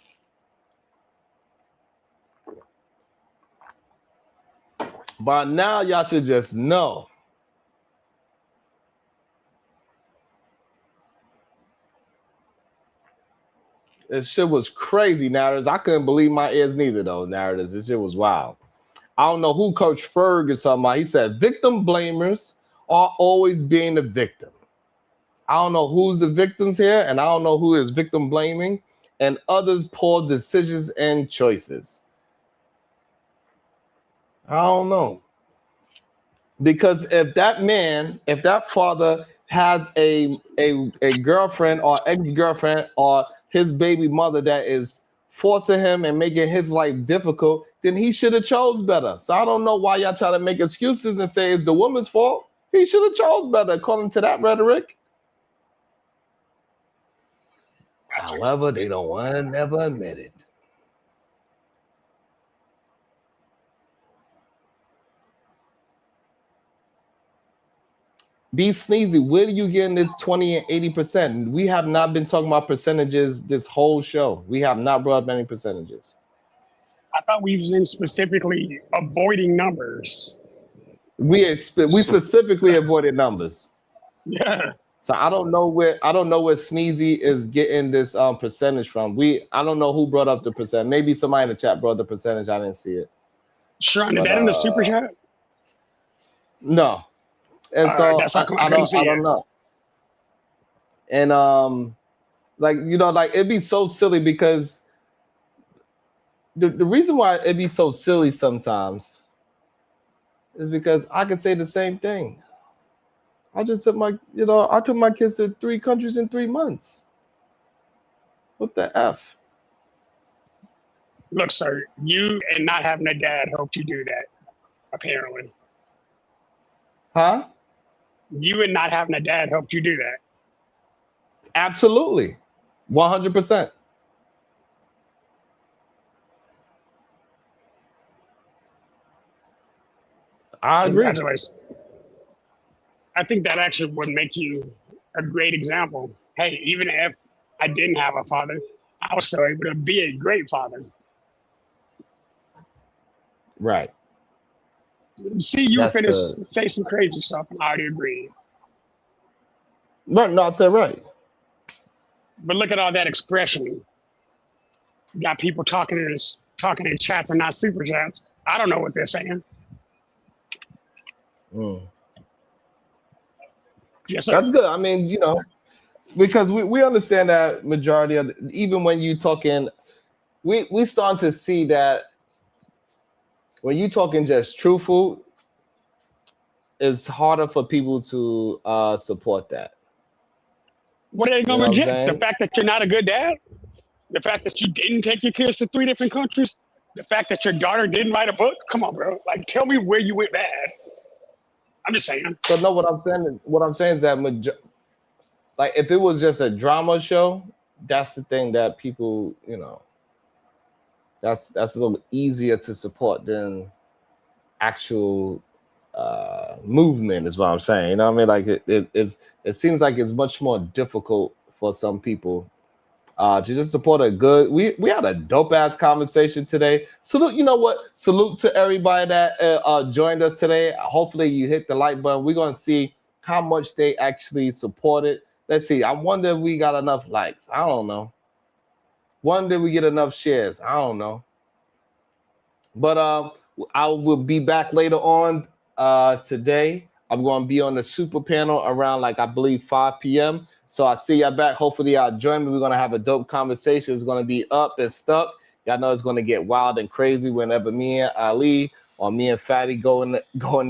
By now, y'all should just know. This shit was crazy, narratives. I couldn't believe my ears neither, though, narratives. This shit was wild. I don't know who Coach Ferg is talking about. He said victim blamers are always being the victim. I don't know who's the victims here, and I don't know who is victim blaming, and others poor decisions and choices. I don't know. Because if that father has a girlfriend or ex-girlfriend or his baby mother that is forcing him and making his life difficult, then he should have chose better. So I don't know why y'all try to make excuses and say it's the woman's fault. He should have chose better, according to that rhetoric. However, they don't want to never admit it. Be Sneezy, where do you get in this 20 and 80%? We have not been talking about percentages this whole show. We have not brought up any percentages. I thought we was in specifically avoiding numbers. We specifically avoided numbers. Yeah. So I don't know where Sneezy is getting this percentage from. I don't know who brought up the percent. Maybe somebody in the chat brought the percentage. I didn't see it. Sharon, is that in the super chat? No. And so I don't know. And it'd be so silly because the reason why it'd be so silly sometimes is because I could say the same thing. I just took my kids to 3 countries in 3 months. What the F? Look, sir, you and not having a dad helped you do that, apparently. Huh? You and not having a dad helped you do that. Absolutely. 100%. I agree. Congratulations. I think that actually would make you a great example. Hey, even if I didn't have a father, I was still able to be a great father. Right. See, you say some crazy stuff, and I already agree. Right, no, I said right. But look at all that expression. You got people talking in chats and not super chats. I don't know what they're saying. Yes, sir. That's good. I mean, you know, because we understand that majority of even when you talking, we starting to see that when you talking just truthful, it's harder for people to support that. What are they You gonna know what I'm reject? The saying? fact that you're not a good dad? The fact that you didn't take your kids to 3 different countries? The fact that your daughter didn't write a book? Come on, bro. Like, tell me where you went bad. I'm just saying. So no, what I'm saying is that like if it was just a drama show, that's the thing that people, you know, that's a little easier to support than actual movement is what I'm saying. You know what I mean? Like it seems like it's much more difficult for some people to just support a good. We had a dope ass conversation today. Salute, you know what? Salute to everybody that joined us today. Hopefully you hit the like button. We're gonna see how much they actually supported. Let's see. I wonder if we got enough likes. I don't know. Wonder if we get enough shares. I don't know. But I will be back later on today. I'm going to be on the super panel around like I believe 5 p.m. So I see y'all back. Hopefully y'all join me. We're going to have a dope conversation. It's going to be up and stuck. Y'all know it's going to get wild and crazy whenever me and Ali or me and Fatty going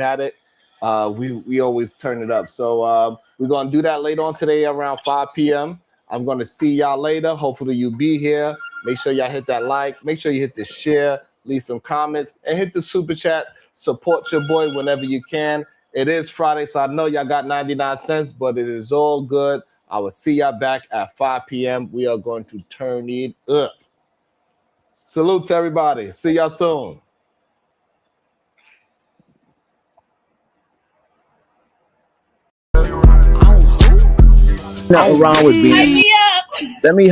at it. We always turn it up. So we're going to do that later on today around 5 p.m. I'm going to see y'all later. Hopefully you be here. Make sure y'all hit that like. Make sure you hit the share. Leave some comments and hit the super chat. Support your boy whenever you can. It is Friday, so I know y'all got 99 cents, but it is all good. I will see y'all back at 5 p.m. We are going to turn it up. Salute to everybody. See y'all soon. Nothing wrong with being. Let me